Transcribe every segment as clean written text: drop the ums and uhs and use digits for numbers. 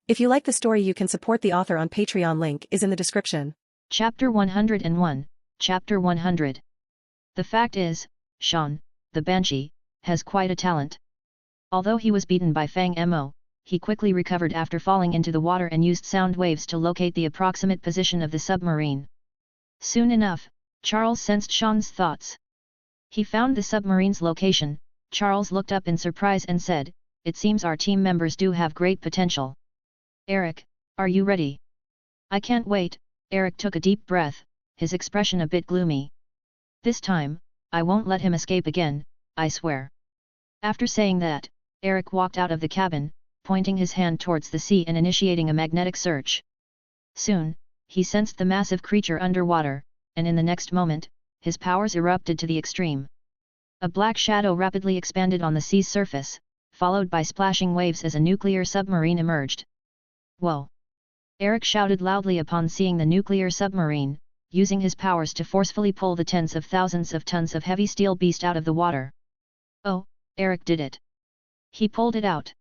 If you like the story, you can support the author on Patreon. Link is in the description. Chapter 101, Chapter 100. The fact is, Sean, the Banshee, has quite a talent. Although he was beaten by Fang Mo, he quickly recovered after falling into the water and used sound waves to locate the approximate position of the submarine. Soon enough, Charles sensed Sean's thoughts. He found the submarine's location. Charles looked up in surprise and said, "It seems our team members do have great potential. Eric, are you ready?" "I can't wait." Eric took a deep breath, his expression a bit gloomy. "This time, I won't let him escape again, I swear." After saying that, Eric walked out of the cabin, pointing his hand towards the sea and initiating a magnetic search. Soon, he sensed the massive creature underwater, and in the next moment, his powers erupted to the extreme. A black shadow rapidly expanded on the sea's surface, followed by splashing waves as a nuclear submarine emerged. "Whoa!" Eric shouted loudly upon seeing the nuclear submarine, using his powers to forcefully pull the tens of thousands of tons of heavy steel beast out of the water. "Oh, Eric did it! He pulled it out!"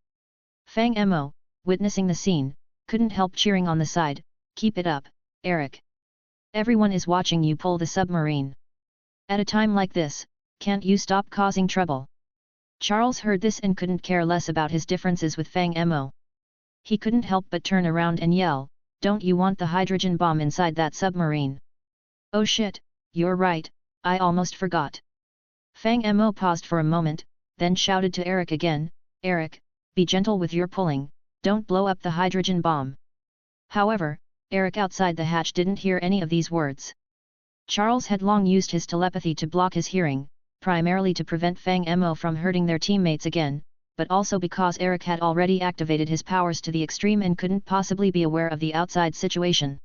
Fang Mo, witnessing the scene, couldn't help cheering on the side. "Keep it up, Eric! Everyone is watching you pull the submarine. At a time like this, can't you stop causing trouble?" Charles heard this and couldn't care less about his differences with Fang Mo. He couldn't help but turn around and yell, "Don't you want the hydrogen bomb inside that submarine?" "Oh shit, you're right, I almost forgot." Fang Mo paused for a moment, then shouted to Eric again, "Eric, be gentle with your pulling, don't blow up the hydrogen bomb." However, Eric outside the hatch didn't hear any of these words. Charles had long used his telepathy to block his hearing, primarily to prevent Fang Mo from hurting their teammates again, but also because Eric had already activated his powers to the extreme and couldn't possibly be aware of the outside situation.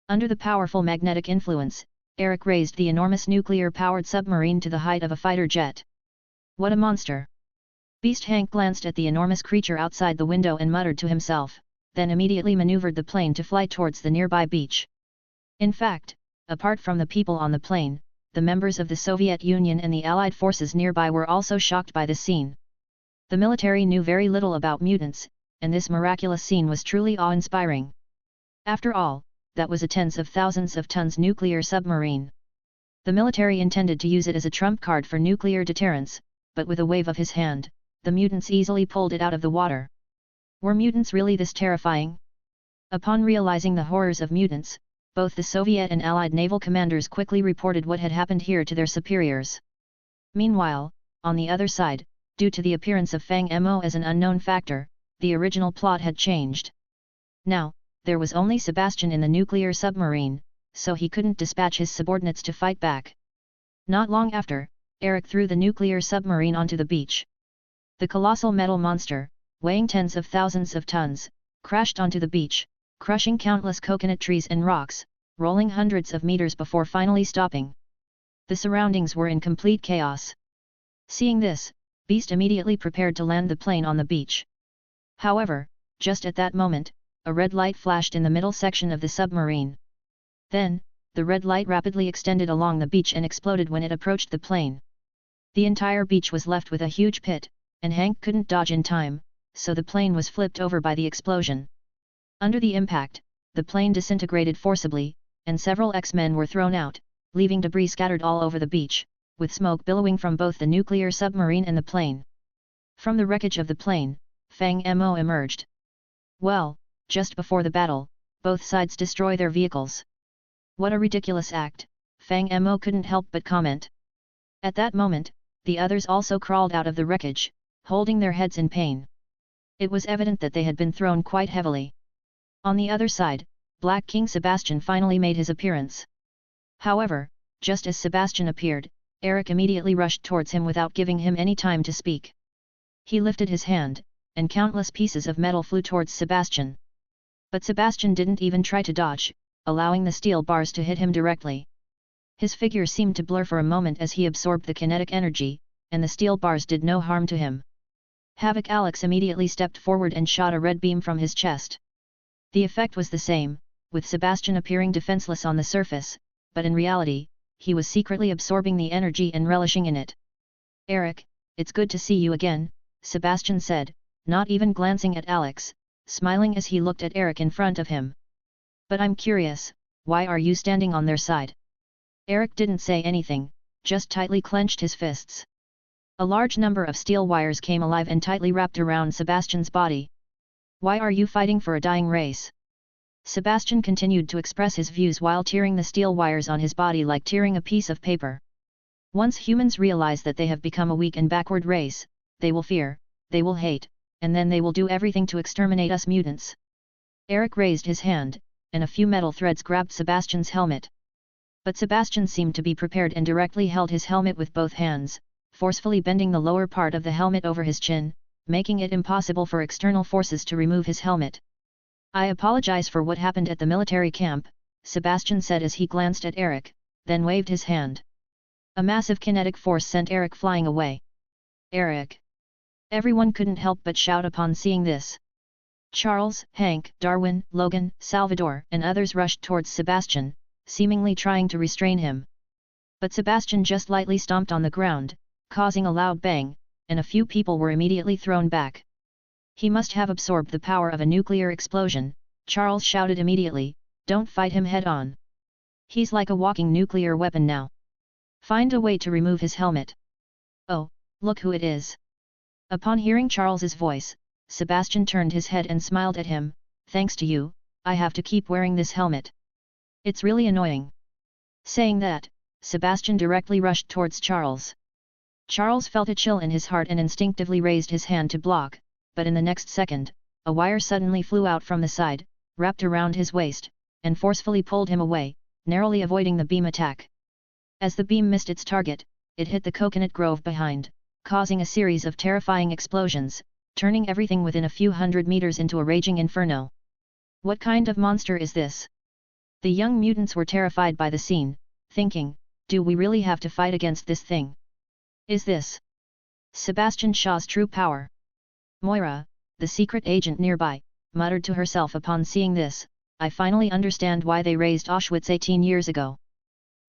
Under the powerful magnetic influence, Eric raised the enormous nuclear-powered submarine to the height of a fighter jet. "What a monster!" Beast Hank glanced at the enormous creature outside the window and muttered to himself, then immediately maneuvered the plane to fly towards the nearby beach. In fact, apart from the people on the plane, the members of the Soviet Union and the Allied forces nearby were also shocked by the scene. The military knew very little about mutants, and this miraculous scene was truly awe-inspiring. After all, that was a tens of thousands of tons nuclear submarine. The military intended to use it as a trump card for nuclear deterrence, but with a wave of his hand, the mutants easily pulled it out of the water. Were mutants really this terrifying? Upon realizing the horrors of mutants, both the Soviet and Allied naval commanders quickly reported what had happened here to their superiors. Meanwhile, on the other side, due to the appearance of Fang Mo as an unknown factor, the original plot had changed. Now, there was only Sebastian in the nuclear submarine, so he couldn't dispatch his subordinates to fight back. Not long after, Eric threw the nuclear submarine onto the beach. The colossal metal monster, weighing tens of thousands of tons, crashed onto the beach, crushing countless coconut trees and rocks, rolling hundreds of meters before finally stopping. The surroundings were in complete chaos. Seeing this, Beast immediately prepared to land the plane on the beach. However, just at that moment, a red light flashed in the middle section of the submarine. Then, the red light rapidly extended along the beach and exploded when it approached the plane. The entire beach was left with a huge pit, and Hank couldn't dodge in time, so the plane was flipped over by the explosion. Under the impact, the plane disintegrated forcibly, and several X-Men were thrown out, leaving debris scattered all over the beach, with smoke billowing from both the nuclear submarine and the plane. From the wreckage of the plane, Fang Mo emerged. "Well, just before the battle, both sides destroy their vehicles. What a ridiculous act," Fang Mo couldn't help but comment. At that moment, the others also crawled out of the wreckage, holding their heads in pain. It was evident that they had been thrown quite heavily. On the other side, Black King Sebastian finally made his appearance. However, just as Sebastian appeared, Eric immediately rushed towards him without giving him any time to speak. He lifted his hand, and countless pieces of metal flew towards Sebastian. But Sebastian didn't even try to dodge, allowing the steel bars to hit him directly. His figure seemed to blur for a moment as he absorbed the kinetic energy, and the steel bars did no harm to him. Havoc Alex immediately stepped forward and shot a red beam from his chest. The effect was the same, with Sebastian appearing defenseless on the surface, but in reality, he was secretly absorbing the energy and relishing in it. "Eric, it's good to see you again," Sebastian said, not even glancing at Alex, smiling as he looked at Eric in front of him. But I'm curious, why are you standing on their side? Eric didn't say anything, just tightly clenched his fists. A large number of steel wires came alive and tightly wrapped around Sebastian's body. Why are you fighting for a dying race? Sebastian continued to express his views while tearing the steel wires on his body like tearing a piece of paper. Once humans realize that they have become a weak and backward race, they will fear, they will hate, and then they will do everything to exterminate us mutants. Eric raised his hand, and a few metal threads grabbed Sebastian's helmet. But Sebastian seemed to be prepared and directly held his helmet with both hands, forcefully bending the lower part of the helmet over his chin, making it impossible for external forces to remove his helmet. I apologize for what happened at the military camp, Sebastian said as he glanced at Eric, then waved his hand. A massive kinetic force sent Eric flying away. Eric! Everyone couldn't help but shout upon seeing this. Charles, Hank, Darwin, Logan, Salvador and others rushed towards Sebastian, seemingly trying to restrain him. But Sebastian just lightly stomped on the ground, causing a loud bang, and a few people were immediately thrown back. He must have absorbed the power of a nuclear explosion, Charles shouted immediately, don't fight him head-on. He's like a walking nuclear weapon now. Find a way to remove his helmet. Oh, look who it is. Upon hearing Charles's voice, Sebastian turned his head and smiled at him, thanks to you, I have to keep wearing this helmet. It's really annoying. Saying that, Sebastian directly rushed towards Charles. Charles felt a chill in his heart and instinctively raised his hand to block, but in the next second, a wire suddenly flew out from the side, wrapped around his waist, and forcefully pulled him away, narrowly avoiding the beam attack. As the beam missed its target, it hit the coconut grove behind, causing a series of terrifying explosions, turning everything within a few hundred meters into a raging inferno. What kind of monster is this? The young mutants were terrified by the scene, thinking, do we really have to fight against this thing? Is this Sebastian Shaw's true power? Moira, the secret agent nearby, muttered to herself upon seeing this, I finally understand why they raised Auschwitz 18 years ago.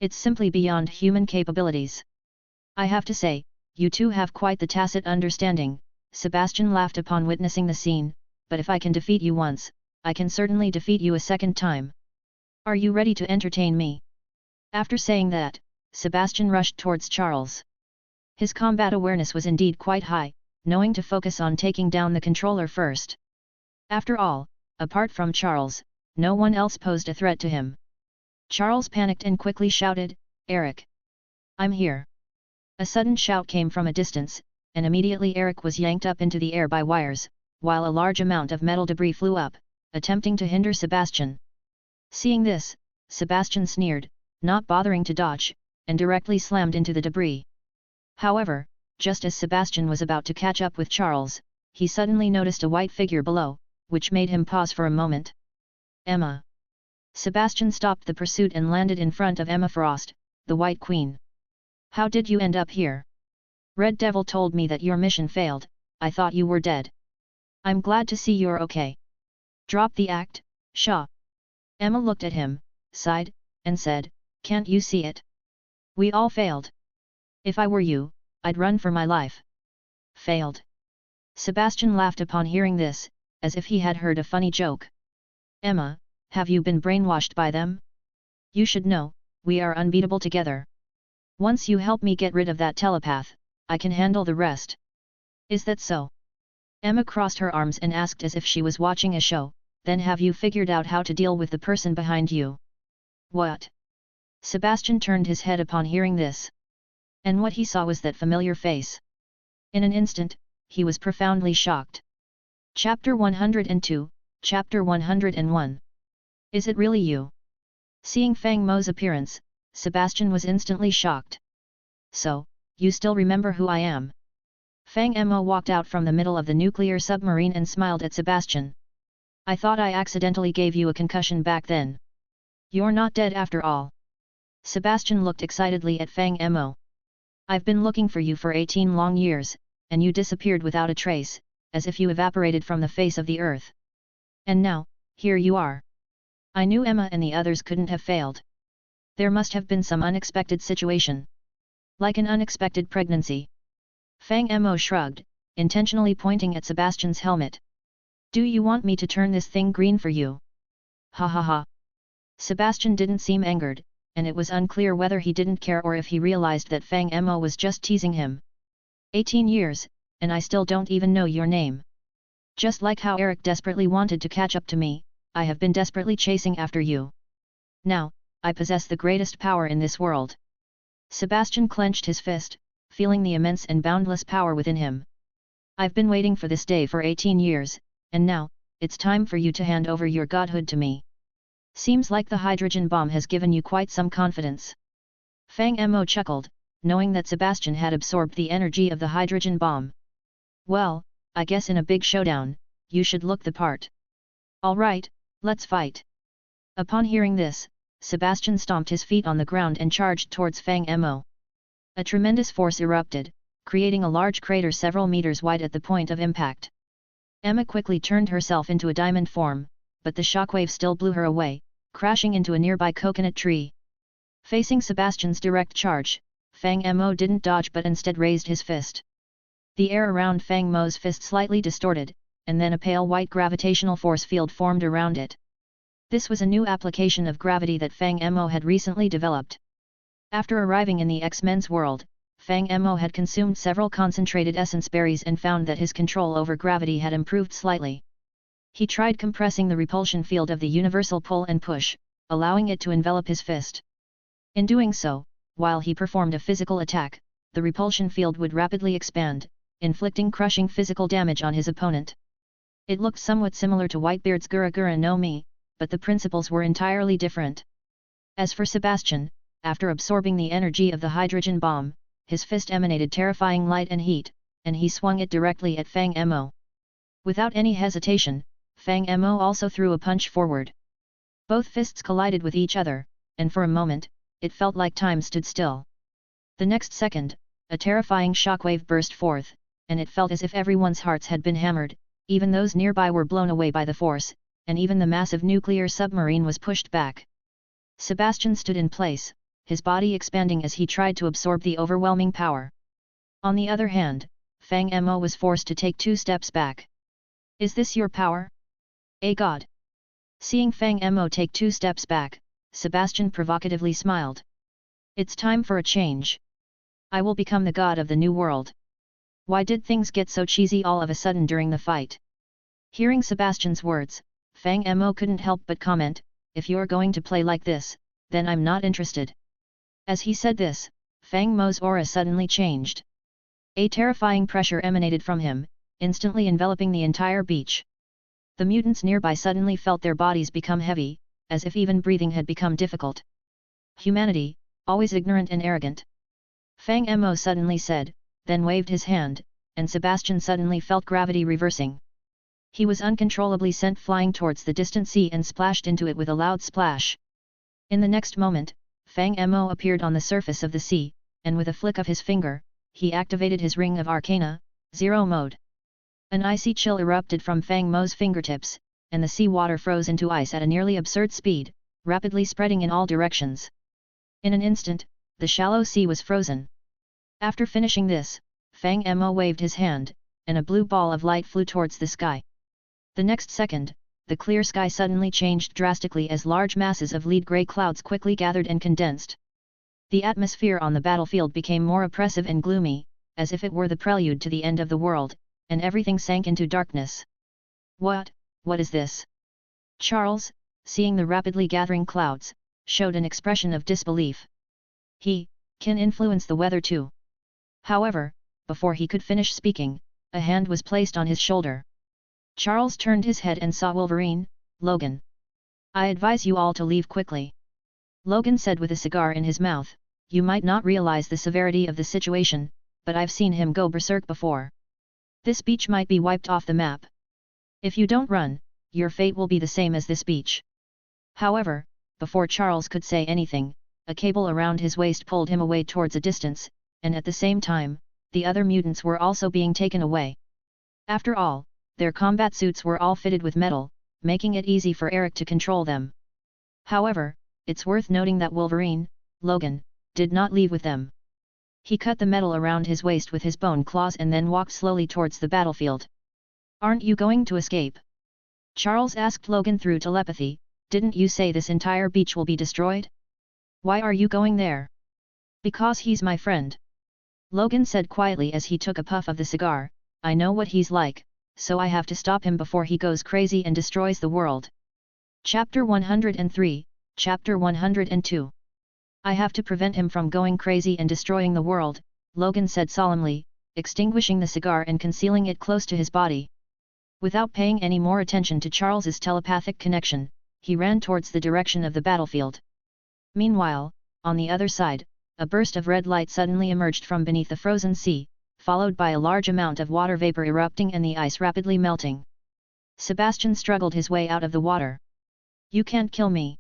It's simply beyond human capabilities. I have to say, you two have quite the tacit understanding, Sebastian laughed upon witnessing the scene, but if I can defeat you once, I can certainly defeat you a second time. Are you ready to entertain me? After saying that, Sebastian rushed towards Charles. His combat awareness was indeed quite high, knowing to focus on taking down the controller first. After all, apart from Charles, no one else posed a threat to him. Charles panicked and quickly shouted, Eric! I'm here! A sudden shout came from a distance, and immediately Eric was yanked up into the air by wires, while a large amount of metal debris flew up, attempting to hinder Sebastian. Seeing this, Sebastian sneered, not bothering to dodge, and directly slammed into the debris. However, just as Sebastian was about to catch up with Charles, he suddenly noticed a white figure below, which made him pause for a moment. Emma! Sebastian stopped the pursuit and landed in front of Emma Frost, the White Queen. How did you end up here? Red Devil told me that your mission failed, I thought you were dead. I'm glad to see you're okay. Drop the act, Shaw. Emma looked at him, sighed, and said, can't you see it? We all failed. If I were you, I'd run for my life. Failed. Sebastian laughed upon hearing this, as if he had heard a funny joke. Emma, have you been brainwashed by them? You should know, we are unbeatable together. Once you help me get rid of that telepath, I can handle the rest. Is that so? Emma crossed her arms and asked as if she was watching a show, then have you figured out how to deal with the person behind you? What? Sebastian turned his head upon hearing this. And what he saw was that familiar face. In an instant, he was profoundly shocked. Chapter 102, Chapter 101. Is it really you? Seeing Fang Mo's appearance, Sebastian was instantly shocked. So, you still remember who I am? Fang Mo walked out from the middle of the nuclear submarine and smiled at Sebastian. I thought I accidentally gave you a concussion back then. You're not dead after all. Sebastian looked excitedly at Fang Mo. I've been looking for you for 18 long years, and you disappeared without a trace, as if you evaporated from the face of the earth. And now, here you are. I knew Emma and the others couldn't have failed. There must have been some unexpected situation. Like an unexpected pregnancy. Fang Mo shrugged, intentionally pointing at Sebastian's helmet. "Do you want me to turn this thing green for you?" Ha ha ha. Sebastian didn't seem angered, and it was unclear whether he didn't care or if he realized that Fang Mo was just teasing him. 18 years, and I still don't even know your name. Just like how Eric desperately wanted to catch up to me, I have been desperately chasing after you. Now, I possess the greatest power in this world. Sebastian clenched his fist, feeling the immense and boundless power within him. I've been waiting for this day for 18 years, and now, it's time for you to hand over your godhood to me. Seems like the hydrogen bomb has given you quite some confidence. Fang Mo chuckled, knowing that Sebastian had absorbed the energy of the hydrogen bomb. Well, I guess in a big showdown, you should look the part. Alright, let's fight. Upon hearing this, Sebastian stomped his feet on the ground and charged towards Fang Mo. A tremendous force erupted, creating a large crater several meters wide at the point of impact. Emma quickly turned herself into a diamond form, but the shockwave still blew her away, crashing into a nearby coconut tree. Facing Sebastian's direct charge, Fang Mo didn't dodge but instead raised his fist. The air around Fang Mo's fist slightly distorted, and then a pale white gravitational force field formed around it. This was a new application of gravity that Fang Mo had recently developed. After arriving in the X-Men's world, Fang Mo had consumed several concentrated essence berries and found that his control over gravity had improved slightly. He tried compressing the repulsion field of the universal pull and push, allowing it to envelop his fist. In doing so, while he performed a physical attack, the repulsion field would rapidly expand, inflicting crushing physical damage on his opponent. It looked somewhat similar to Whitebeard's Gura Gura no Mi, but the principles were entirely different. As for Sebastian, after absorbing the energy of the hydrogen bomb, his fist emanated terrifying light and heat, and he swung it directly at Fang Mo. Without any hesitation, Fang Mo also threw a punch forward. Both fists collided with each other, and for a moment, it felt like time stood still. The next second, a terrifying shockwave burst forth, and it felt as if everyone's hearts had been hammered, even those nearby were blown away by the force, and even the massive nuclear submarine was pushed back. Sebastian stood in place, his body expanding as he tried to absorb the overwhelming power. On the other hand, Fang Mo was forced to take 2 steps back. "Is this your power? A god?" Seeing Fang Mo take 2 steps back, Sebastian provocatively smiled. "It's time for a change. I will become the god of the new world." Why did things get so cheesy all of a sudden during the fight? Hearing Sebastian's words, Fang Mo couldn't help but comment, "If you're going to play like this, then I'm not interested." As he said this, Fang Mo's aura suddenly changed. A terrifying pressure emanated from him, instantly enveloping the entire beach. The mutants nearby suddenly felt their bodies become heavy, as if even breathing had become difficult. "Humanity, always ignorant and arrogant," Fang Mo suddenly said, then waved his hand, and Sebastian suddenly felt gravity reversing. He was uncontrollably sent flying towards the distant sea and splashed into it with a loud splash. In the next moment, Fang Mo appeared on the surface of the sea, and with a flick of his finger, he activated his Ring of Arcana, Zero Mode. An icy chill erupted from Fang Mo's fingertips, and the sea water froze into ice at a nearly absurd speed, rapidly spreading in all directions. In an instant, the shallow sea was frozen. After finishing this, Fang Mo waved his hand, and a blue ball of light flew towards the sky. The next second, the clear sky suddenly changed drastically as large masses of lead-grey clouds quickly gathered and condensed. The atmosphere on the battlefield became more oppressive and gloomy, as if it were the prelude to the end of the world, and everything sank into darkness. What is this?" Charles, seeing the rapidly gathering clouds, showed an expression of disbelief. He can influence the weather too. However, before he could finish speaking, a hand was placed on his shoulder. Charles turned his head and saw Wolverine. "Logan. I advise you all to leave quickly." Logan said with a cigar in his mouth, "You might not realize the severity of the situation, but I've seen him go berserk before. This beach might be wiped off the map. If you don't run, your fate will be the same as this beach." However, before Charles could say anything, a cable around his waist pulled him away towards a distance, and at the same time, the other mutants were also being taken away. After all, their combat suits were all fitted with metal, making it easy for Eric to control them. However, it's worth noting that Wolverine, Logan, did not leave with them. He cut the metal around his waist with his bone claws and then walked slowly towards the battlefield. "Aren't you going to escape?" Charles asked Logan through telepathy. "Didn't you say this entire beach will be destroyed? Why are you going there?" "Because he's my friend," Logan said quietly as he took a puff of the cigar. "I know what he's like, so I have to stop him before he goes crazy and destroys the world." Chapter 103, Chapter 102. "I have to prevent him from going crazy and destroying the world," Logan said solemnly, extinguishing the cigar and concealing it close to his body. Without paying any more attention to Charles's telepathic connection, he ran towards the direction of the battlefield. Meanwhile, on the other side, a burst of red light suddenly emerged from beneath the frozen sea, followed by a large amount of water vapor erupting and the ice rapidly melting. Sebastian struggled his way out of the water. "You can't kill me,"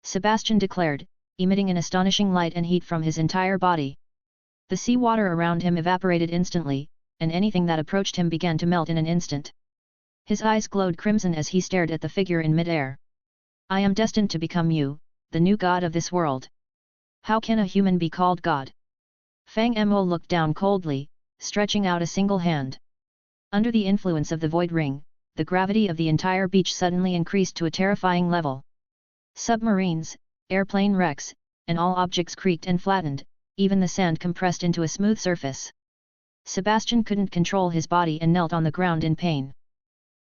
Sebastian declared, emitting an astonishing light and heat from his entire body. The sea water around him evaporated instantly, and anything that approached him began to melt in an instant. His eyes glowed crimson as he stared at the figure in mid-air. "I am destined to become you, the new god of this world. How can a human be called god?" Fang Mo looked down coldly, stretching out a single hand. Under the influence of the void ring, the gravity of the entire beach suddenly increased to a terrifying level. Submarines, airplane wrecks, and all objects creaked and flattened, even the sand compressed into a smooth surface. Sebastian couldn't control his body and knelt on the ground in pain.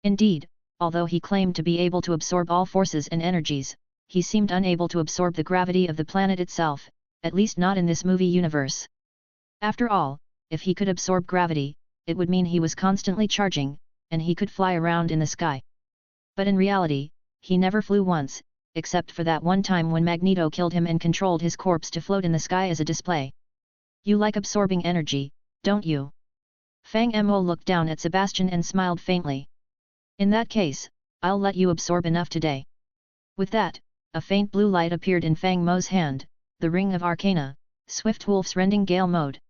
Indeed, although he claimed to be able to absorb all forces and energies, he seemed unable to absorb the gravity of the planet itself, at least not in this movie universe. After all, if he could absorb gravity, it would mean he was constantly charging, and he could fly around in the sky. But in reality, he never flew once, except for that one time when Magneto killed him and controlled his corpse to float in the sky as a display. "You like absorbing energy, don't you?" Fang Mo looked down at Sebastian and smiled faintly. "In that case, I'll let you absorb enough today." With that, a faint blue light appeared in Fang Mo's hand, the Ring of Arcana, Swift Wolf's Rending Gale mode.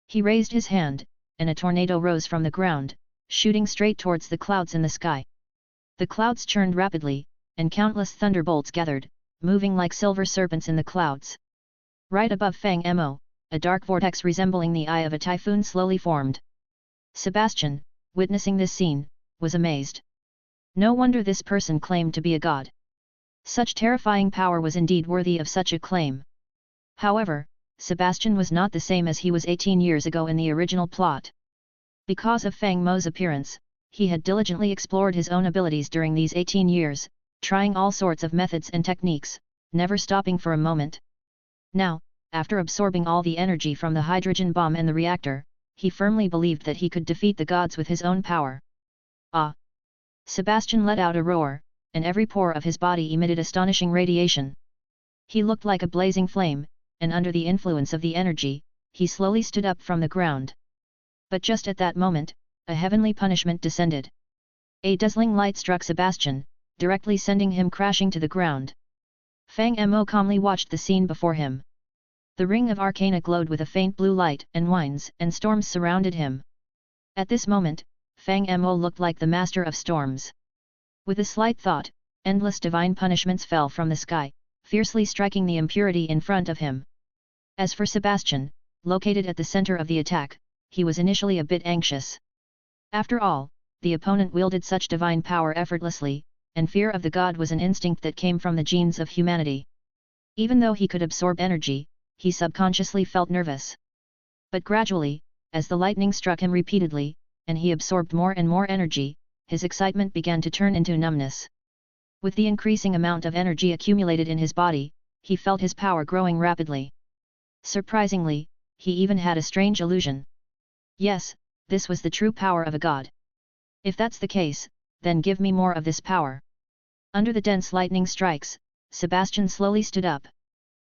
He raised his hand, and a tornado rose from the ground, shooting straight towards the clouds in the sky. The clouds churned rapidly, and countless thunderbolts gathered, moving like silver serpents in the clouds. Right above Fang Mo, a dark vortex resembling the eye of a typhoon slowly formed. Sebastian, witnessing this scene, was amazed. No wonder this person claimed to be a god. Such terrifying power was indeed worthy of such a claim. However, Sebastian was not the same as he was 18 years ago in the original plot. Because of Fang Mo's appearance, he had diligently explored his own abilities during these 18 years, trying all sorts of methods and techniques, never stopping for a moment. Now, after absorbing all the energy from the hydrogen bomb and the reactor, he firmly believed that he could defeat the gods with his own power. "Ah!" Sebastian let out a roar, and every pore of his body emitted astonishing radiation. He looked like a blazing flame, and under the influence of the energy, he slowly stood up from the ground. But just at that moment, a heavenly punishment descended. A dazzling light struck Sebastian, directly sending him crashing to the ground. Fang Mo calmly watched the scene before him. The Ring of Arcana glowed with a faint blue light, and winds and storms surrounded him. At this moment, Fang Mo looked like the master of storms. With a slight thought, endless divine punishments fell from the sky, fiercely striking the impurity in front of him. As for Sebastian, located at the center of the attack, he was initially a bit anxious. After all, the opponent wielded such divine power effortlessly, and fear of the god was an instinct that came from the genes of humanity. Even though he could absorb energy, he subconsciously felt nervous. But gradually, as the lightning struck him repeatedly, and he absorbed more and more energy, his excitement began to turn into numbness. With the increasing amount of energy accumulated in his body, he felt his power growing rapidly. Surprisingly, he even had a strange illusion. Yes, this was the true power of a god. If that's the case, then give me more of this power. Under the dense lightning strikes, Sebastian slowly stood up.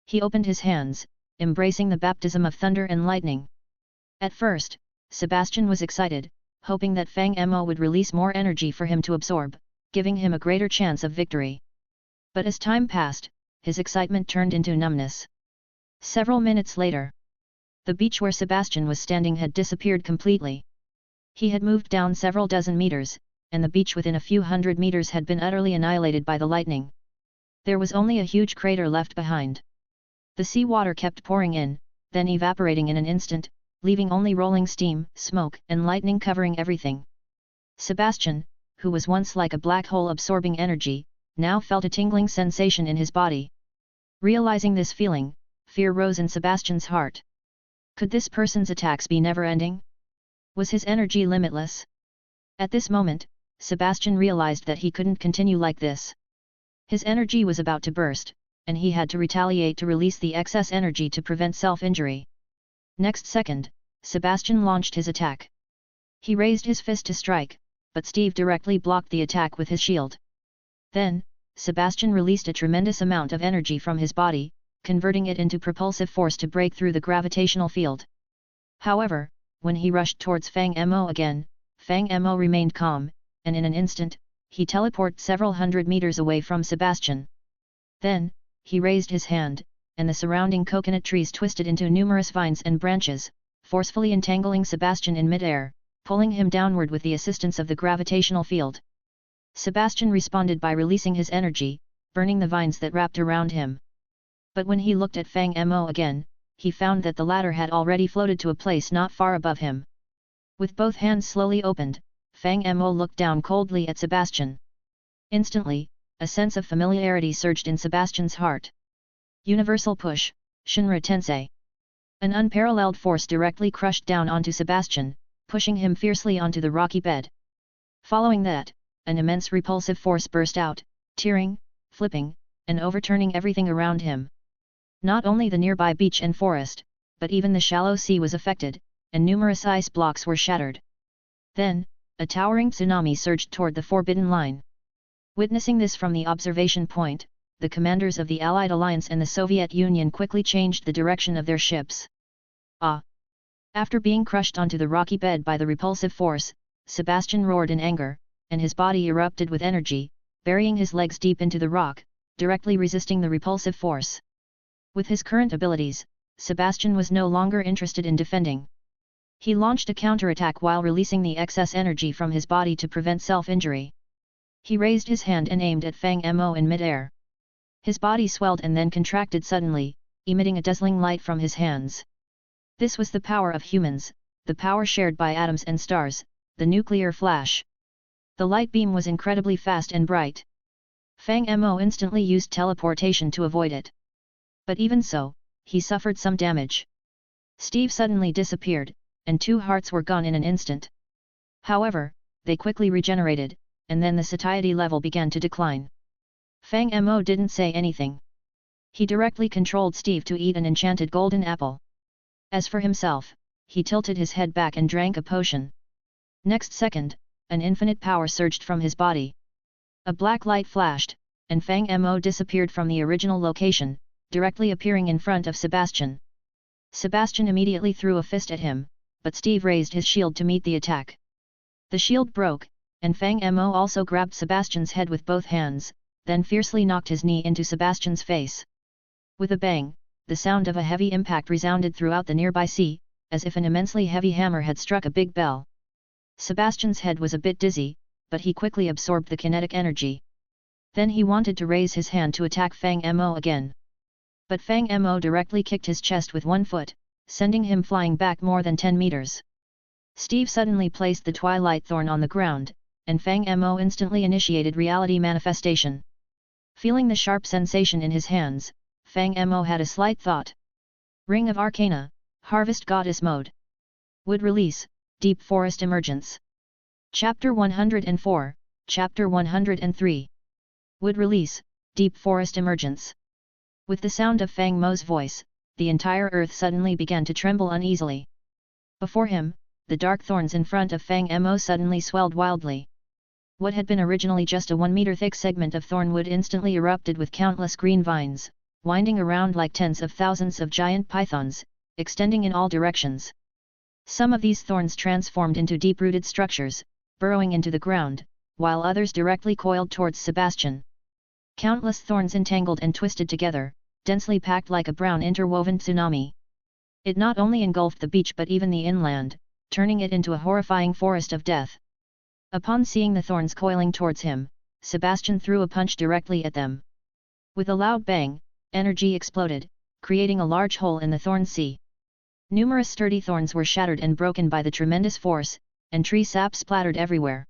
He opened his hands, embracing the baptism of thunder and lightning. At first, Sebastian was excited, hoping that Fang Mo would release more energy for him to absorb, giving him a greater chance of victory. But as time passed, his excitement turned into numbness. Several minutes later, the beach where Sebastian was standing had disappeared completely. He had moved down several dozen meters, and the beach within a few hundred meters had been utterly annihilated by the lightning. There was only a huge crater left behind. The sea water kept pouring in, then evaporating in an instant, leaving only rolling steam, smoke, and lightning covering everything. Sebastian, who was once like a black hole absorbing energy, now felt a tingling sensation in his body. Realizing this feeling, fear rose in Sebastian's heart. Could this person's attacks be never-ending? Was his energy limitless? At this moment, Sebastian realized that he couldn't continue like this. His energy was about to burst, and he had to retaliate to release the excess energy to prevent self-injury. Next second, Sebastian launched his attack. He raised his fist to strike, but Steve directly blocked the attack with his shield. Then, Sebastian released a tremendous amount of energy from his body, converting it into propulsive force to break through the gravitational field. However, when he rushed towards Fang Mo again, Fang Mo remained calm, and in an instant, he teleported several hundred meters away from Sebastian. Then, he raised his hand, and the surrounding coconut trees twisted into numerous vines and branches, forcefully entangling Sebastian in mid-air, pulling him downward with the assistance of the gravitational field. Sebastian responded by releasing his energy, burning the vines that wrapped around him. But when he looked at Fang Mo again, he found that the latter had already floated to a place not far above him. With both hands slowly opened, Fang Mo looked down coldly at Sebastian. Instantly, a sense of familiarity surged in Sebastian's heart. Universal push, Shinra Tensei. An unparalleled force directly crushed down onto Sebastian, pushing him fiercely onto the rocky bed. Following that, an immense repulsive force burst out, tearing, flipping, and overturning everything around him. Not only the nearby beach and forest, but even the shallow sea was affected, and numerous ice blocks were shattered. Then, a towering tsunami surged toward the Forbidden Line. Witnessing this from the observation point, the commanders of the Allied Alliance and the Soviet Union quickly changed the direction of their ships. After being crushed onto the rocky bed by the repulsive force, Sebastian roared in anger, and his body erupted with energy, burying his legs deep into the rock, directly resisting the repulsive force. With his current abilities, Sebastian was no longer interested in defending. He launched a counterattack while releasing the excess energy from his body to prevent self-injury. He raised his hand and aimed at Fang Mo in mid-air. His body swelled and then contracted suddenly, emitting a dazzling light from his hands. This was the power of humans, the power shared by atoms and stars, the nuclear flash. The light beam was incredibly fast and bright. Fang Mo instantly used teleportation to avoid it. But even so, he suffered some damage. Steve suddenly disappeared, and 2 hearts were gone in an instant. However, they quickly regenerated, and then the satiety level began to decline. Fang Mo didn't say anything. He directly controlled Steve to eat an enchanted golden apple. As for himself, he tilted his head back and drank a potion. Next second, an infinite power surged from his body. A black light flashed, and Fang Mo disappeared from the original location, directly appearing in front of Sebastian. Sebastian immediately threw a fist at him, but Steve raised his shield to meet the attack. The shield broke, and Fang Mo also grabbed Sebastian's head with both hands, then fiercely knocked his knee into Sebastian's face. With a bang, the sound of a heavy impact resounded throughout the nearby sea, as if an immensely heavy hammer had struck a big bell. Sebastian's head was a bit dizzy, but he quickly absorbed the kinetic energy. Then he wanted to raise his hand to attack Fang Mo again. But Fang Mo directly kicked his chest with one foot, sending him flying back more than 10 meters. Steve suddenly placed the Twilight Thorn on the ground, and Fang Mo instantly initiated reality manifestation. Feeling the sharp sensation in his hands, Fang Mo had a slight thought. Ring of Arcana, Harvest Goddess Mode. Wood Release, Deep Forest Emergence. Chapter 104, Chapter 103. Wood Release, Deep Forest Emergence. With the sound of Fang Mo's voice, the entire earth suddenly began to tremble uneasily. Before him, the dark thorns in front of Fang Mo suddenly swelled wildly. What had been originally just a 1-meter thick segment of thornwood instantly erupted with countless green vines, winding around like tens of thousands of giant pythons, extending in all directions. Some of these thorns transformed into deep-rooted structures, burrowing into the ground, while others directly coiled towards Sebastian. Countless thorns entangled and twisted together, densely packed like a brown interwoven tsunami. It not only engulfed the beach but even the inland, turning it into a horrifying forest of death. Upon seeing the thorns coiling towards him, Sebastian threw a punch directly at them. With a loud bang, energy exploded, creating a large hole in the thorn sea. Numerous sturdy thorns were shattered and broken by the tremendous force, and tree sap splattered everywhere.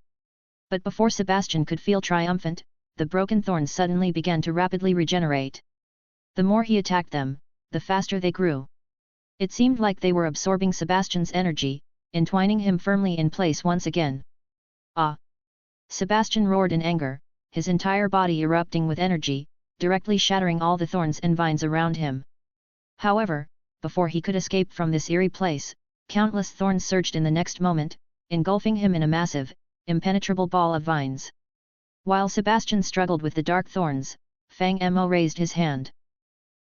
But before Sebastian could feel triumphant, the broken thorns suddenly began to rapidly regenerate. The more he attacked them, the faster they grew. It seemed like they were absorbing Sebastian's energy, entwining him firmly in place once again. Ah! Sebastian roared in anger, his entire body erupting with energy, directly shattering all the thorns and vines around him. However, before he could escape from this eerie place, countless thorns surged in the next moment, engulfing him in a massive, impenetrable ball of vines. While Sebastian struggled with the dark thorns, Fang Mo raised his hand.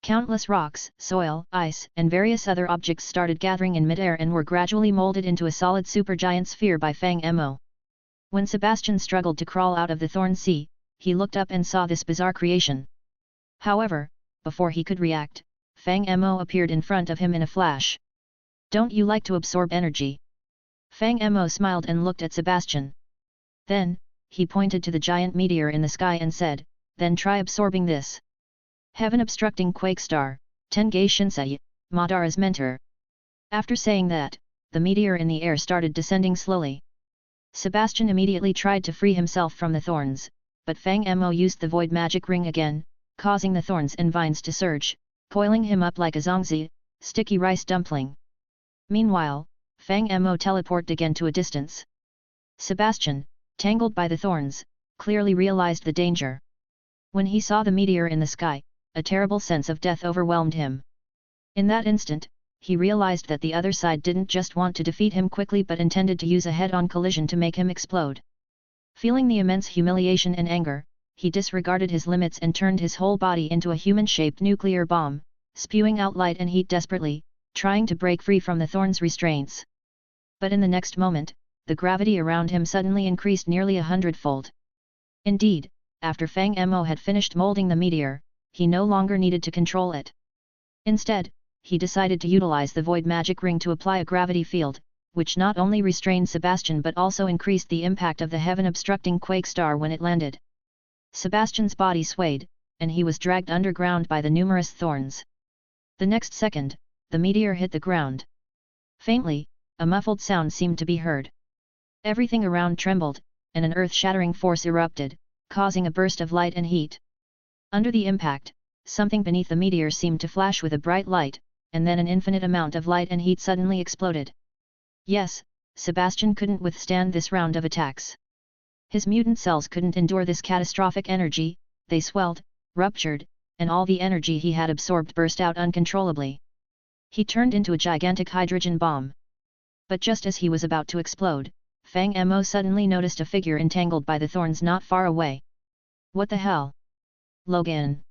Countless rocks, soil, ice, and various other objects started gathering in midair and were gradually molded into a solid supergiant sphere by Fang Mo. When Sebastian struggled to crawl out of the thorn sea, he looked up and saw this bizarre creation. However, before he could react, Fang Mo appeared in front of him in a flash. "Don't you like to absorb energy?" Fang Mo smiled and looked at Sebastian. Then, he pointed to the giant meteor in the sky and said, "Then try absorbing this." Heaven-obstructing quake star, Tengai Shinsei, Madara's mentor. After saying that, the meteor in the air started descending slowly. Sebastian immediately tried to free himself from the thorns, but Fang Mo used the void magic ring again, causing the thorns and vines to surge, coiling him up like a zongzi, sticky rice dumpling. Meanwhile, Fang Mo teleported again to a distance. Sebastian, tangled by the thorns, clearly realized the danger. When he saw the meteor in the sky, a terrible sense of death overwhelmed him. In that instant, he realized that the other side didn't just want to defeat him quickly but intended to use a head-on collision to make him explode. Feeling the immense humiliation and anger, he disregarded his limits and turned his whole body into a human-shaped nuclear bomb, spewing out light and heat desperately, trying to break free from the thorns' restraints. But in the next moment, the gravity around him suddenly increased nearly 100-fold. Indeed, after Fang Mo had finished molding the meteor, he no longer needed to control it. Instead, he decided to utilize the void magic ring to apply a gravity field, which not only restrained Sebastian but also increased the impact of the heaven-obstructing quake star when it landed. Sebastian's body swayed, and he was dragged underground by the numerous thorns. The next second, the meteor hit the ground. Faintly, a muffled sound seemed to be heard. Everything around trembled, and an earth-shattering force erupted, causing a burst of light and heat. Under the impact, something beneath the meteor seemed to flash with a bright light, and then an infinite amount of light and heat suddenly exploded. Yes, Sebastian couldn't withstand this round of attacks. His mutant cells couldn't endure this catastrophic energy, they swelled, ruptured, and all the energy he had absorbed burst out uncontrollably. He turned into a gigantic hydrogen bomb. But just as he was about to explode, Fang Mo suddenly noticed a figure entangled by the thorns not far away. "What the hell? Logan!"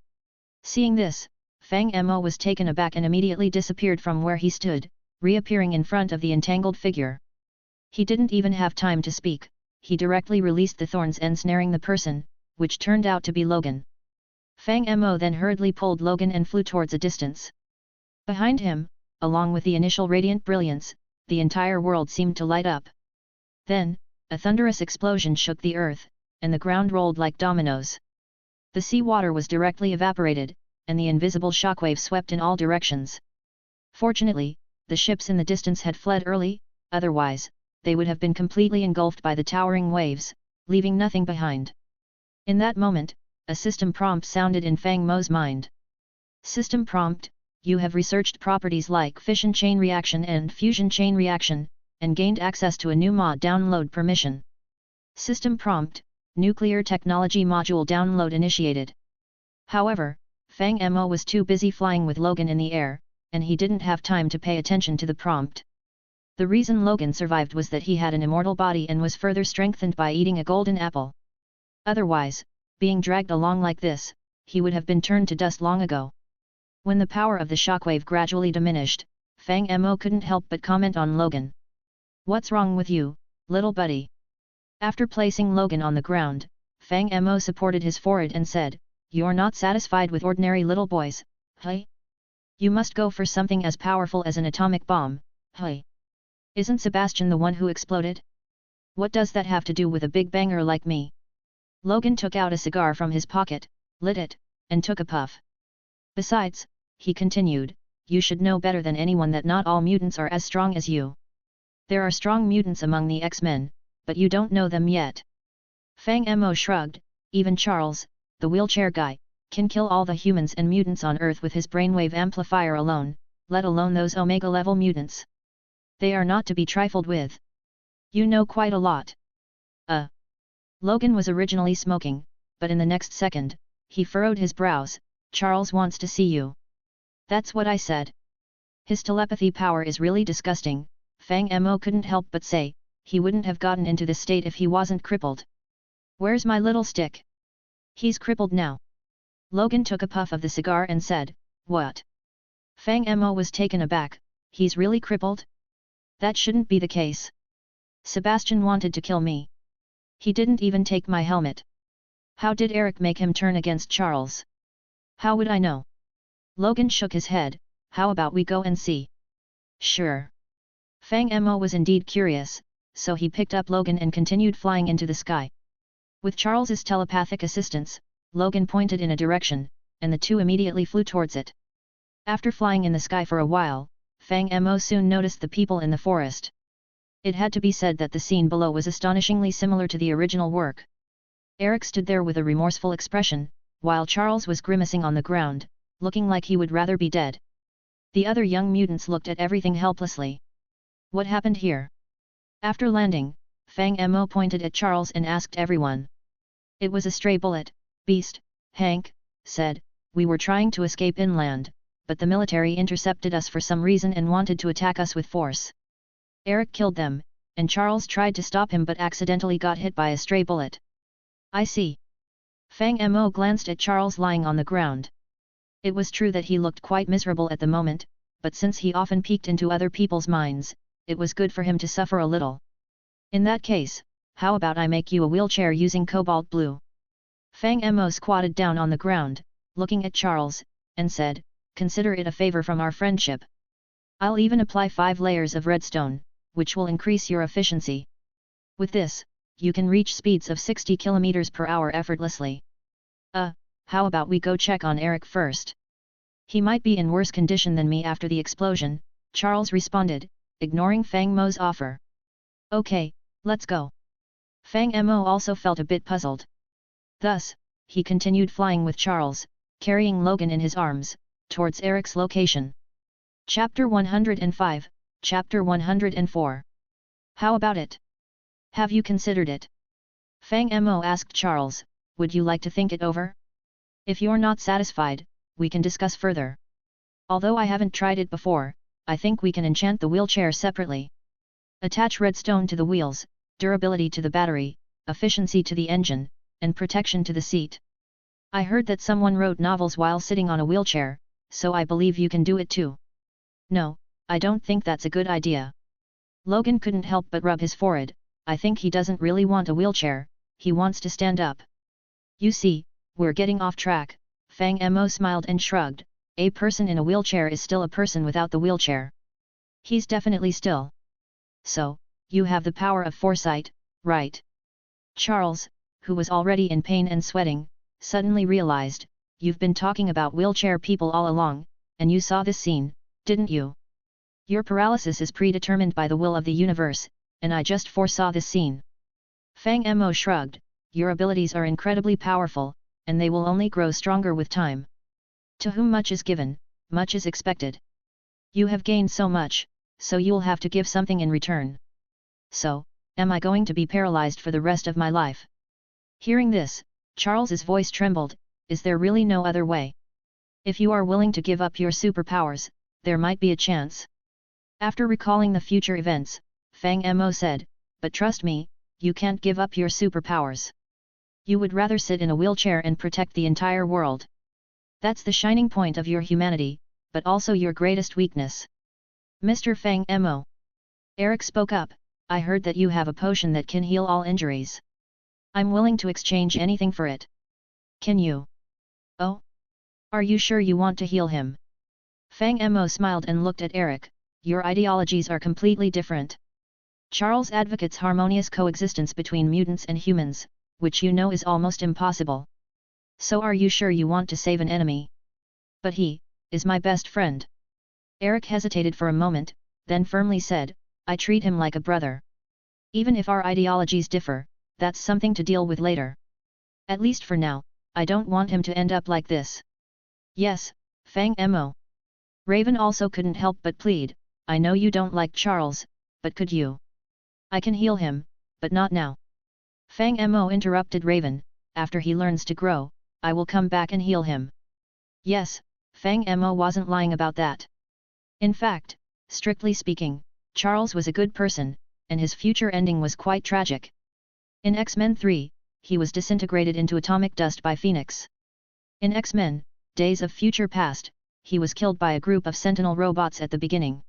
Seeing this, Fang Mo was taken aback and immediately disappeared from where he stood, reappearing in front of the entangled figure. He didn't even have time to speak, he directly released the thorns ensnaring the person, which turned out to be Logan. Fang Mo then hurriedly pulled Logan and flew towards a distance. Behind him, along with the initial radiant brilliance, the entire world seemed to light up. Then, a thunderous explosion shook the earth, and the ground rolled like dominoes. The sea water was directly evaporated, and the invisible shockwave swept in all directions. Fortunately, the ships in the distance had fled early, otherwise, they would have been completely engulfed by the towering waves, leaving nothing behind. In that moment, a system prompt sounded in Fang Mo's mind. "System prompt, you have researched properties like fission chain reaction and fusion chain reaction, and gained access to a new mod download permission. System prompt, nuclear technology module download initiated." However, Fang Mo was too busy flying with Logan in the air, and he didn't have time to pay attention to the prompt. The reason Logan survived was that he had an immortal body and was further strengthened by eating a golden apple. Otherwise, being dragged along like this, he would have been turned to dust long ago. When the power of the shockwave gradually diminished, Fang Mo couldn't help but comment on Logan. "What's wrong with you, little buddy?" After placing Logan on the ground, Fang Mo supported his forehead and said, "You're not satisfied with ordinary little boys, hey? You must go for something as powerful as an atomic bomb, hey? Isn't Sebastian the one who exploded? What does that have to do with a big banger like me?" Logan took out a cigar from his pocket, lit it, and took a puff. "Besides," he continued, you should know better than anyone that not all mutants are as strong as you. There are strong mutants among the X-Men, but you don't know them yet. Fang Mo shrugged, even Charles, the wheelchair guy, can kill all the humans and mutants on Earth with his brainwave amplifier alone, let alone those Omega-level mutants. They are not to be trifled with. You know quite a lot. Logan was originally smoking, but in the next second, he furrowed his brows. Charles wants to see you. That's what I said. His telepathy power is really disgusting, Fang Mo couldn't help but say. He wouldn't have gotten into this state if he wasn't crippled. Where's my little stick? He's crippled now. Logan took a puff of the cigar and said, what? Fang Mo was taken aback. He's really crippled? That shouldn't be the case. Sebastian wanted to kill me. He didn't even take my helmet. How did Eric make him turn against Charles? How would I know? Logan shook his head. How about we go and see? Sure. Fang Mo was indeed curious, so he picked up Logan and continued flying into the sky. With Charles's telepathic assistance, Logan pointed in a direction, and the two immediately flew towards it. After flying in the sky for a while, Fang Mo soon noticed the people in the forest. It had to be said that the scene below was astonishingly similar to the original work. Eric stood there with a remorseful expression, while Charles was grimacing on the ground, looking like he would rather be dead. The other young mutants looked at everything helplessly. What happened here? After landing, Fang Mo pointed at Charles and asked everyone. It was a stray bullet, beast, Hank said. We were trying to escape inland, but the military intercepted us for some reason and wanted to attack us with force. Eric killed them, and Charles tried to stop him but accidentally got hit by a stray bullet. I see. Fang Mo glanced at Charles lying on the ground. It was true that he looked quite miserable at the moment, but since he often peeked into other people's minds, it was good for him to suffer a little. In that case, how about I make you a wheelchair using cobalt blue? Fang Mo squatted down on the ground, looking at Charles, and said, consider it a favor from our friendship. I'll even apply 5 layers of redstone, which will increase your efficiency. With this, you can reach speeds of 60 km per hour effortlessly. How about we go check on Eric first? He might be in worse condition than me after the explosion, Charles responded, ignoring Fang Mo's offer. Okay, let's go. Fang Mo also felt a bit puzzled. Thus, he continued flying with Charles, carrying Logan in his arms, towards Eric's location. Chapter 105, Chapter 104. How about it? Have you considered it? Fang Mo asked Charles, would you like to think it over? If you're not satisfied, we can discuss further. Although I haven't tried it before, I think we can enchant the wheelchair separately. Attach redstone to the wheels, durability to the battery, efficiency to the engine, and protection to the seat. I heard that someone wrote novels while sitting on a wheelchair, so I believe you can do it too. No, I don't think that's a good idea. Logan couldn't help but rub his forehead. I think he doesn't really want a wheelchair, he wants to stand up. You see, we're getting off track. Fang Mo smiled and shrugged. A person in a wheelchair is still a person without the wheelchair. He's definitely still. So, you have the power of foresight, right? Charles, who was already in pain and sweating, suddenly realized, you've been talking about wheelchair people all along, and you saw this scene, didn't you? Your paralysis is predetermined by the will of the universe, and I just foresaw this scene. Fang Mo shrugged. Your abilities are incredibly powerful, and they will only grow stronger with time. To whom much is given, much is expected. You have gained so much, so you'll have to give something in return. So, am I going to be paralyzed for the rest of my life? Hearing this, Charles's voice trembled. Is there really no other way? If you are willing to give up your superpowers, there might be a chance. After recalling the future events, Fang Mo said, but trust me, you can't give up your superpowers. You would rather sit in a wheelchair and protect the entire world. That's the shining point of your humanity, but also your greatest weakness. Mr. Fang Mo. Eric spoke up, I heard that you have a potion that can heal all injuries. I'm willing to exchange anything for it. Can you? Oh? Are you sure you want to heal him? Fang Mo smiled and looked at Eric, your ideologies are completely different. Charles advocates harmonious coexistence between mutants and humans, which you know is almost impossible. So are you sure you want to save an enemy? But he is my best friend. Eric hesitated for a moment, then firmly said, I treat him like a brother. Even if our ideologies differ, that's something to deal with later. At least for now, I don't want him to end up like this. Yes, Fang Mo. Raven also couldn't help but plead, I know you don't like Charles, but could you? I can heal him, but not now. Fang Mo interrupted Raven, after he learns to grow, I will come back and heal him. Yes, Fang Mo wasn't lying about that. In fact, strictly speaking, Charles was a good person, and his future ending was quite tragic. In X-Men 3, he was disintegrated into atomic dust by Phoenix. In X-Men, Days of Future Past, he was killed by a group of Sentinel robots at the beginning.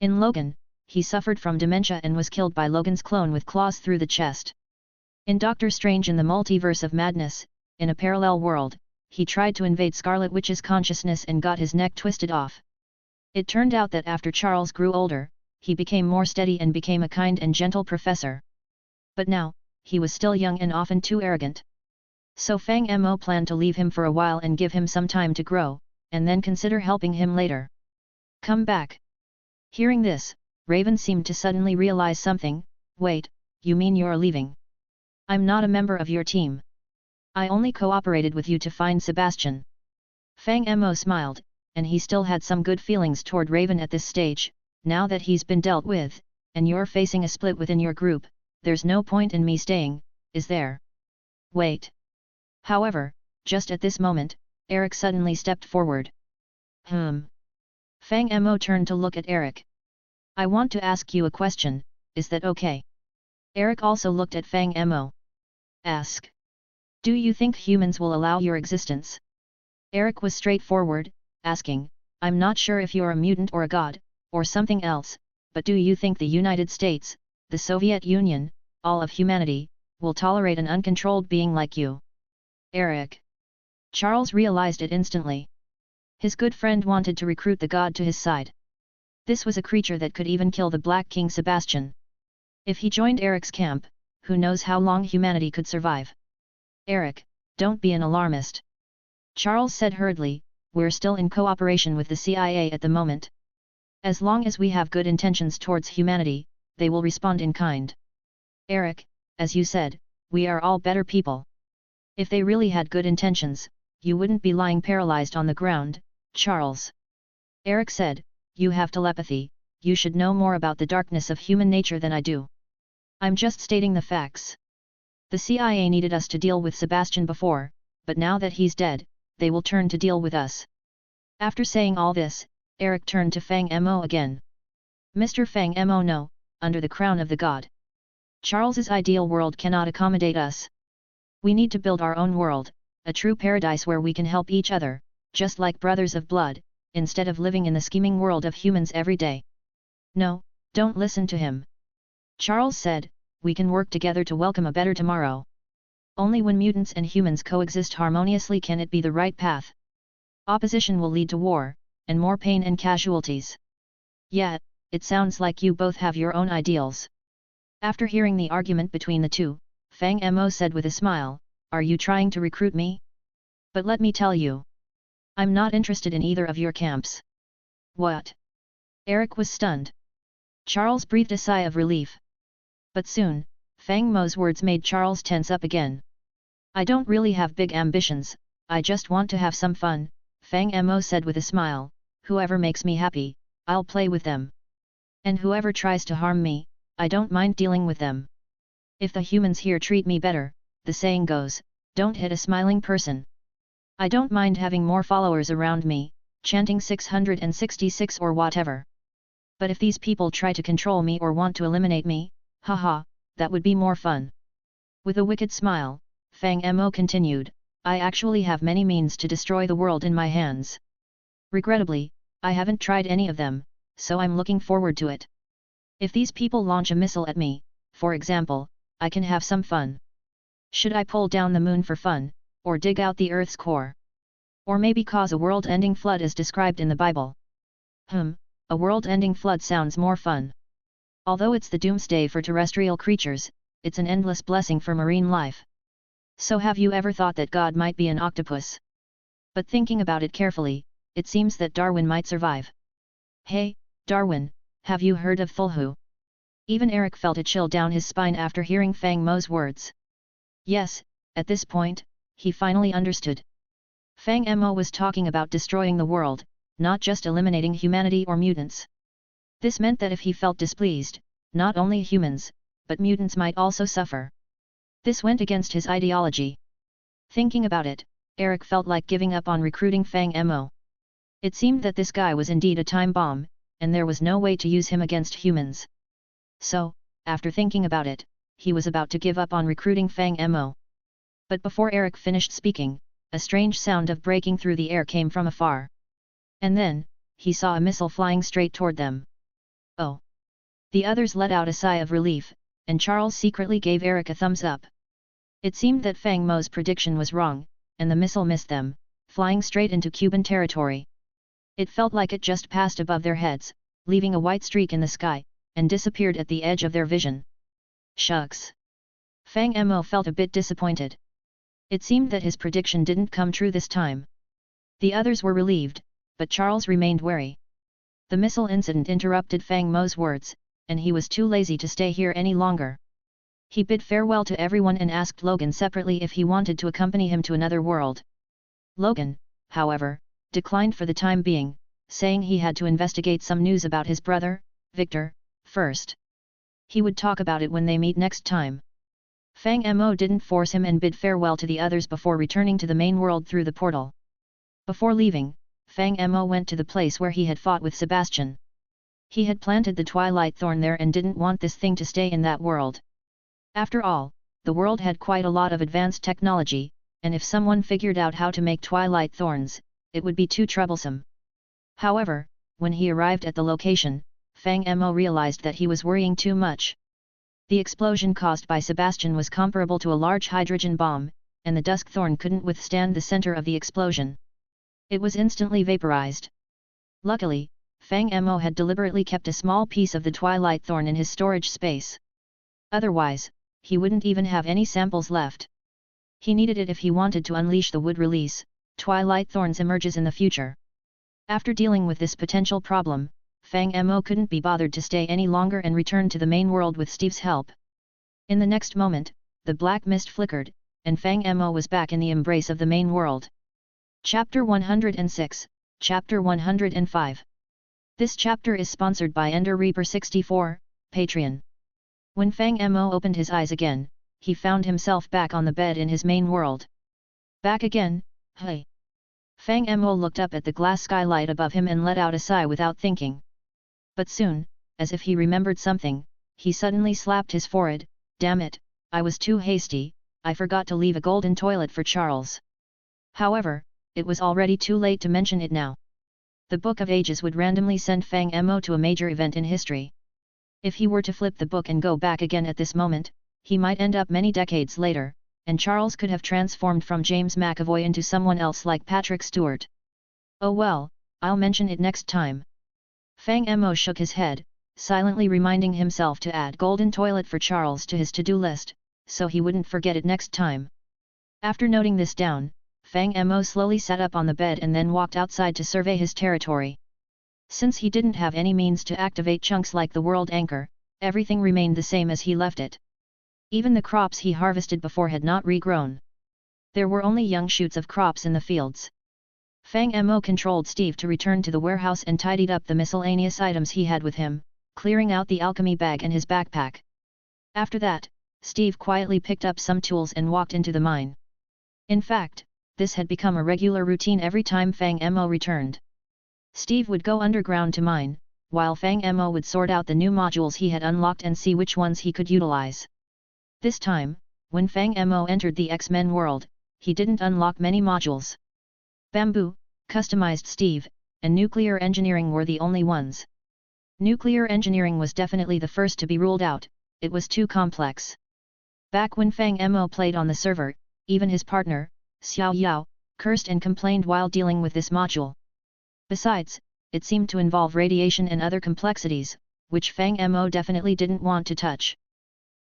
In Logan, he suffered from dementia and was killed by Logan's clone with claws through the chest. In Doctor Strange in the Multiverse of Madness, in a parallel world, he tried to invade Scarlet Witch's consciousness and got his neck twisted off. It turned out that after Charles grew older, he became more steady and became a kind and gentle professor. But now, he was still young and often too arrogant. So Fang Mo planned to leave him for a while and give him some time to grow, and then consider helping him later. Come back. Hearing this, Raven seemed to suddenly realize something. Wait, you mean you're leaving? I'm not a member of your team. I only cooperated with you to find Sebastian. Fang Mo smiled, and he still had some good feelings toward Raven at this stage. Now that he's been dealt with, and you're facing a split within your group, there's no point in me staying, is there? Wait. However, just at this moment, Eric suddenly stepped forward. Fang Mo turned to look at Eric. I want to ask you a question, is that okay? Eric also looked at Fang Mo. Ask. Do you think humans will allow your existence? Eric was straightforward, asking, I'm not sure if you're a mutant or a god, or something else, but do you think the United States, the Soviet Union, all of humanity, will tolerate an uncontrolled being like you? Eric. Charles realized it instantly. His good friend wanted to recruit the god to his side. This was a creature that could even kill the Black King Sebastian. If he joined Eric's camp, who knows how long humanity could survive? Eric, don't be an alarmist. Charles said hurriedly, we're still in cooperation with the CIA at the moment. As long as we have good intentions towards humanity, they will respond in kind. Eric, as you said, we are all better people. If they really had good intentions, you wouldn't be lying paralyzed on the ground, Charles. Eric said, you have telepathy, you should know more about the darkness of human nature than I do. I'm just stating the facts. The CIA needed us to deal with Sebastian before, but now that he's dead, they will turn to deal with us. After saying all this, Eric turned to Fang Mo again. Mr. Fang Mo, no, under the crown of the god. Charles's ideal world cannot accommodate us. We need to build our own world, a true paradise where we can help each other, just like brothers of blood, instead of living in the scheming world of humans every day. No, don't listen to him. Charles said, we can work together to welcome a better tomorrow. Only when mutants and humans coexist harmoniously can it be the right path. Opposition will lead to war, and more pain and casualties. Yet, it sounds like you both have your own ideals. After hearing the argument between the two, Fang Mo said with a smile, are you trying to recruit me? But let me tell you. I'm not interested in either of your camps. What? Eric was stunned. Charles breathed a sigh of relief. But soon, Fang Mo's words made Charles tense up again. I don't really have big ambitions, I just want to have some fun, Fang Mo said with a smile, whoever makes me happy, I'll play with them. And whoever tries to harm me, I don't mind dealing with them. If the humans here treat me better, the saying goes, don't hit a smiling person. I don't mind having more followers around me, chanting 666 or whatever. But if these people try to control me or want to eliminate me, haha, that would be more fun. With a wicked smile, Fang Mo continued, I actually have many means to destroy the world in my hands. Regrettably, I haven't tried any of them, so I'm looking forward to it. If these people launch a missile at me, for example, I can have some fun. Should I pull down the moon for fun, or dig out the Earth's core? Or maybe cause a world-ending flood as described in the Bible? A world-ending flood sounds more fun. Although it's the doomsday for terrestrial creatures, it's an endless blessing for marine life. So have you ever thought that God might be an octopus? But thinking about it carefully, it seems that Darwin might survive. Hey, Darwin, have you heard of Fulhu? Even Eric felt a chill down his spine after hearing Fang Mo's words. Yes, at this point, he finally understood. Fang Mo was talking about destroying the world, not just eliminating humanity or mutants. This meant that if he felt displeased, not only humans, but mutants might also suffer. This went against his ideology. Thinking about it, Eric felt like giving up on recruiting Fang Mo. It seemed that this guy was indeed a time bomb, and there was no way to use him against humans. So, after thinking about it, he was about to give up on recruiting Fang Mo. But before Eric finished speaking, a strange sound of breaking through the air came from afar. And then, he saw a missile flying straight toward them. Oh! The others let out a sigh of relief, and Charles secretly gave Eric a thumbs up. It seemed that Fang Mo's prediction was wrong, and the missile missed them, flying straight into Cuban territory. It felt like it just passed above their heads, leaving a white streak in the sky, and disappeared at the edge of their vision. Shucks! Fang Mo felt a bit disappointed. It seemed that his prediction didn't come true this time. The others were relieved, but Charles remained wary. The missile incident interrupted Fang Mo's words, and he was too lazy to stay here any longer. He bid farewell to everyone and asked Logan separately if he wanted to accompany him to another world. Logan, however, declined for the time being, saying he had to investigate some news about his brother, Victor, first. He would talk about it when they meet next time. Fang Mo didn't force him and bid farewell to the others before returning to the main world through the portal. Before leaving, Fang Mo went to the place where he had fought with Sebastian. He had planted the Twilight Thorn there and didn't want this thing to stay in that world. After all, the world had quite a lot of advanced technology, and if someone figured out how to make Twilight Thorns, it would be too troublesome. However, when he arrived at the location, Fang Mo realized that he was worrying too much. The explosion caused by Sebastian was comparable to a large hydrogen bomb, and the Dusk Thorn couldn't withstand the center of the explosion. It was instantly vaporized. Luckily, Fang Mo had deliberately kept a small piece of the Twilight Thorn in his storage space. Otherwise, he wouldn't even have any samples left. He needed it if he wanted to unleash the wood release, Twilight Thorns emerges in the future. After dealing with this potential problem, Fang Mo couldn't be bothered to stay any longer and returned to the main world with Steve's help. In the next moment, the black mist flickered, and Fang Mo was back in the embrace of the main world. Chapter 106, Chapter 105. This chapter is sponsored by Ender Reaper 64, Patreon. When Fang Mo opened his eyes again, he found himself back on the bed in his main world. Back again, hey! Fang Mo looked up at the glass skylight above him and let out a sigh without thinking. But soon, as if he remembered something, he suddenly slapped his forehead. Damn it, I was too hasty, I forgot to leave a golden toilet for Charles. However, it was already too late to mention it now. The Book of Ages would randomly send Fang Mo to a major event in history. If he were to flip the book and go back again at this moment, he might end up many decades later, and Charles could have transformed from James McAvoy into someone else like Patrick Stewart. Oh well, I'll mention it next time. Fang Mo shook his head, silently reminding himself to add golden toilet for Charles to his to-do list, so he wouldn't forget it next time. After noting this down, Fang Mo slowly sat up on the bed and then walked outside to survey his territory. Since he didn't have any means to activate chunks like the world anchor, everything remained the same as he left it. Even the crops he harvested before had not regrown. There were only young shoots of crops in the fields. Fang Mo controlled Steve to return to the warehouse and tidied up the miscellaneous items he had with him, clearing out the alchemy bag and his backpack. After that, Steve quietly picked up some tools and walked into the mine. In fact, this had become a regular routine every time Fang Mo returned. Steve would go underground to mine, while Fang Mo would sort out the new modules he had unlocked and see which ones he could utilize. This time, when Fang Mo entered the X-Men world, he didn't unlock many modules. Bamboo, customized Steve, and nuclear engineering were the only ones. Nuclear engineering was definitely the first to be ruled out, it was too complex. Back when Fang Mo played on the server, even his partner, Xiao Yao, cursed and complained while dealing with this module. Besides, it seemed to involve radiation and other complexities, which Fang Mo definitely didn't want to touch.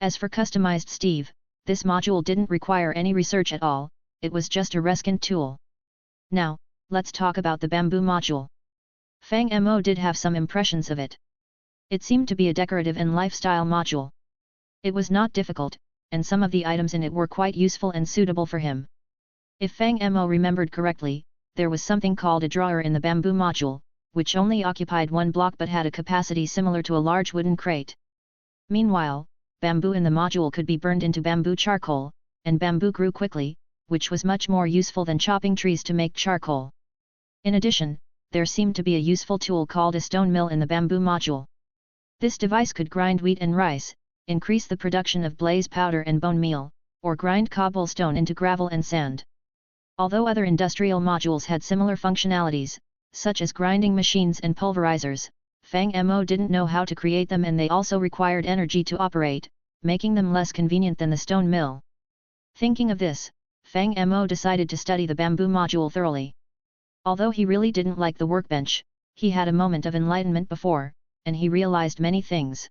As for customized Steve, this module didn't require any research at all, it was just a reskin tool. Now, let's talk about the bamboo module. Fang Mo did have some impressions of it. It seemed to be a decorative and lifestyle module. It was not difficult, and some of the items in it were quite useful and suitable for him. If Fang Mo remembered correctly, there was something called a drawer in the bamboo module, which only occupied one block but had a capacity similar to a large wooden crate. Meanwhile, bamboo in the module could be burned into bamboo charcoal, and bamboo grew quickly, which was much more useful than chopping trees to make charcoal. In addition, there seemed to be a useful tool called a stone mill in the bamboo module. This device could grind wheat and rice, increase the production of blaze powder and bone meal, or grind cobblestone into gravel and sand. Although other industrial modules had similar functionalities, such as grinding machines and pulverizers, Fang Mo didn't know how to create them, and they also required energy to operate, making them less convenient than the stone mill. Thinking of this, Fang Mo decided to study the bamboo module thoroughly. Although he really didn't like the workbench, he had a moment of enlightenment before, and he realized many things.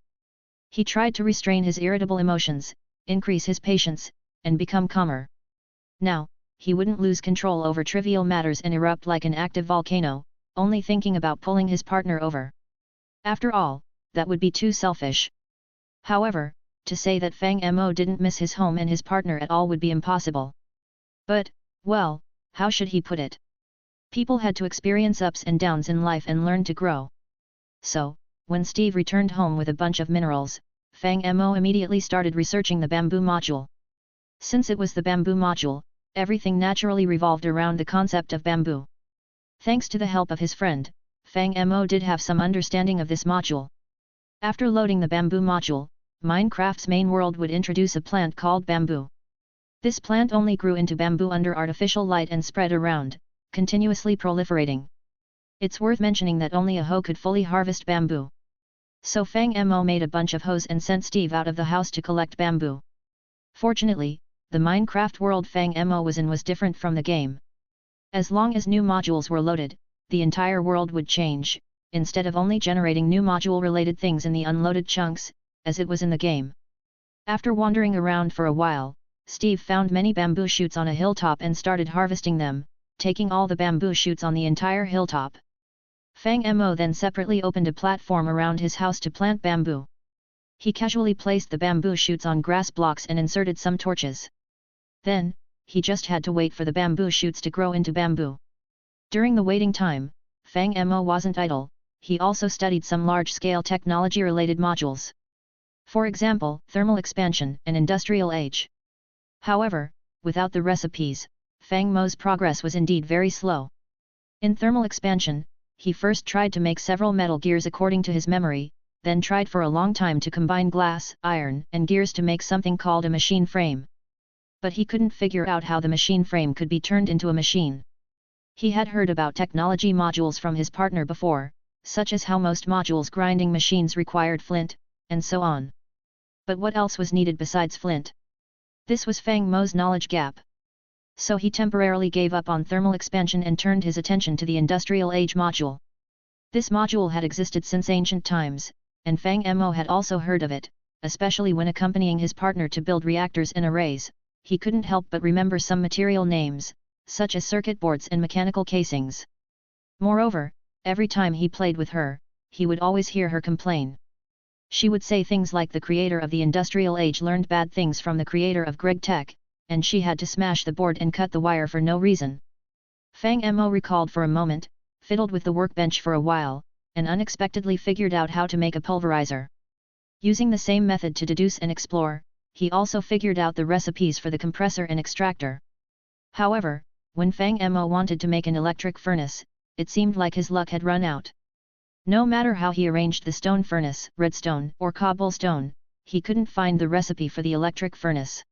He tried to restrain his irritable emotions, increase his patience, and become calmer. Now, he wouldn't lose control over trivial matters and erupt like an active volcano, only thinking about pulling his partner over. After all, that would be too selfish. However, to say that Fang Mo didn't miss his home and his partner at all would be impossible. But, well, how should he put it? People had to experience ups and downs in life and learn to grow. So, when Steve returned home with a bunch of minerals, Fang Mo immediately started researching the bamboo module. Since it was the bamboo module, everything naturally revolved around the concept of bamboo. Thanks to the help of his friend, Fang Mo did have some understanding of this module. After loading the bamboo module, Minecraft's main world would introduce a plant called bamboo. This plant only grew into bamboo under artificial light and spread around, continuously proliferating. It's worth mentioning that only a hoe could fully harvest bamboo. So Fang Mo made a bunch of hoes and sent Steve out of the house to collect bamboo. Fortunately, the Minecraft world Fang Mo was in was different from the game. As long as new modules were loaded, the entire world would change, instead of only generating new module-related things in the unloaded chunks, as it was in the game. After wandering around for a while, Steve found many bamboo shoots on a hilltop and started harvesting them, taking all the bamboo shoots on the entire hilltop. Fang Mo then separately opened a platform around his house to plant bamboo. He casually placed the bamboo shoots on grass blocks and inserted some torches. Then, he just had to wait for the bamboo shoots to grow into bamboo. During the waiting time, Fang Mo wasn't idle, he also studied some large-scale technology-related modules. For example, thermal expansion and industrial age. However, without the recipes, Fang Mo's progress was indeed very slow. In thermal expansion, he first tried to make several metal gears according to his memory, then tried for a long time to combine glass, iron, and gears to make something called a machine frame. But he couldn't figure out how the machine frame could be turned into a machine. He had heard about technology modules from his partner before, such as how most modules grinding machines required flint, and so on. But what else was needed besides flint? This was Fang Mo's knowledge gap. So he temporarily gave up on thermal expansion and turned his attention to the industrial age module. This module had existed since ancient times, and Fang Mo had also heard of it, especially when accompanying his partner to build reactors and arrays. He couldn't help but remember some material names, such as circuit boards and mechanical casings. Moreover, every time he played with her, he would always hear her complain. She would say things like the creator of the industrial age learned bad things from the creator of Greg Tech, and she had to smash the board and cut the wire for no reason. Fang Mo recalled for a moment, fiddled with the workbench for a while, and unexpectedly figured out how to make a pulverizer. Using the same method to deduce and explore, he also figured out the recipes for the compressor and extractor. However, when Fang Mo wanted to make an electric furnace, it seemed like his luck had run out. No matter how he arranged the stone furnace, redstone, or cobblestone, he couldn't find the recipe for the electric furnace.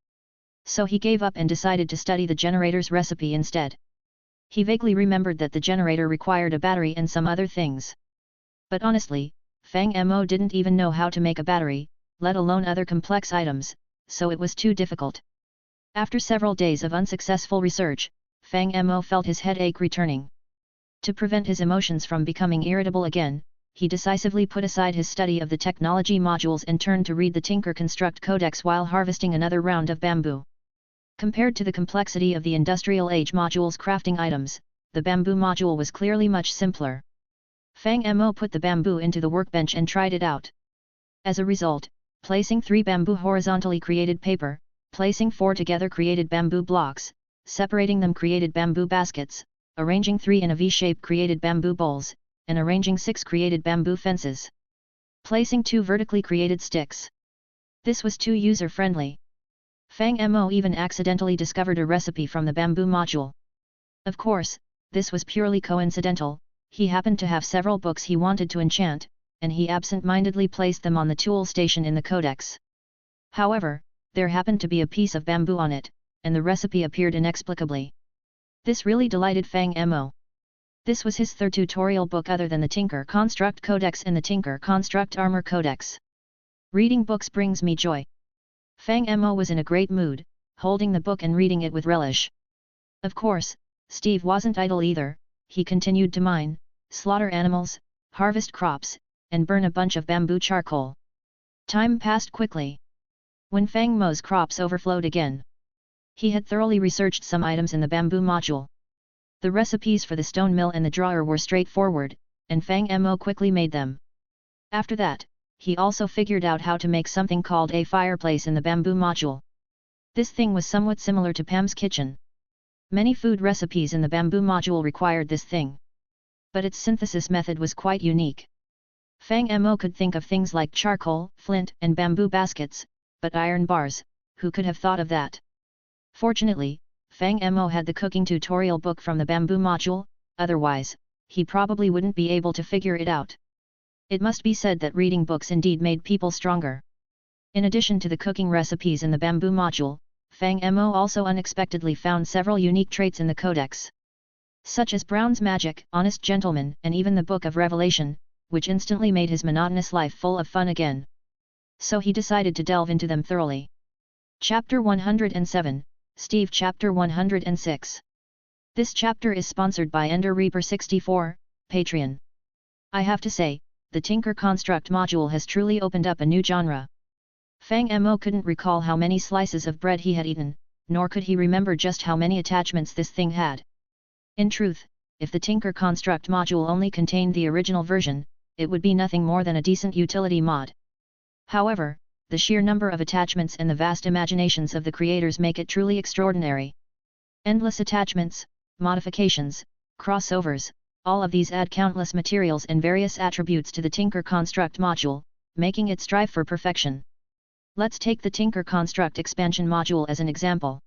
So he gave up and decided to study the generator's recipe instead. He vaguely remembered that the generator required a battery and some other things. But honestly, Fang Mo didn't even know how to make a battery, let alone other complex items, so it was too difficult. After several days of unsuccessful research, Fang Mo felt his headache returning. To prevent his emotions from becoming irritable again, he decisively put aside his study of the technology modules and turned to read the Tinker Construct Codex while harvesting another round of bamboo. Compared to the complexity of the industrial age module's crafting items, the bamboo module was clearly much simpler. Fang Mo put the bamboo into the workbench and tried it out. As a result, placing 3 bamboo horizontally created paper, placing 4 together created bamboo blocks, separating them created bamboo baskets, arranging 3 in a V-shape created bamboo bowls, and arranging 6 created bamboo fences. Placing 2 vertically created sticks. This was too user-friendly. Fang Mo even accidentally discovered a recipe from the bamboo module. Of course, this was purely coincidental. He happened to have several books he wanted to enchant, and he absent-mindedly placed them on the tool station in the codex. However, there happened to be a piece of bamboo on it, and the recipe appeared inexplicably. This really delighted Fang Mo. This was his third tutorial book other than the Tinker Construct Codex and the Tinker Construct Armor Codex. Reading books brings me joy. Fang Mo was in a great mood, holding the book and reading it with relish. Of course, Steve wasn't idle either. He continued to mine, slaughter animals, harvest crops, and burn a bunch of bamboo charcoal. Time passed quickly. When Fang Mo's crops overflowed again, he had thoroughly researched some items in the bamboo module. The recipes for the stone mill and the drawer were straightforward, and Fang Mo quickly made them. After that, he also figured out how to make something called a fireplace in the bamboo module. This thing was somewhat similar to Pam's kitchen. Many food recipes in the bamboo module required this thing. But its synthesis method was quite unique. Fang Mo could think of things like charcoal, flint, and bamboo baskets, but iron bars, who could have thought of that? Fortunately, Fang Mo had the cooking tutorial book from the bamboo module, otherwise, he probably wouldn't be able to figure it out. It must be said that reading books indeed made people stronger. In addition to the cooking recipes in the bamboo module, Fang Mo also unexpectedly found several unique traits in the codex. Such as Brown's Magic, Honest Gentleman, and even the Book of Revelation, which instantly made his monotonous life full of fun again. So he decided to delve into them thoroughly. Chapter 107, Steve Chapter 106. This chapter is sponsored by Ender Reaper 64, Patreon. I have to say, the Tinker Construct module has truly opened up a new genre. Fang Mo couldn't recall how many slices of bread he had eaten, nor could he remember just how many attachments this thing had. In truth, if the Tinker Construct module only contained the original version, it would be nothing more than a decent utility mod. However, the sheer number of attachments and the vast imaginations of the creators make it truly extraordinary. Endless attachments, modifications, crossovers, all of these add countless materials and various attributes to the Tinker Construct module, making it strive for perfection. Let's take the Tinker Construct expansion module as an example.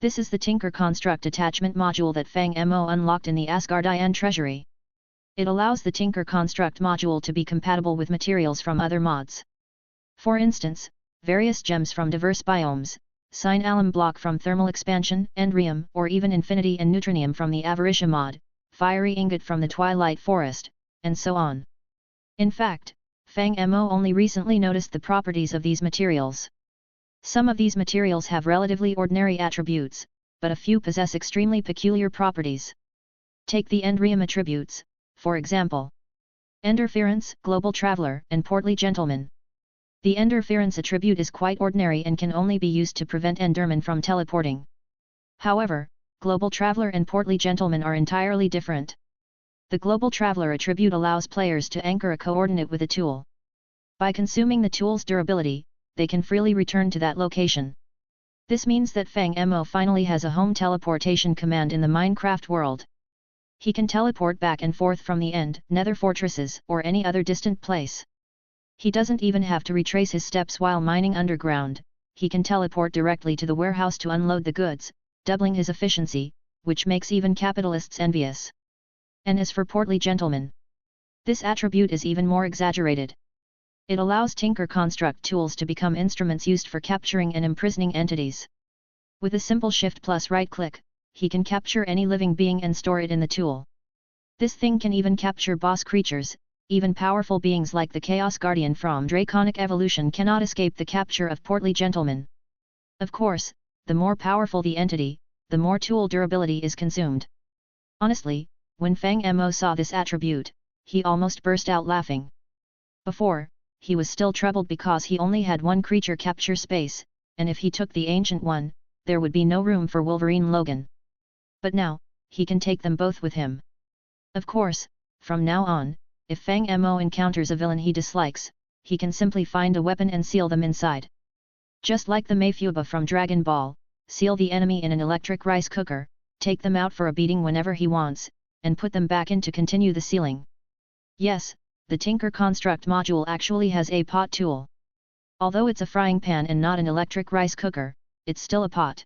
This is the Tinker Construct attachment module that Fang Mo unlocked in the Asgardian treasury. It allows the Tinker Construct module to be compatible with materials from other mods. For instance, various gems from diverse biomes, Sine Alum block from Thermal Expansion, Endrium, or even Infinity and Neutronium from the Avaricia mod, Fiery Ingot from the Twilight Forest, and so on. In fact, Fang Mo only recently noticed the properties of these materials. Some of these materials have relatively ordinary attributes, but a few possess extremely peculiar properties. Take the Endrium attributes, for example. Enderference, Global Traveler, and Portly Gentleman. The Enderference attribute is quite ordinary and can only be used to prevent Endermen from teleporting. However, Global Traveler and Portly Gentleman are entirely different. The Global Traveler attribute allows players to anchor a coordinate with a tool. By consuming the tool's durability, they can freely return to that location. This means that Fang Mo finally has a home teleportation command in the Minecraft world. He can teleport back and forth from the Nether fortresses or any other distant place. He doesn't even have to retrace his steps while mining underground, he can teleport directly to the warehouse to unload the goods, doubling his efficiency, which makes even capitalists envious. And as for Portly Gentleman, this attribute is even more exaggerated. It allows Tinker Construct tools to become instruments used for capturing and imprisoning entities. With a simple shift plus right click, he can capture any living being and store it in the tool. This thing can even capture boss creatures. Even powerful beings like the Chaos Guardian from Draconic Evolution cannot escape the capture of Portly Gentleman. Of course, the more powerful the entity, the more tool durability is consumed. Honestly, when Fang Mo saw this attribute, he almost burst out laughing. Before, he was still troubled because he only had one creature capture space, and if he took the Ancient One, there would be no room for Wolverine Logan. But now, he can take them both with him. Of course, from now on, if Fang Mo encounters a villain he dislikes, he can simply find a weapon and seal them inside. Just like the Mayfuba from Dragon Ball, seal the enemy in an electric rice cooker, take them out for a beating whenever he wants, and put them back in to continue the sealing. Yes, the Tinker Construct module actually has a pot tool. Although it's a frying pan and not an electric rice cooker, it's still a pot.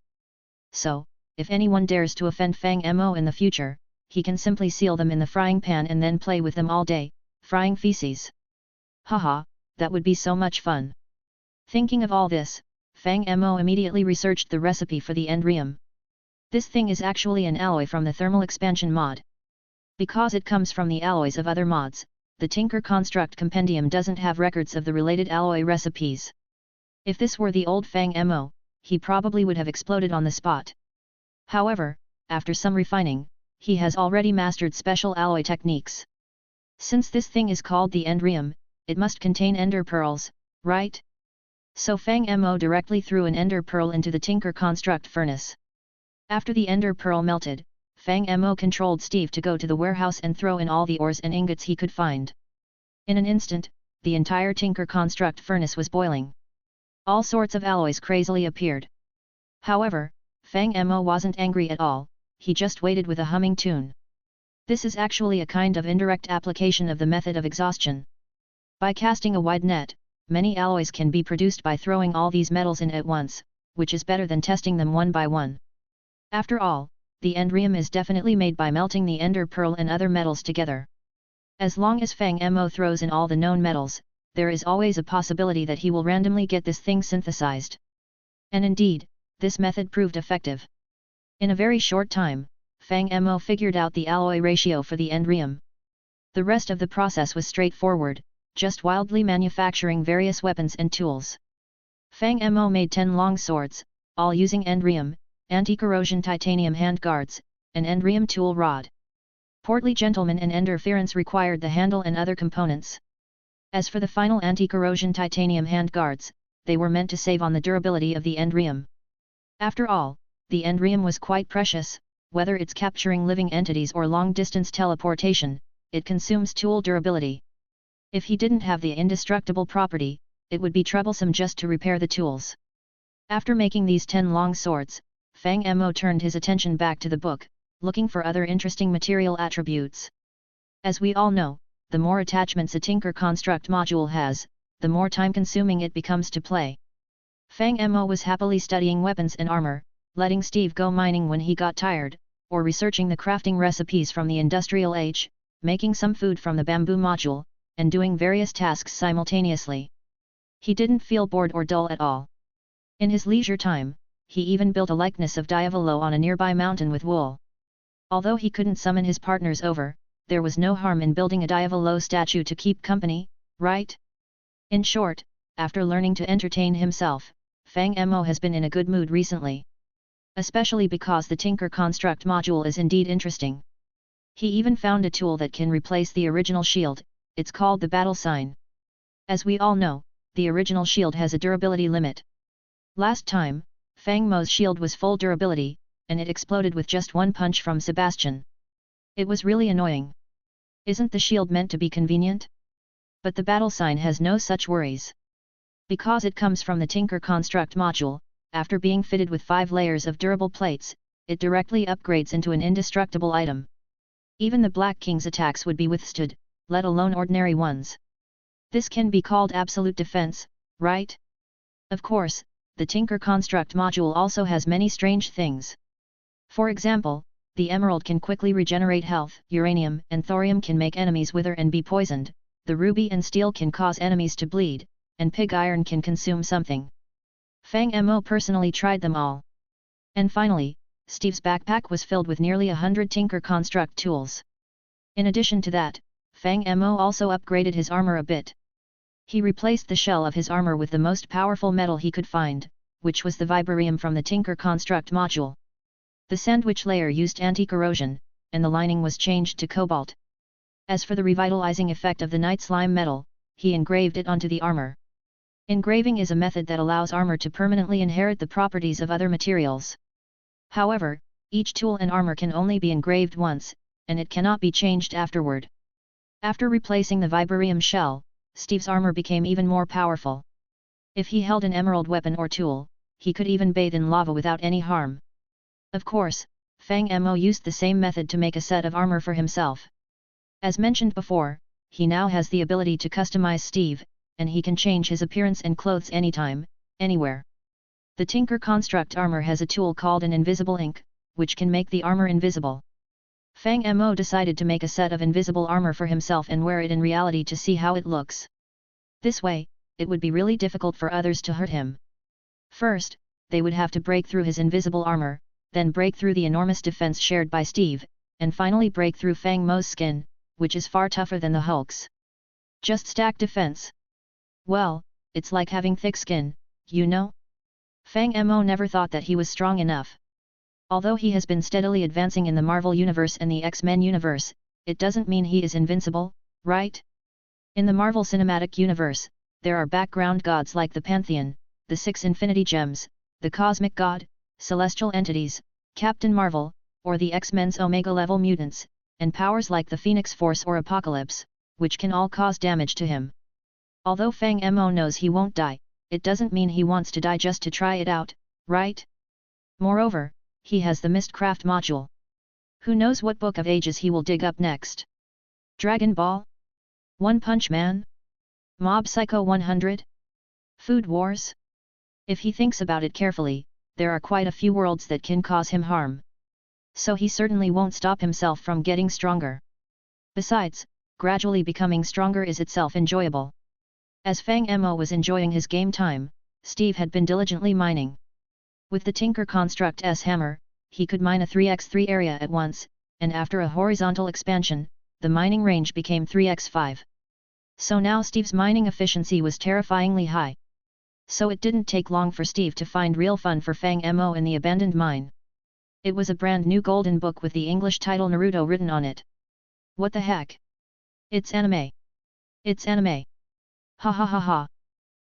So, if anyone dares to offend Fang Mo in the future, he can simply seal them in the frying pan and then play with them all day, frying feces. Haha, that would be so much fun. Thinking of all this, Fang Mo immediately researched the recipe for the Endrium. This thing is actually an alloy from the thermal expansion mod. Because it comes from the alloys of other mods, the Tinker Construct Compendium doesn't have records of the related alloy recipes. If this were the old Fang Mo, he probably would have exploded on the spot. However, after some refining, he has already mastered special alloy techniques. Since this thing is called the Endrium, it must contain ender pearls, right? So Fang Mo directly threw an ender pearl into the Tinker Construct furnace. After the ender pearl melted, Fang Mo controlled Steve to go to the warehouse and throw in all the ores and ingots he could find. In an instant, the entire Tinker Construct furnace was boiling. All sorts of alloys crazily appeared. However, Fang Mo wasn't angry at all, he just waited with a humming tune. This is actually a kind of indirect application of the method of exhaustion. By casting a wide net, many alloys can be produced by throwing all these metals in at once, which is better than testing them one by one. After all, the Endrium is definitely made by melting the ender pearl and other metals together. As long as Fang Mo throws in all the known metals, there is always a possibility that he will randomly get this thing synthesized. And indeed, this method proved effective. In a very short time, Fang Mo figured out the alloy ratio for the Endrium. The rest of the process was straightforward, just wildly manufacturing various weapons and tools. Fang Mo made 10 long swords, all using Endrium, anti-corrosion titanium handguards, and Endrium tool rod. Portly gentlemen and interference required the handle and other components. As for the final anti-corrosion titanium handguards, they were meant to save on the durability of the Endrium. After all, the Endrium was quite precious, whether it's capturing living entities or long-distance teleportation, it consumes tool durability. If he didn't have the indestructible property, it would be troublesome just to repair the tools. After making these 10 long swords, Fang Mo turned his attention back to the book, looking for other interesting material attributes. As we all know, the more attachments a Tinker Construct module has, the more time-consuming it becomes to play. Fang Mo was happily studying weapons and armor, letting Steve go mining when he got tired, or researching the crafting recipes from the Industrial Age, making some food from the bamboo module, and doing various tasks simultaneously. He didn't feel bored or dull at all. In his leisure time, he even built a likeness of Diavolo on a nearby mountain with wool. Although he couldn't summon his partners over, there was no harm in building a Diavolo statue to keep company, right? In short, after learning to entertain himself, Fang Mo has been in a good mood recently. Especially because the Tinker Construct module is indeed interesting. He even found a tool that can replace the original shield, it's called the battle sign. As we all know, the original shield has a durability limit. Last time, Fang Mo's shield was full durability, and it exploded with just one punch from Sebastian. It was really annoying. Isn't the shield meant to be convenient? But the battle sign has no such worries. Because it comes from the Tinker Construct module, after being fitted with 5 layers of durable plates, it directly upgrades into an indestructible item. Even the Black King's attacks would be withstood, let alone ordinary ones. This can be called absolute defense, right? Of course, the Tinker Construct module also has many strange things. For example, the emerald can quickly regenerate health, uranium and thorium can make enemies wither and be poisoned, the ruby and steel can cause enemies to bleed, and pig iron can consume something. Fang Mo personally tried them all. And finally, Steve's backpack was filled with nearly 100 Tinker Construct tools. In addition to that, Fang Mo also upgraded his armor a bit. He replaced the shell of his armor with the most powerful metal he could find, which was the vibranium from the Tinker Construct module. The sandwich layer used anti-corrosion, and the lining was changed to cobalt. As for the revitalizing effect of the night slime metal, he engraved it onto the armor. Engraving is a method that allows armor to permanently inherit the properties of other materials. However, each tool and armor can only be engraved once, and it cannot be changed afterward. After replacing the vibranium shell, Steve's armor became even more powerful. If he held an emerald weapon or tool, he could even bathe in lava without any harm. Of course, Fang Mo used the same method to make a set of armor for himself. As mentioned before, he now has the ability to customize Steve, and he can change his appearance and clothes anytime, anywhere. The Tinker Construct armor has a tool called an invisible ink, which can make the armor invisible. Fang Mo decided to make a set of invisible armor for himself and wear it in reality to see how it looks. This way, it would be really difficult for others to hurt him. First, they would have to break through his invisible armor, then break through the enormous defense shared by Steve, and finally break through Fang Mo's skin, which is far tougher than the Hulk's. Just stack defense. Well, it's like having thick skin, you know? Fang Mo never thought that he was strong enough. Although he has been steadily advancing in the Marvel Universe and the X-Men universe, it doesn't mean he is invincible, right? In the Marvel Cinematic Universe, there are background gods like the Pantheon, the Six Infinity Gems, the Cosmic God, Celestial Entities, Captain Marvel, or the X-Men's Omega-level mutants, and powers like the Phoenix Force or Apocalypse, which can all cause damage to him. Although Fang Mo knows he won't die, it doesn't mean he wants to die just to try it out, right? Moreover, he has the Mistcraft module. Who knows what book of ages he will dig up next? Dragon Ball? One Punch Man? Mob Psycho 100? Food Wars? If he thinks about it carefully, there are quite a few worlds that can cause him harm. So he certainly won't stop himself from getting stronger. Besides, gradually becoming stronger is itself enjoyable. As Fang Mo was enjoying his game time, Steve had been diligently mining. With the Tinker Construct S hammer, he could mine a 3x3 area at once, and after a horizontal expansion, the mining range became 3x5. So now Steve's mining efficiency was terrifyingly high. So it didn't take long for Steve to find real fun for Fang Mo in the abandoned mine. It was a brand new golden book with the English title Naruto written on it. What the heck? It's anime. It's anime. Ha ha ha ha.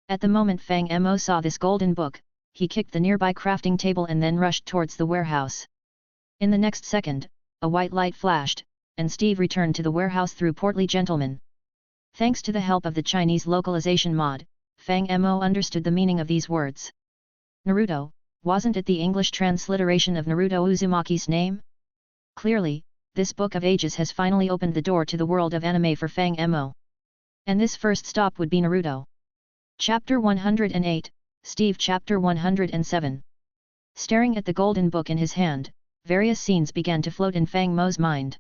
At the moment Fang Mo saw this golden book, he kicked the nearby crafting table and then rushed towards the warehouse. In the next second, a white light flashed, and Steve returned to the warehouse through Portly Gentleman. Thanks to the help of the Chinese localization mod, Fang Mo understood the meaning of these words. Naruto, wasn't it the English transliteration of Naruto Uzumaki's name? Clearly, this book of ages has finally opened the door to the world of anime for Fang Mo. And this first stop would be Naruto. Chapter 108, Steve Chapter 107. Staring at the golden book in his hand, various scenes began to float in Fang Mo's mind.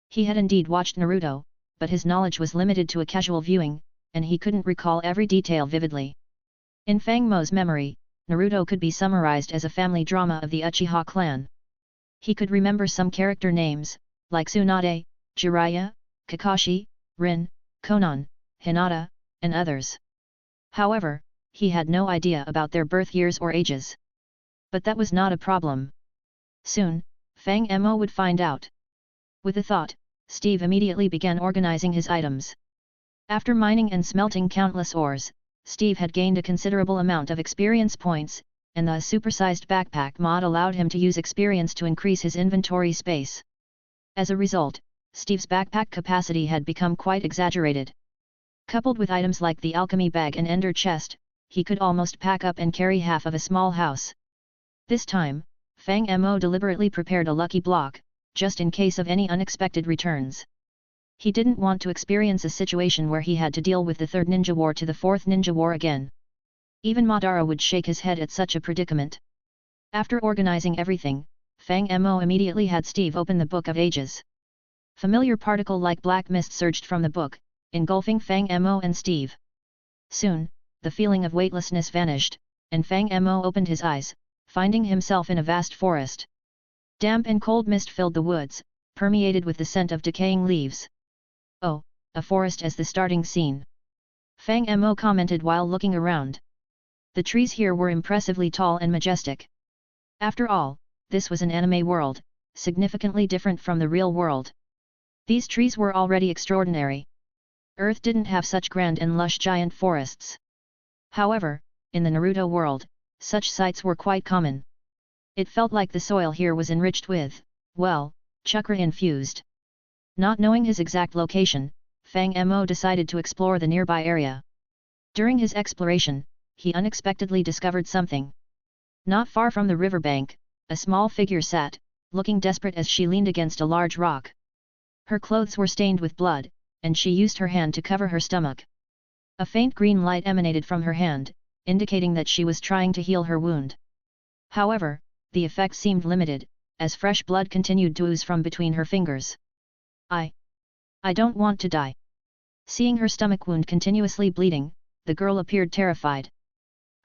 He had indeed watched Naruto, but his knowledge was limited to a casual viewing, and he couldn't recall every detail vividly. In Fang Mo's memory, Naruto could be summarized as a family drama of the Uchiha clan. He could remember some character names, like Tsunade, Jiraiya, Kakashi, Rin, Konan, Hinata, and others. However, he had no idea about their birth years or ages. But that was not a problem. Soon, Fang Mo would find out. With a thought, Steve immediately began organizing his items. After mining and smelting countless ores, Steve had gained a considerable amount of experience points, and the supersized backpack mod allowed him to use experience to increase his inventory space. As a result, Steve's backpack capacity had become quite exaggerated. Coupled with items like the alchemy bag and ender chest, he could almost pack up and carry half of a small house. This time, Fang Mo deliberately prepared a lucky block, just in case of any unexpected returns. He didn't want to experience a situation where he had to deal with the Third Ninja War to the Fourth Ninja War again. Even Madara would shake his head at such a predicament. After organizing everything, Fang Mo immediately had Steve open the Book of Ages. Familiar particle like black mist surged from the book, engulfing Fang Mo and Steve. Soon, the feeling of weightlessness vanished, and Fang Mo opened his eyes, finding himself in a vast forest. Damp and cold mist filled the woods, permeated with the scent of decaying leaves. Oh, a forest as the starting scene. Fang Mo commented while looking around. The trees here were impressively tall and majestic. After all, this was an anime world, significantly different from the real world. These trees were already extraordinary. Earth didn't have such grand and lush giant forests. However, in the Naruto world, such sights were quite common. It felt like the soil here was enriched with, well, chakra infused. Not knowing his exact location, Fang Mo decided to explore the nearby area. During his exploration, he unexpectedly discovered something. Not far from the riverbank, a small figure sat, looking desperate as she leaned against a large rock. Her clothes were stained with blood, and she used her hand to cover her stomach. A faint green light emanated from her hand, indicating that she was trying to heal her wound. However, the effect seemed limited, as fresh blood continued to ooze from between her fingers. I don't want to die. Seeing her stomach wound continuously bleeding, the girl appeared terrified.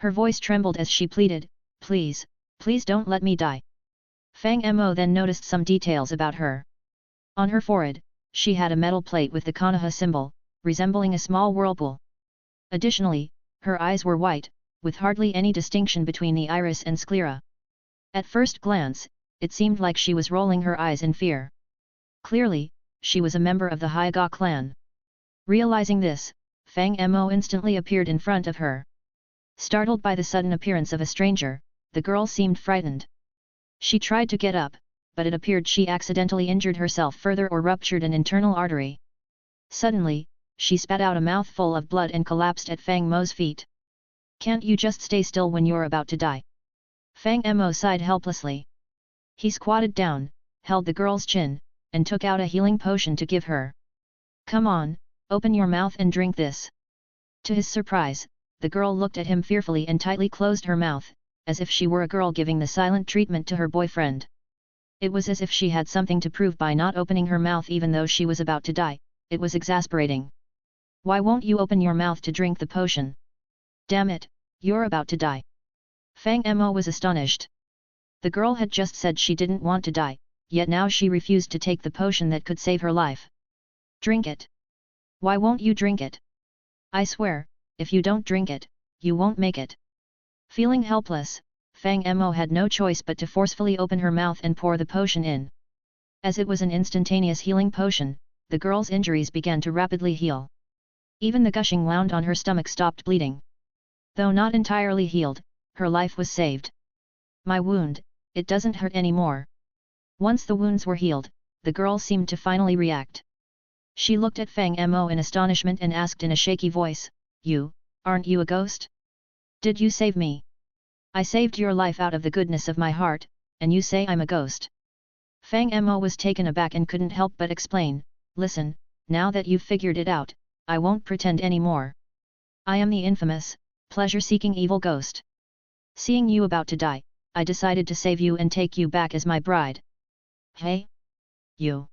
Her voice trembled as she pleaded, "Please, please don't let me die." Fang Mo then noticed some details about her. On her forehead, she had a metal plate with the Konoha symbol, resembling a small whirlpool. Additionally, her eyes were white, with hardly any distinction between the iris and sclera. At first glance, it seemed like she was rolling her eyes in fear. Clearly, she was a member of the Hyuga clan. Realizing this, Fang Mo instantly appeared in front of her. Startled by the sudden appearance of a stranger, the girl seemed frightened. She tried to get up, but it appeared she accidentally injured herself further or ruptured an internal artery. Suddenly, she spat out a mouthful of blood and collapsed at Fang Mo's feet. "Can't you just stay still when you're about to die?" Fang Mo sighed helplessly. He squatted down, held the girl's chin, and took out a healing potion to give her. "Come on, open your mouth and drink this." To his surprise, the girl looked at him fearfully and tightly closed her mouth, as if she were a girl giving the silent treatment to her boyfriend. It was as if she had something to prove by not opening her mouth even though she was about to die. It was exasperating. "Why won't you open your mouth to drink the potion? Damn it, you're about to die." Fang Mo was astonished. The girl had just said she didn't want to die, yet now she refused to take the potion that could save her life. "Drink it. Why won't you drink it? I swear, if you don't drink it, you won't make it." Feeling helpless, Fang Mo had no choice but to forcefully open her mouth and pour the potion in. As it was an instantaneous healing potion, the girl's injuries began to rapidly heal. Even the gushing wound on her stomach stopped bleeding. Though not entirely healed, her life was saved. "My wound, it doesn't hurt anymore." Once the wounds were healed, the girl seemed to finally react. She looked at Fang Mo in astonishment and asked in a shaky voice, Aren't you a ghost? Did you save me? I saved your life out of the goodness of my heart, and you say I'm a ghost." Fang Mo was taken aback and couldn't help but explain, "Listen, now that you've figured it out, I won't pretend anymore. I am the infamous, pleasure-seeking evil ghost. Seeing you about to die, I decided to save you and take you back as my bride." "Hey? You?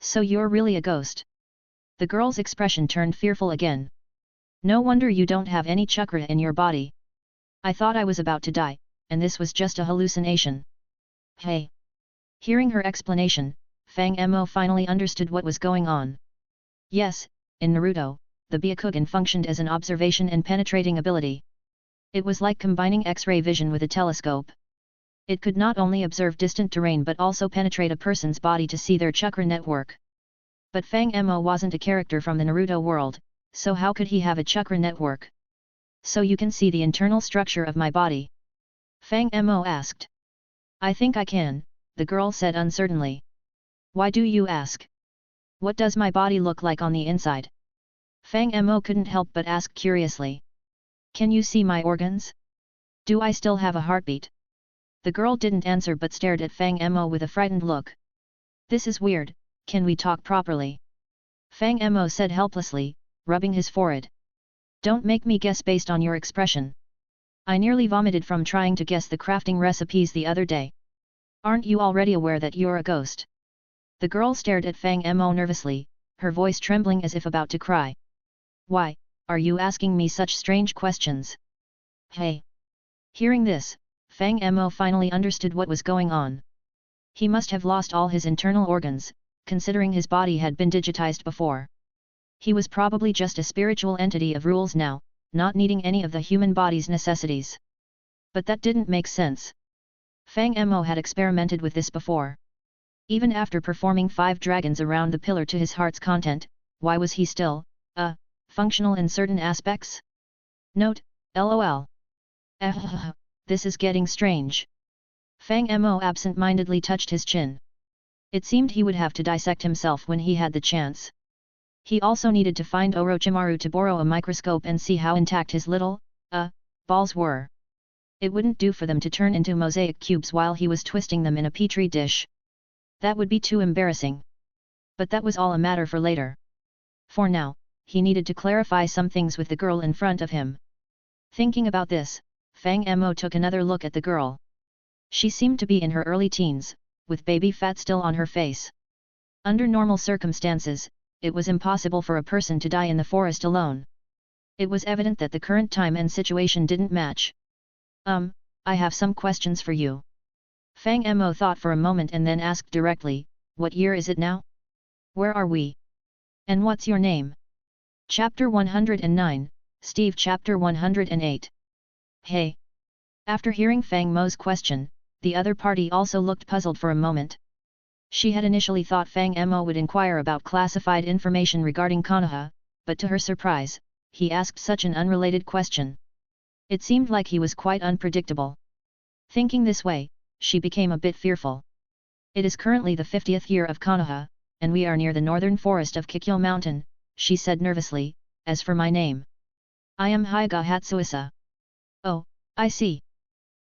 So you're really a ghost?" The girl's expression turned fearful again. "No wonder you don't have any chakra in your body. I thought I was about to die, and this was just a hallucination." "Hey!" Hearing her explanation, Fang Mo finally understood what was going on. Yes, in Naruto, the Byakugan functioned as an observation and penetrating ability. It was like combining X-ray vision with a telescope. It could not only observe distant terrain but also penetrate a person's body to see their chakra network. But Fang Mo wasn't a character from the Naruto world, so how could he have a chakra network? "So you can see the internal structure of my body?" Fang Mo asked. "I think I can," the girl said uncertainly. "Why do you ask? What does my body look like on the inside?" Fang Mo couldn't help but ask curiously. "Can you see my organs? Do I still have a heartbeat?" The girl didn't answer but stared at Fang Mo with a frightened look. "This is weird, can we talk properly?" Fang Mo said helplessly, rubbing his forehead. "Don't make me guess based on your expression. I nearly vomited from trying to guess the crafting recipes the other day. Aren't you already aware that you're a ghost?" The girl stared at Fang Mo nervously, her voice trembling as if about to cry. "Why, are you asking me such strange questions?" "Hey!" Hearing this, Fang Mo finally understood what was going on. He must have lost all his internal organs, considering his body had been digitized before. He was probably just a spiritual entity of rules now, not needing any of the human body's necessities. But that didn't make sense. Fang Mo had experimented with this before. Even after performing 5 dragons around the pillar to his heart's content, why was he still, functional in certain aspects? Note, LOL. This is getting strange. Fang Mo absent-mindedly touched his chin. It seemed he would have to dissect himself when he had the chance. He also needed to find Orochimaru to borrow a microscope and see how intact his little, balls were. It wouldn't do for them to turn into mosaic cubes while he was twisting them in a petri dish. That would be too embarrassing. But that was all a matter for later. For now, he needed to clarify some things with the girl in front of him. Thinking about this, Fang Mo took another look at the girl. She seemed to be in her early teens, with baby fat still on her face. Under normal circumstances, it was impossible for a person to die in the forest alone. It was evident that the current time and situation didn't match. I have some questions for you. Fang Mo thought for a moment and then asked directly, what year is it now? Where are we? And what's your name? Chapter 109, Steve. Chapter 108. Hey! After hearing Fang Mo's question, the other party also looked puzzled for a moment. She had initially thought Fang Mo would inquire about classified information regarding Konoha, but to her surprise, he asked such an unrelated question. It seemed like he was quite unpredictable. Thinking this way, she became a bit fearful. It is currently the 50th year of Konoha, and we are near the northern forest of Kikyo Mountain, she said nervously. As for my name, I am Hyuga Hatsuisa. Oh, I see.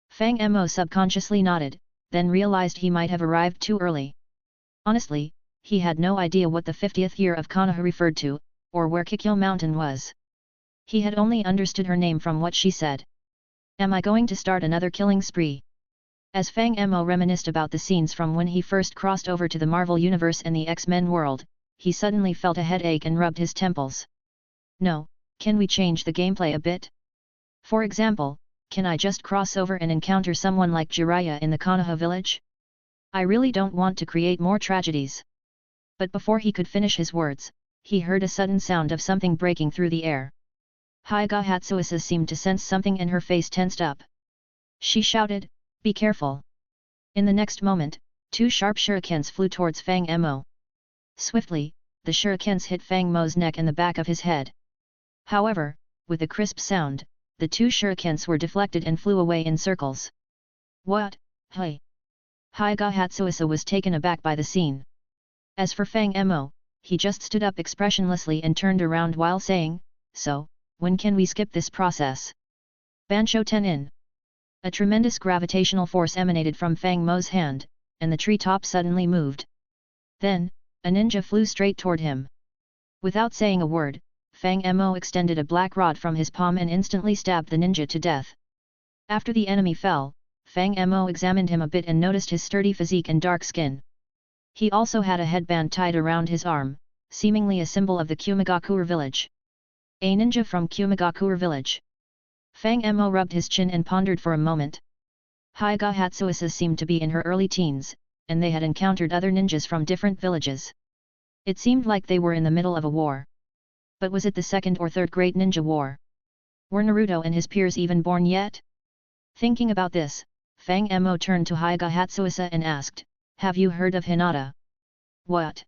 Fang Mo subconsciously nodded, then realized he might have arrived too early. Honestly, he had no idea what the 50th year of Konoha referred to, or where Kikyo Mountain was. He had only understood her name from what she said. Am I going to start another killing spree? As Fang Mo reminisced about the scenes from when he first crossed over to the Marvel Universe and the X-Men world, he suddenly felt a headache and rubbed his temples. No, can we change the gameplay a bit? For example, can I just cross over and encounter someone like Jiraiya in the Konoha village? I really don't want to create more tragedies. But before he could finish his words, he heard a sudden sound of something breaking through the air. Hyuga Hatsuisa seemed to sense something and her face tensed up. She shouted, "Be careful!" In the next moment, two sharp shurikens flew towards Fang Mo. Swiftly, the shurikens hit Fang Mo's neck and the back of his head. However, with a crisp sound, the two shurikens were deflected and flew away in circles. What? Hey! Hyuga Hatsuisa was taken aback by the scene. As for Fang Mo, he just stood up expressionlessly and turned around while saying, "So, when can we skip this process?" Bansho Tenin. A tremendous gravitational force emanated from Fang Mo's hand, and the treetop suddenly moved. Then, a ninja flew straight toward him. Without saying a word, Fang Mo extended a black rod from his palm and instantly stabbed the ninja to death. After the enemy fell, Fang Mo examined him a bit and noticed his sturdy physique and dark skin. He also had a headband tied around his arm, seemingly a symbol of the Kumigakure village. A ninja from Kumigakure village. Fang Mo rubbed his chin and pondered for a moment. Hyuga Hatsuisa seemed to be in her early teens, and they had encountered other ninjas from different villages. It seemed like they were in the middle of a war. But was it the second or third Great Ninja War? Were Naruto and his peers even born yet? Thinking about this, Fang Mo turned to Hyuga Hatsuisa and asked, "Have you heard of Hinata?" What?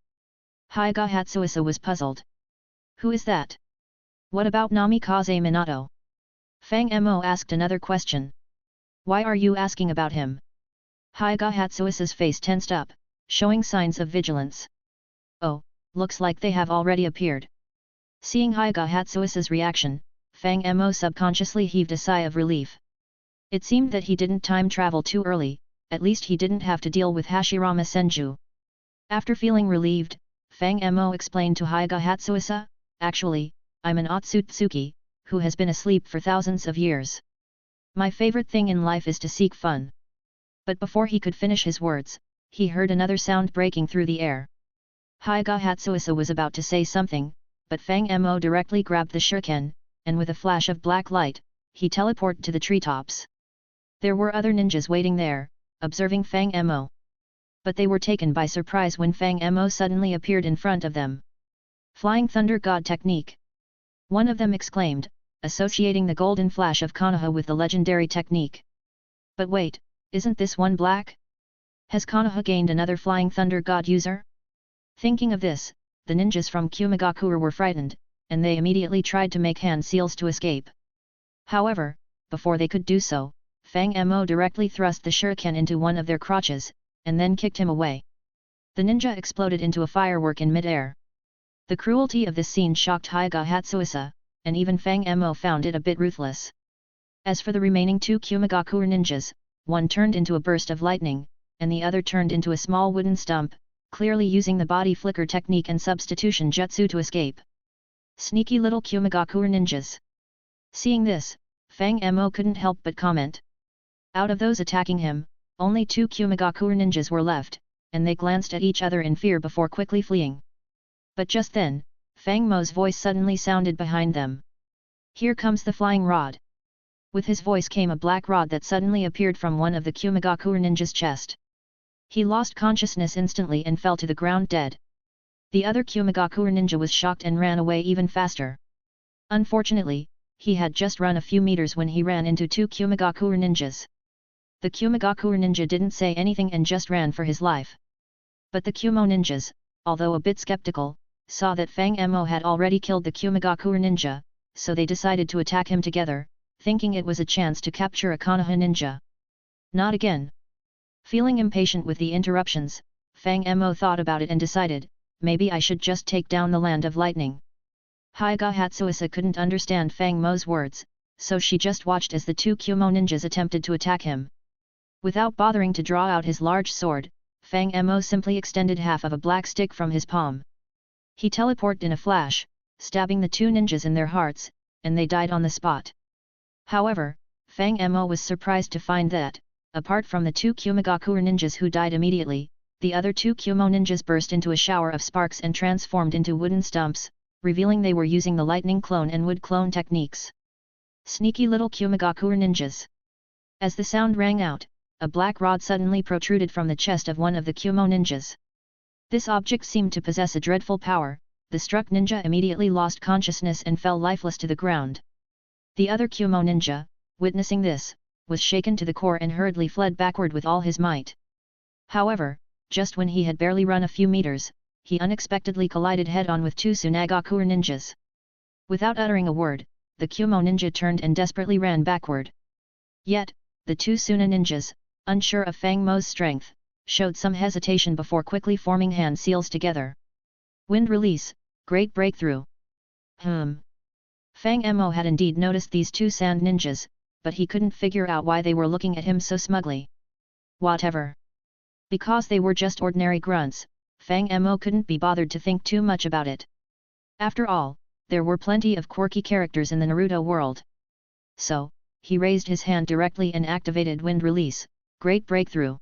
Hyuga Hatsuisa was puzzled. Who is that? What about Namikaze Minato? Fang Mo asked another question. Why are you asking about him? Hyuga Hatsuisa's face tensed up, showing signs of vigilance. Oh, looks like they have already appeared. Seeing Hyuga Hatsuisa's reaction, Fang Mo subconsciously heaved a sigh of relief. It seemed that he didn't time travel too early, at least he didn't have to deal with Hashirama Senju. After feeling relieved, Fang Mo explained to Hyuga Hatsuisa, "Actually, I'm an Otsutsuki, who has been asleep for thousands of years. My favorite thing in life is to seek fun." But before he could finish his words, he heard another sound breaking through the air. Hyuga Hatsuisa was about to say something, but Fang Mo directly grabbed the shuriken, and with a flash of black light, he teleported to the treetops. There were other ninjas waiting there, observing Fang Mo. But they were taken by surprise when Fang Mo suddenly appeared in front of them. Flying Thunder God technique. One of them exclaimed, associating the golden flash of Konoha with the legendary technique. But wait, isn't this one black? Has Konoha gained another Flying Thunder God user? Thinking of this, the ninjas from Kumigakure were frightened, and they immediately tried to make hand seals to escape. However, before they could do so, Fang Mo directly thrust the shuriken into one of their crotches, and then kicked him away. The ninja exploded into a firework in mid-air. The cruelty of this scene shocked Hyuga Hatsuisa, and even Fang Mo found it a bit ruthless. As for the remaining two Kumigakure ninjas, one turned into a burst of lightning, and the other turned into a small wooden stump, clearly using the body flicker technique and substitution jutsu to escape. Sneaky little Kumigakure ninjas. Seeing this, Fang Mo couldn't help but comment. Out of those attacking him, only two Kumigakure ninjas were left, and they glanced at each other in fear before quickly fleeing. But just then, Fang Mo's voice suddenly sounded behind them. Here comes the flying rod. With his voice came a black rod that suddenly appeared from one of the Kumigakure ninja's chest. He lost consciousness instantly and fell to the ground dead. The other Kumigakure ninja was shocked and ran away even faster. Unfortunately, he had just run a few meters when he ran into two Kumigakure ninjas. The Kumigakure ninja didn't say anything and just ran for his life. But the Kumo ninjas, although a bit skeptical, saw that Fang Mo had already killed the Kumigakure ninja, so they decided to attack him together, thinking it was a chance to capture a Konoha ninja. Not again. Feeling impatient with the interruptions, Fang Mo thought about it and decided, maybe I should just take down the land of lightning. Hyuga Hatsuisa couldn't understand Fang Mo's words, so she just watched as the two Kumo ninjas attempted to attack him. Without bothering to draw out his large sword, Fang Mo simply extended half of a black stick from his palm. He teleported in a flash, stabbing the two ninjas in their hearts, and they died on the spot. However, Fang Mo was surprised to find that, apart from the two Kumigakure ninjas who died immediately, the other two Kumo ninjas burst into a shower of sparks and transformed into wooden stumps, revealing they were using the lightning clone and wood clone techniques. Sneaky little Kumigakure ninjas. As the sound rang out, a black rod suddenly protruded from the chest of one of the Kumo ninjas. This object seemed to possess a dreadful power. The struck ninja immediately lost consciousness and fell lifeless to the ground. The other Kumo ninja, witnessing this, was shaken to the core and hurriedly fled backward with all his might. However, just when he had barely run a few meters, he unexpectedly collided head-on with two Tsunagakure ninjas. Without uttering a word, the Kumo ninja turned and desperately ran backward. Yet, the two Suna ninjas, unsure of Fang Mo's strength, showed some hesitation before quickly forming hand seals together. Wind release, great breakthrough. Fang Mo had indeed noticed these two sand ninjas, but he couldn't figure out why they were looking at him so smugly. Whatever. Because they were just ordinary grunts, Fang Mo couldn't be bothered to think too much about it. After all, there were plenty of quirky characters in the Naruto world. So, he raised his hand directly and activated wind release, great breakthrough.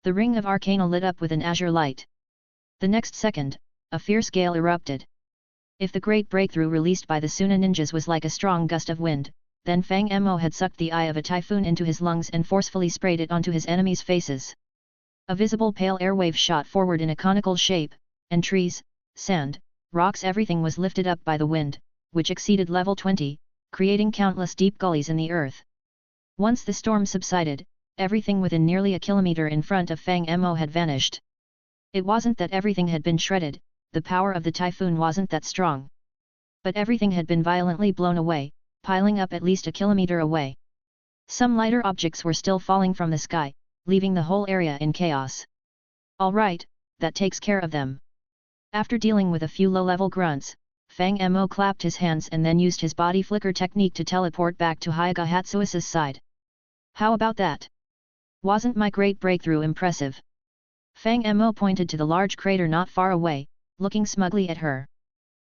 The ring of Arcana lit up with an azure light. The next second, a fierce gale erupted. If the great breakthrough released by the Suna ninjas was like a strong gust of wind, then Fang Mo had sucked the eye of a typhoon into his lungs and forcefully sprayed it onto his enemies' faces. A visible pale airwave shot forward in a conical shape, and trees, sand, rocks, everything was lifted up by the wind, which exceeded level 20, creating countless deep gullies in the earth. Once the storm subsided, everything within nearly a kilometer in front of Fang Mo had vanished. It wasn't that everything had been shredded, the power of the typhoon wasn't that strong. But everything had been violently blown away, piling up at least a kilometer away. Some lighter objects were still falling from the sky, leaving the whole area in chaos. All right, that takes care of them. After dealing with a few low-level grunts, Fang Mo clapped his hands and then used his body flicker technique to teleport back to Hyuga Hatsuisa's side. How about that? Wasn't my great breakthrough impressive? Fang Mo pointed to the large crater not far away, looking smugly at her.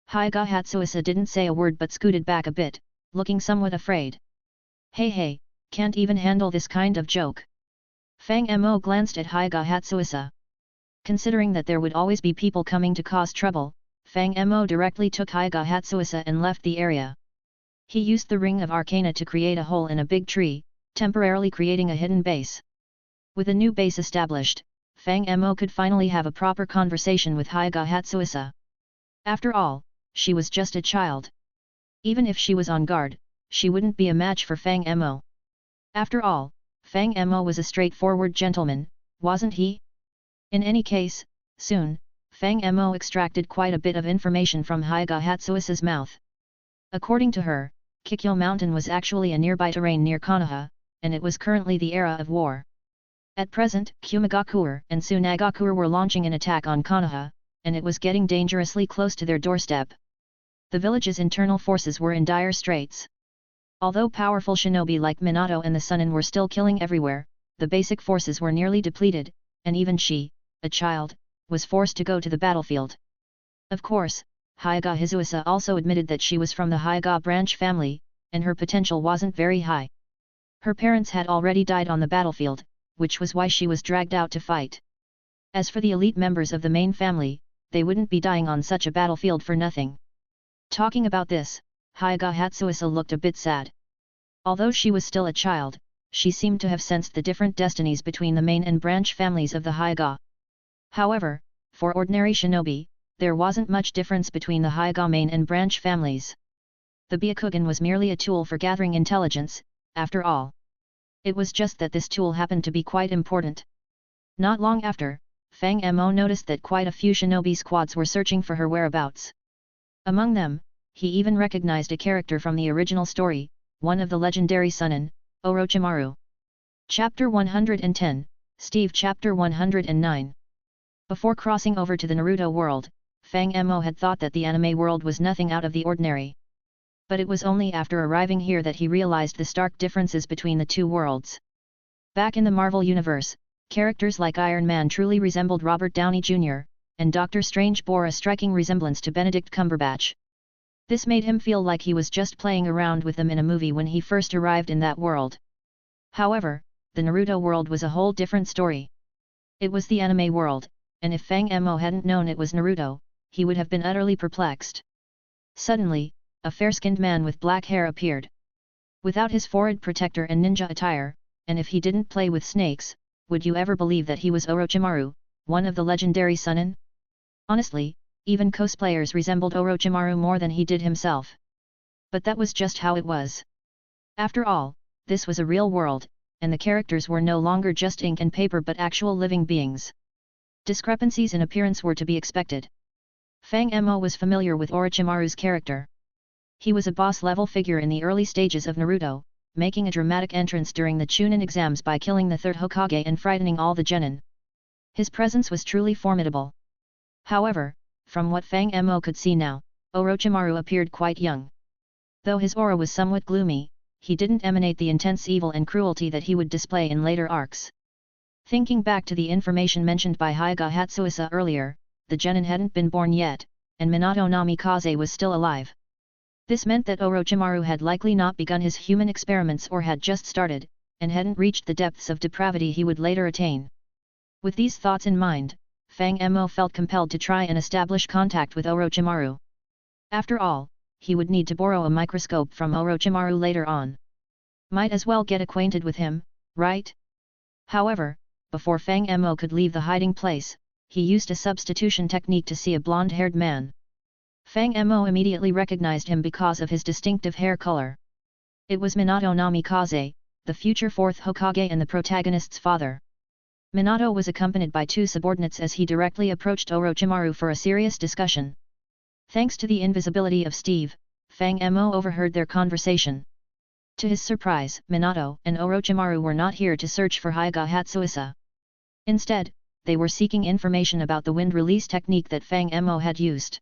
Hyuga Hatsuisa didn't say a word but scooted back a bit, looking somewhat afraid. Hey, can't even handle this kind of joke. Fang Mo glanced at Hyuga Hatsuisa. Considering that there would always be people coming to cause trouble, Fang Mo directly took Hyuga Hatsuisa and left the area. He used the Ring of Arcana to create a hole in a big tree, temporarily creating a hidden base. With a new base established, Fang Mo could finally have a proper conversation with Hyuga Hatsuisa. After all, she was just a child. Even if she was on guard, she wouldn't be a match for Fang Mo. After all, Fang Mo was a straightforward gentleman, wasn't he? In any case, soon, Fang Mo extracted quite a bit of information from Hyuga Hatsuisa's mouth. According to her, Kikyo Mountain was actually a nearby terrain near Konoha, and it was currently the era of war. At present, Kumigakure and Tsunagakure were launching an attack on Konoha, and it was getting dangerously close to their doorstep. The village's internal forces were in dire straits. Although powerful shinobi like Minato and the Sunin were still killing everywhere, the basic forces were nearly depleted, and even she, a child, was forced to go to the battlefield. Of course, Hyuga Hizuisa also admitted that she was from the Hyuga branch family, and her potential wasn't very high. Her parents had already died on the battlefield, which was why she was dragged out to fight. As for the elite members of the main family, they wouldn't be dying on such a battlefield for nothing. Talking about this, Hyuga Hatsuisa looked a bit sad. Although she was still a child, she seemed to have sensed the different destinies between the main and branch families of the Hyuga. However, for ordinary shinobi, there wasn't much difference between the Hyuga main and branch families. The Byakugan was merely a tool for gathering intelligence, after all. It was just that this tool happened to be quite important. Not long after, Fang Mo noticed that quite a few shinobi squads were searching for her whereabouts. Among them, he even recognized a character from the original story, one of the legendary Sunin, Orochimaru. Chapter 110, Steve Chapter 109. Before crossing over to the Naruto world, Fang Mo had thought that the anime world was nothing out of the ordinary. But it was only after arriving here that he realized the stark differences between the two worlds. Back in the Marvel Universe, characters like Iron Man truly resembled Robert Downey Jr., and Doctor Strange bore a striking resemblance to Benedict Cumberbatch. This made him feel like he was just playing around with them in a movie when he first arrived in that world. However, the Naruto world was a whole different story. It was the anime world, and if Fang Mo hadn't known it was Naruto, he would have been utterly perplexed. Suddenly, a fair-skinned man with black hair appeared. Without his forehead protector and ninja attire, and if he didn't play with snakes, would you ever believe that he was Orochimaru, one of the legendary Sunin? Honestly, even cosplayers resembled Orochimaru more than he did himself. But that was just how it was. After all, this was a real world, and the characters were no longer just ink and paper but actual living beings. Discrepancies in appearance were to be expected. Fang Mo was familiar with Orochimaru's character. He was a boss-level figure in the early stages of Naruto, making a dramatic entrance during the Chunin exams by killing the third Hokage and frightening all the genin. His presence was truly formidable. However, from what Fang Mo could see now, Orochimaru appeared quite young. Though his aura was somewhat gloomy, he didn't emanate the intense evil and cruelty that he would display in later arcs. Thinking back to the information mentioned by Hyuga Hatsuisa earlier, the genin hadn't been born yet, and Minato Namikaze was still alive. This meant that Orochimaru had likely not begun his human experiments or had just started, and hadn't reached the depths of depravity he would later attain. With these thoughts in mind, Fang Mo felt compelled to try and establish contact with Orochimaru. After all, he would need to borrow a microscope from Orochimaru later on. Might as well get acquainted with him, right? However, before Fang Mo could leave the hiding place, he used a substitution technique to see a blonde-haired man. Fang Mo immediately recognized him because of his distinctive hair color. It was Minato Namikaze, the future Fourth Hokage and the protagonist's father. Minato was accompanied by two subordinates as he directly approached Orochimaru for a serious discussion. Thanks to the invisibility of Steve, Fang Mo overheard their conversation. To his surprise, Minato and Orochimaru were not here to search for Hyuga Hatsuisa. Instead, they were seeking information about the wind release technique that Fang Mo had used.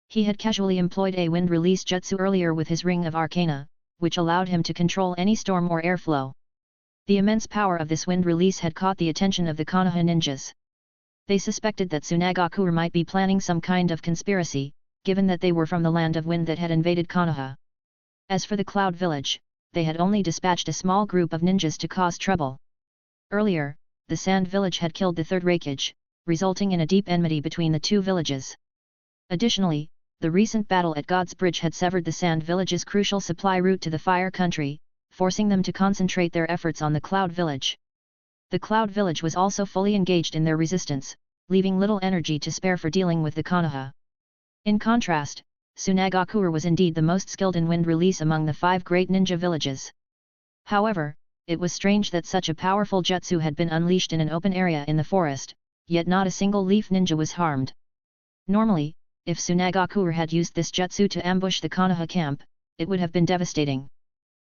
He had casually employed a wind release jutsu earlier with his Ring of Arcana, which allowed him to control any storm or airflow. The immense power of this wind release had caught the attention of the Konoha ninjas. They suspected that Tsunagaku might be planning some kind of conspiracy, given that they were from the land of wind that had invaded Konoha. As for the Cloud Village, they had only dispatched a small group of ninjas to cause trouble. Earlier, the Sand Village had killed the third Raikage, resulting in a deep enmity between the two villages. Additionally, the recent battle at God's Bridge had severed the Sand Village's crucial supply route to the Fire Country, forcing them to concentrate their efforts on the Cloud Village. The Cloud Village was also fully engaged in their resistance, leaving little energy to spare for dealing with the Konoha. In contrast, Tsunagaku was indeed the most skilled in wind release among the 5 great ninja villages. However, it was strange that such a powerful jutsu had been unleashed in an open area in the forest, yet not a single leaf ninja was harmed. Normally, if Tsunagaku had used this jutsu to ambush the Konoha camp, it would have been devastating.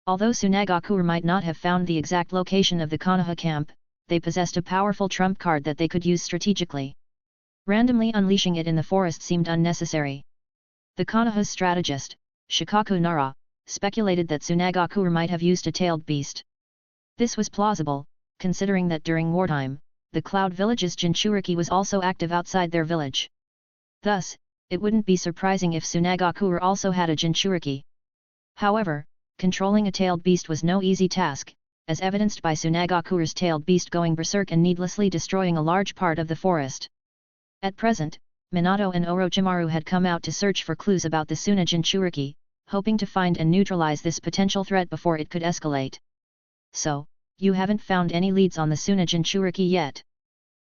Although Tsunagaku might not have found the exact location of the Konoha camp, they possessed a powerful trump card that they could use strategically. Randomly unleashing it in the forest seemed unnecessary. The Konoha's strategist, Shukaku Nara, speculated that Tsunagaku might have used a tailed beast. This was plausible, considering that during wartime, the Cloud Village's Jinchuriki was also active outside their village. Thus, it wouldn't be surprising if Tsunagaku also had a Jinchuriki. However, controlling a tailed beast was no easy task, as evidenced by Tsunagaku's tailed beast going berserk and needlessly destroying a large part of the forest. At present, Minato and Orochimaru had come out to search for clues about the Suna Jinchuriki, hoping to find and neutralize this potential threat before it could escalate. So, you haven't found any leads on the Suna Jinchuriki yet?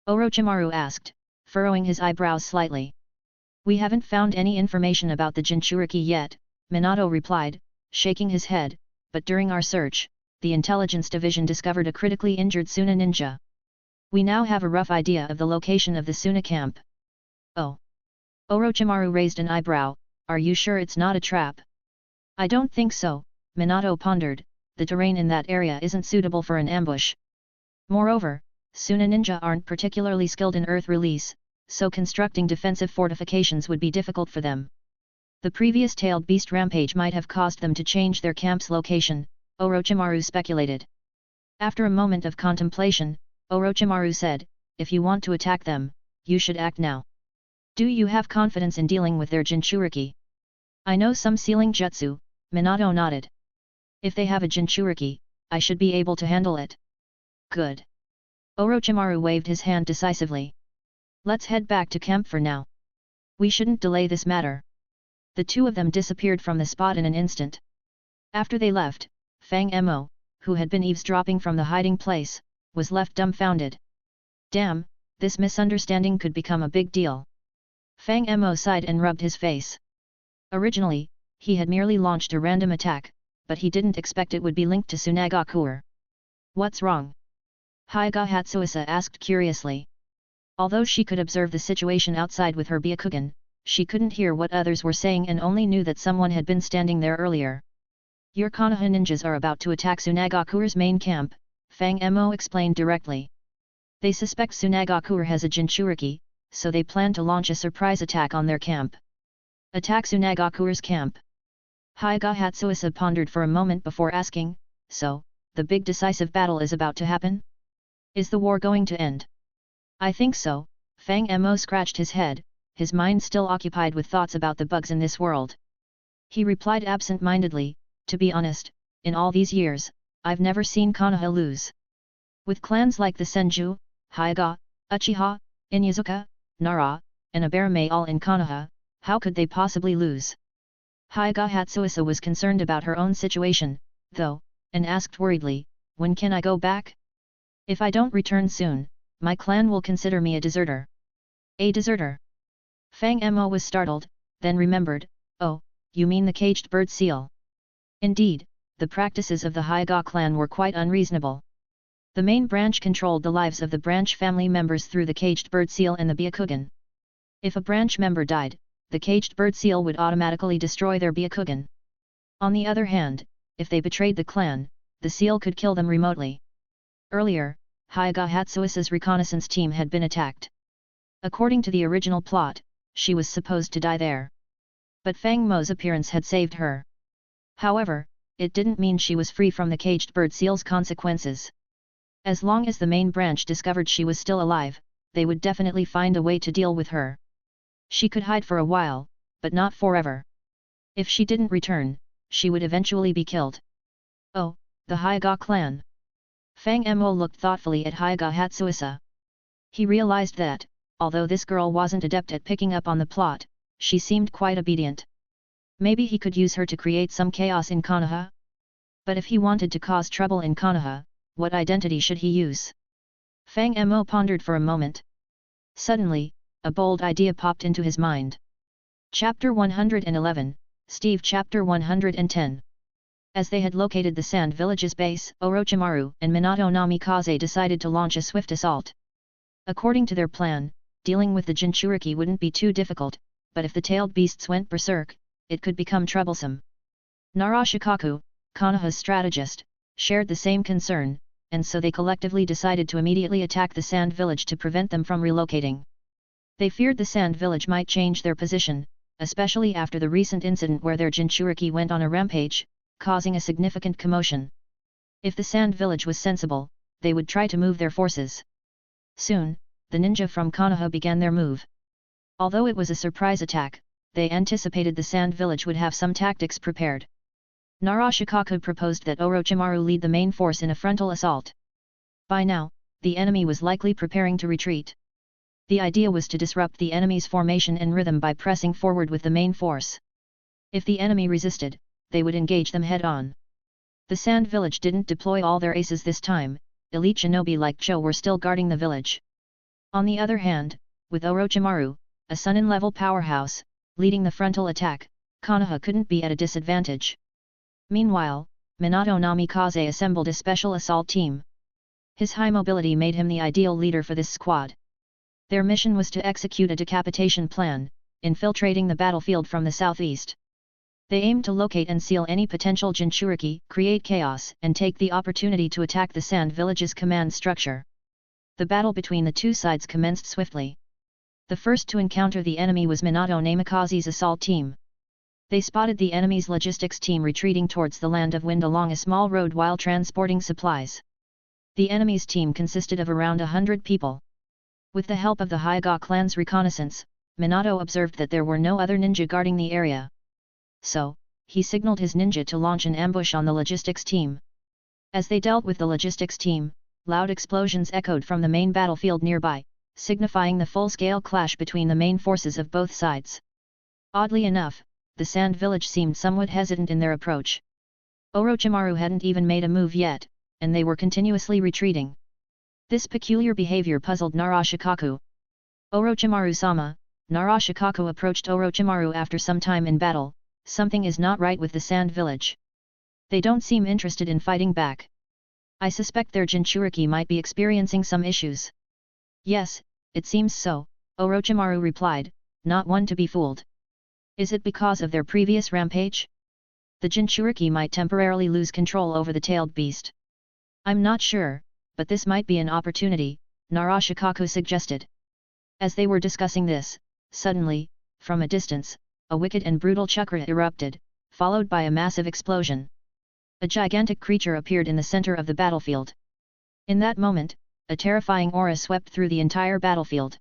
Orochimaru asked, furrowing his eyebrows slightly. We haven't found any information about the Jinchuriki yet, Minato replied, shaking his head, but during our search, the intelligence division discovered a critically injured Suna ninja. We now have a rough idea of the location of the Suna camp. Oh. Orochimaru raised an eyebrow, are you sure it's not a trap? I don't think so, Minato pondered, the terrain in that area isn't suitable for an ambush. Moreover, Suna ninja aren't particularly skilled in earth release, so constructing defensive fortifications would be difficult for them. The previous tailed beast rampage might have caused them to change their camp's location, Orochimaru speculated. After a moment of contemplation, Orochimaru said, if you want to attack them, you should act now. Do you have confidence in dealing with their Jinchuriki? I know some sealing jutsu, Minato nodded. If they have a Jinchuriki, I should be able to handle it. Good. Orochimaru waved his hand decisively. Let's head back to camp for now. We shouldn't delay this matter. The two of them disappeared from the spot in an instant. After they left, Fang Mo, who had been eavesdropping from the hiding place, was left dumbfounded. Damn, this misunderstanding could become a big deal. Fang Mo sighed and rubbed his face. Originally, he had merely launched a random attack, but he didn't expect it would be linked to Tsunagaku. What's wrong? Hyuga Hatsuisa asked curiously. Although she could observe the situation outside with her Byakugan, she couldn't hear what others were saying and only knew that someone had been standing there earlier. Your Konoha ninjas are about to attack Tsunagaku's main camp, Fang Mo explained directly. They suspect Tsunagaku has a Jinchuriki, so they plan to launch a surprise attack on their camp. Attack Tsunagaku's camp. Hyuga Hatsuisa pondered for a moment before asking, so, the big decisive battle is about to happen? Is the war going to end? I think so, Fang Mo scratched his head, his mind still occupied with thoughts about the bugs in this world. He replied absent-mindedly, to be honest, in all these years, I've never seen Konoha lose. With clans like the Senju, Hyuga, Uchiha, Inuzuka, Nara, and Abarame all in Konoha, how could they possibly lose? Hyuga Hatsuisa was concerned about her own situation, though, and asked worriedly, when can I go back? If I don't return soon, my clan will consider me a deserter. A deserter? Fang Mo was startled, then remembered, oh, you mean the caged bird seal. Indeed, the practices of the Hyuga clan were quite unreasonable. The main branch controlled the lives of the branch family members through the caged bird seal and the Byakugan. If a branch member died, the caged bird seal would automatically destroy their Byakugan. On the other hand, if they betrayed the clan, the seal could kill them remotely. Earlier, Hyuga Hatsuisa's reconnaissance team had been attacked. According to the original plot, she was supposed to die there. But Fang Mo's appearance had saved her. However, it didn't mean she was free from the caged bird seal's consequences. As long as the main branch discovered she was still alive, they would definitely find a way to deal with her. She could hide for a while, but not forever. If she didn't return, she would eventually be killed. Oh, the Hyuga clan. Fang Mo looked thoughtfully at Hyuga Hatsuisa. He realized that, although this girl wasn't adept at picking up on the plot, she seemed quite obedient. Maybe he could use her to create some chaos in Konoha? But if he wanted to cause trouble in Konoha, what identity should he use? Fang Mo pondered for a moment. Suddenly, a bold idea popped into his mind. Chapter 111, Steve Chapter 110. As they had located the Sand Village's base, Orochimaru and Minato Namikaze decided to launch a swift assault. According to their plan, dealing with the Jinchuriki wouldn't be too difficult, but if the tailed beasts went berserk, it could become troublesome. Nara Shukaku, Konoha's strategist, shared the same concern, and so they collectively decided to immediately attack the Sand Village to prevent them from relocating. They feared the Sand Village might change their position, especially after the recent incident where their Jinchuriki went on a rampage, causing a significant commotion. If the Sand Village was sensible, they would try to move their forces. Soon, the ninja from Konoha began their move. Although it was a surprise attack, they anticipated the Sand Village would have some tactics prepared. Shukaku proposed that Orochimaru lead the main force in a frontal assault. By now, the enemy was likely preparing to retreat. The idea was to disrupt the enemy's formation and rhythm by pressing forward with the main force. If the enemy resisted, they would engage them head-on. The Sand Village didn't deploy all their aces this time. Elite shinobi like Joe were still guarding the village. On the other hand, with Orochimaru, a Sunin-level powerhouse, leading the frontal attack, Konoha couldn't be at a disadvantage. Meanwhile, Minato Namikaze assembled a special assault team. His high mobility made him the ideal leader for this squad. Their mission was to execute a decapitation plan, infiltrating the battlefield from the southeast. They aimed to locate and seal any potential Jinchuriki, create chaos, and take the opportunity to attack the Sand Village's command structure. The battle between the two sides commenced swiftly. The first to encounter the enemy was Minato Namikaze's assault team. They spotted the enemy's logistics team retreating towards the Land of Wind along a small road while transporting supplies. The enemy's team consisted of around 100 people. With the help of the Hyuga clan's reconnaissance, Minato observed that there were no other ninja guarding the area. So, he signaled his ninja to launch an ambush on the logistics team. As they dealt with the logistics team, loud explosions echoed from the main battlefield nearby, signifying the full-scale clash between the main forces of both sides. Oddly enough, the Sand Village seemed somewhat hesitant in their approach. Orochimaru hadn't even made a move yet, and they were continuously retreating. This peculiar behavior puzzled Shukaku. Orochimaru-sama, Shukaku approached Orochimaru after some time in battle. Something is not right with the Sand Village. They don't seem interested in fighting back. I suspect their Jinchuriki might be experiencing some issues. Yes, it seems so, Orochimaru replied, not one to be fooled. Is it because of their previous rampage? The Jinchuriki might temporarily lose control over the tailed beast. I'm not sure, but this might be an opportunity, Shukaku suggested. As they were discussing this, suddenly, from a distance, a wicked and brutal chakra erupted, followed by a massive explosion. A gigantic creature appeared in the center of the battlefield. In that moment, a terrifying aura swept through the entire battlefield.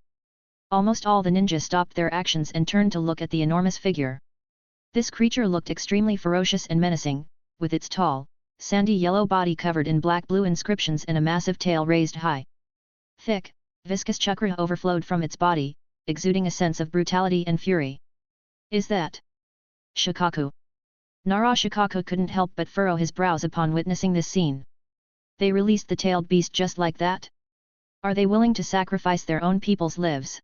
Almost all the ninja stopped their actions and turned to look at the enormous figure. This creature looked extremely ferocious and menacing, with its tall, sandy yellow body covered in black-blue inscriptions and a massive tail raised high. Thick, viscous chakra overflowed from its body, exuding a sense of brutality and fury. Is that Shukaku? Shukaku couldn't help but furrow his brows upon witnessing this scene. They released the tailed beast just like that? Are they willing to sacrifice their own people's lives?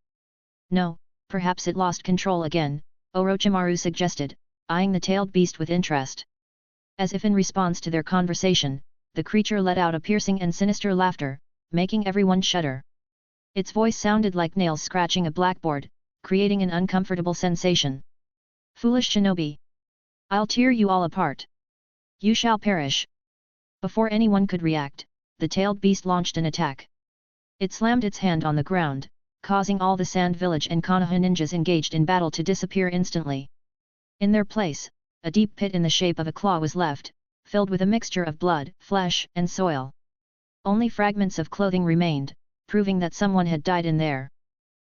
No, perhaps it lost control again, Orochimaru suggested, eyeing the tailed beast with interest. As if in response to their conversation, the creature let out a piercing and sinister laughter, making everyone shudder. Its voice sounded like nails scratching a blackboard, creating an uncomfortable sensation. Foolish shinobi! I'll tear you all apart. You shall perish. Before anyone could react, the tailed beast launched an attack. It slammed its hand on the ground, causing all the Sand Village and Konoha ninjas engaged in battle to disappear instantly. In their place, a deep pit in the shape of a claw was left, filled with a mixture of blood, flesh, and soil. Only fragments of clothing remained, proving that someone had died in there.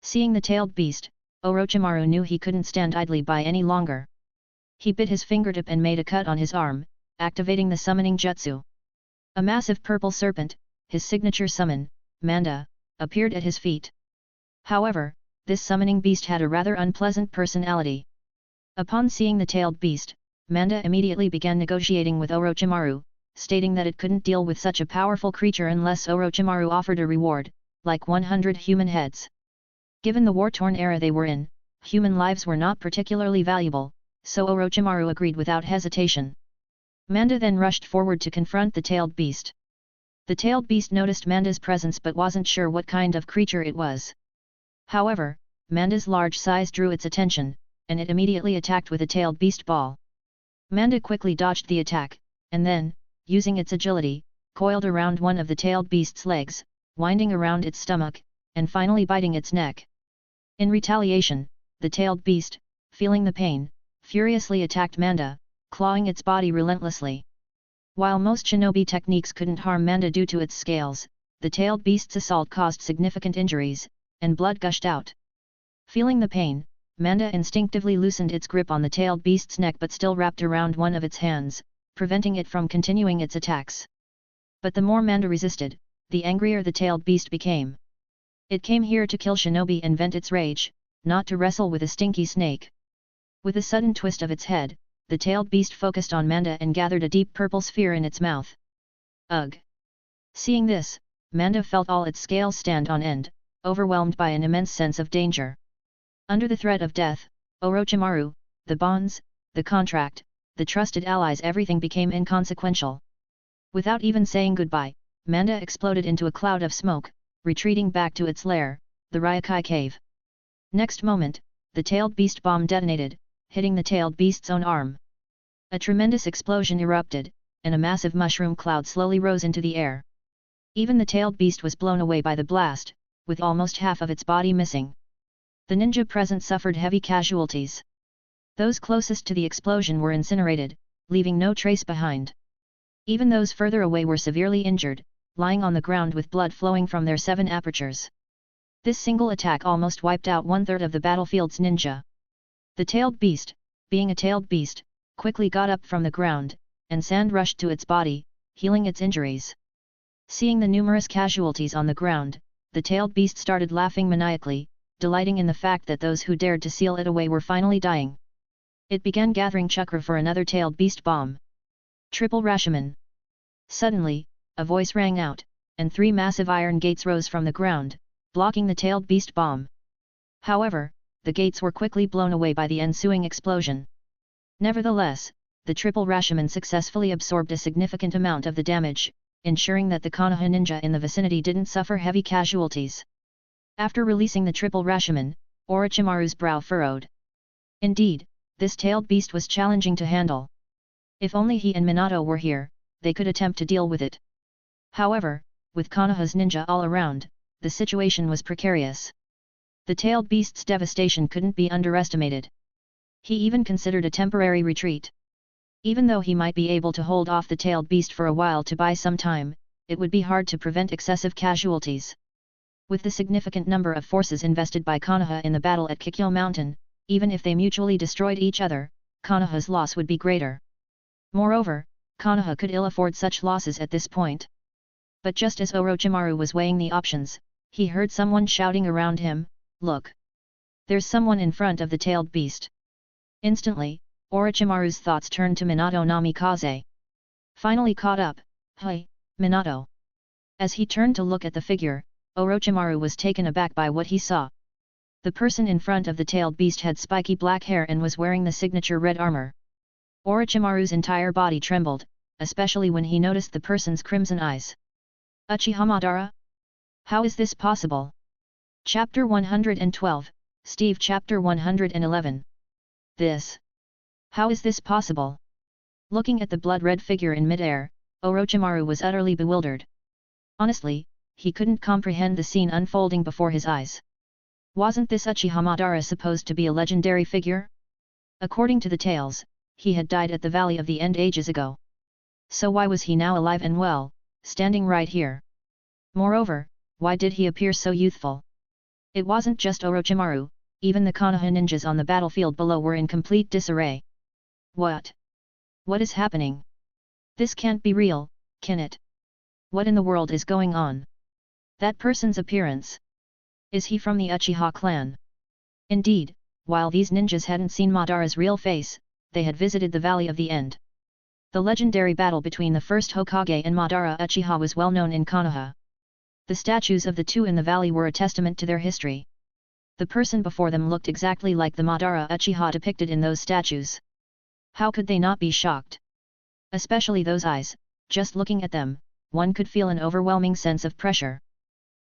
Seeing the tailed beast, Orochimaru knew he couldn't stand idly by any longer. He bit his fingertip and made a cut on his arm, activating the summoning jutsu. A massive purple serpent, his signature summon, Manda, appeared at his feet. However, this summoning beast had a rather unpleasant personality. Upon seeing the tailed beast, Manda immediately began negotiating with Orochimaru, stating that it couldn't deal with such a powerful creature unless Orochimaru offered a reward, like 100 human heads. Given the war-torn era they were in, human lives were not particularly valuable, so Orochimaru agreed without hesitation. Manda then rushed forward to confront the tailed beast. The tailed beast noticed Manda's presence but wasn't sure what kind of creature it was. However, Manda's large size drew its attention, and it immediately attacked with a tailed beast ball. Manda quickly dodged the attack, and then, using its agility, coiled around one of the tailed beast's legs, winding around its stomach, and finally biting its neck. In retaliation, the tailed beast, feeling the pain, furiously attacked Manda, clawing its body relentlessly. While most shinobi techniques couldn't harm Manda due to its scales, the tailed beast's assault caused significant injuries, and blood gushed out. Feeling the pain, Manda instinctively loosened its grip on the tailed beast's neck but still wrapped around one of its hands, preventing it from continuing its attacks. But the more Manda resisted, the angrier the tailed beast became. It came here to kill shinobi and vent its rage, not to wrestle with a stinky snake. With a sudden twist of its head, the tailed beast focused on Manda and gathered a deep purple sphere in its mouth. Ugh! Seeing this, Manda felt all its scales stand on end, overwhelmed by an immense sense of danger. Under the threat of death, Orochimaru, the bonds, the contract, the trusted allies, everything became inconsequential. Without even saying goodbye, Manda exploded into a cloud of smoke, retreating back to its lair, the Ryokai cave. Next moment, the tailed beast bomb detonated, hitting the tailed beast's own arm. A tremendous explosion erupted, and a massive mushroom cloud slowly rose into the air. Even the tailed beast was blown away by the blast, with almost half of its body missing. The ninja present suffered heavy casualties. Those closest to the explosion were incinerated, leaving no trace behind. Even those further away were severely injured, lying on the ground with blood flowing from their 7 apertures. This single attack almost wiped out 1/3 of the battlefield's ninja. The tailed beast, being a tailed beast, quickly got up from the ground, and sand rushed to its body, healing its injuries. Seeing the numerous casualties on the ground, the tailed beast started laughing maniacally, delighting in the fact that those who dared to seal it away were finally dying. It began gathering chakra for another tailed beast bomb. Triple Racim. Suddenly, a voice rang out, and 3 massive iron gates rose from the ground, blocking the tailed beast bomb. However, the gates were quickly blown away by the ensuing explosion. Nevertheless, the Triple Racim successfully absorbed a significant amount of the damage, ensuring that the Konoha ninja in the vicinity didn't suffer heavy casualties. After releasing the Triple Racim, Orochimaru's brow furrowed. Indeed, this tailed beast was challenging to handle. If only he and Minato were here, they could attempt to deal with it. However, with Konoha's ninja all around, the situation was precarious. The tailed beast's devastation couldn't be underestimated. He even considered a temporary retreat. Even though he might be able to hold off the tailed beast for a while to buy some time, it would be hard to prevent excessive casualties. With the significant number of forces invested by Konoha in the battle at Kikyo Mountain, even if they mutually destroyed each other, Konoha's loss would be greater. Moreover, Konoha could ill afford such losses at this point. But just as Orochimaru was weighing the options, he heard someone shouting around him, "Look! There's someone in front of the tailed beast." Instantly, Orochimaru's thoughts turned to Minato Namikaze. Finally caught up, "Hey, Minato!" As he turned to look at the figure, Orochimaru was taken aback by what he saw. The person in front of the tailed beast had spiky black hair and was wearing the signature red armor. Orochimaru's entire body trembled, especially when he noticed the person's crimson eyes. Uchiha Madara? How is this possible? Chapter 112, Steve Chapter 111. This. How is this possible? Looking at the blood-red figure in mid-air, Orochimaru was utterly bewildered. Honestly, he couldn't comprehend the scene unfolding before his eyes. Wasn't this Uchiha Madara supposed to be a legendary figure? According to the tales, he had died at the Valley of the End ages ago. So why was he now alive and well, standing right here? Moreover, why did he appear so youthful? It wasn't just Orochimaru, even the Konoha ninjas on the battlefield below were in complete disarray. What? What is happening? This can't be real, can it? What in the world is going on? That person's appearance. Is he from the Uchiha clan? Indeed, while these ninjas hadn't seen Madara's real face, they had visited the Valley of the End. The legendary battle between the first Hokage and Madara Uchiha was well known in Konoha. The statues of the two in the valley were a testament to their history. The person before them looked exactly like the Madara Uchiha depicted in those statues. How could they not be shocked? Especially those eyes, just looking at them, one could feel an overwhelming sense of pressure.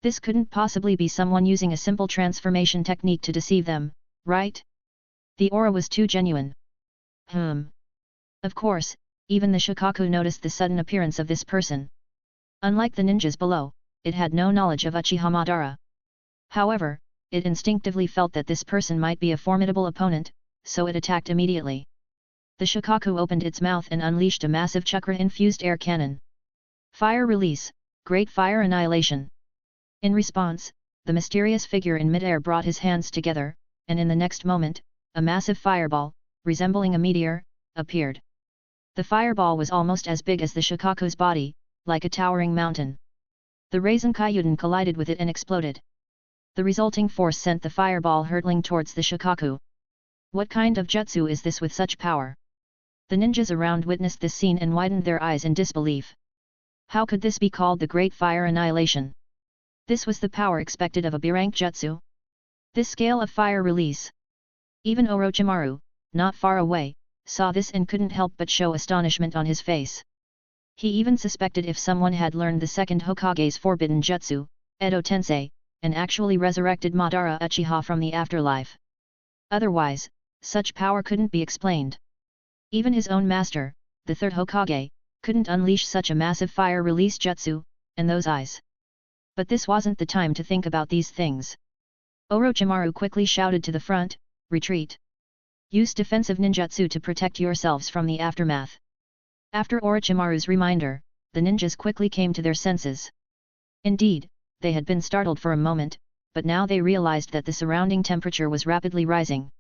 This couldn't possibly be someone using a simple transformation technique to deceive them, right? The aura was too genuine. Of course, even the Shukaku noticed the sudden appearance of this person. Unlike the ninjas below, it had no knowledge of Uchiha Madara. However, it instinctively felt that this person might be a formidable opponent, so it attacked immediately. The Shukaku opened its mouth and unleashed a massive chakra-infused air cannon. Fire release, Great Fire Annihilation. In response, the mysterious figure in midair brought his hands together, and in the next moment, a massive fireball, resembling a meteor, appeared. The fireball was almost as big as the Shukaku's body, like a towering mountain. The Racim Kyuden collided with it and exploded. The resulting force sent the fireball hurtling towards the Shukaku. What kind of jutsu is this with such power? The ninjas around witnessed this scene and widened their eyes in disbelief. How could this be called the Great Fire Annihilation? This was the power expected of a B-rank jutsu? This scale of fire release? Even Orochimaru, not far away, saw this and couldn't help but show astonishment on his face. He even suspected if someone had learned the second Hokage's forbidden jutsu, Edo Tensei, and actually resurrected Madara Uchiha from the afterlife. Otherwise, such power couldn't be explained. Even his own master, the third Hokage, couldn't unleash such a massive fire release jutsu, and those eyes. But this wasn't the time to think about these things. Orochimaru quickly shouted to the front, "Retreat! Use defensive ninjutsu to protect yourselves from the aftermath." After Orochimaru's reminder, the ninjas quickly came to their senses. Indeed, they had been startled for a moment, but now they realized that the surrounding temperature was rapidly rising.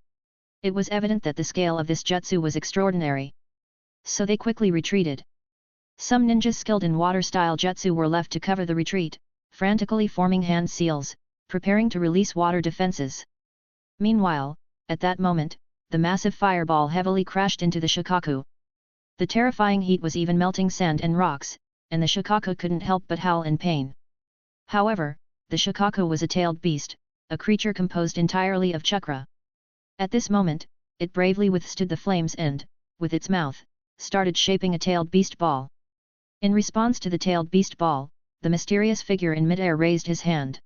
It was evident that the scale of this jutsu was extraordinary. So they quickly retreated. Some ninjas skilled in water-style jutsu were left to cover the retreat, frantically forming hand seals, preparing to release water defenses. Meanwhile, at that moment, the massive fireball heavily crashed into the Shukaku. The terrifying heat was even melting sand and rocks, and the Shukaku couldn't help but howl in pain. However, the Shukaku was a tailed beast, a creature composed entirely of chakra. At this moment, it bravely withstood the flames and, with its mouth, started shaping a tailed beast ball. In response to the tailed beast ball, the mysterious figure in midair raised his hand.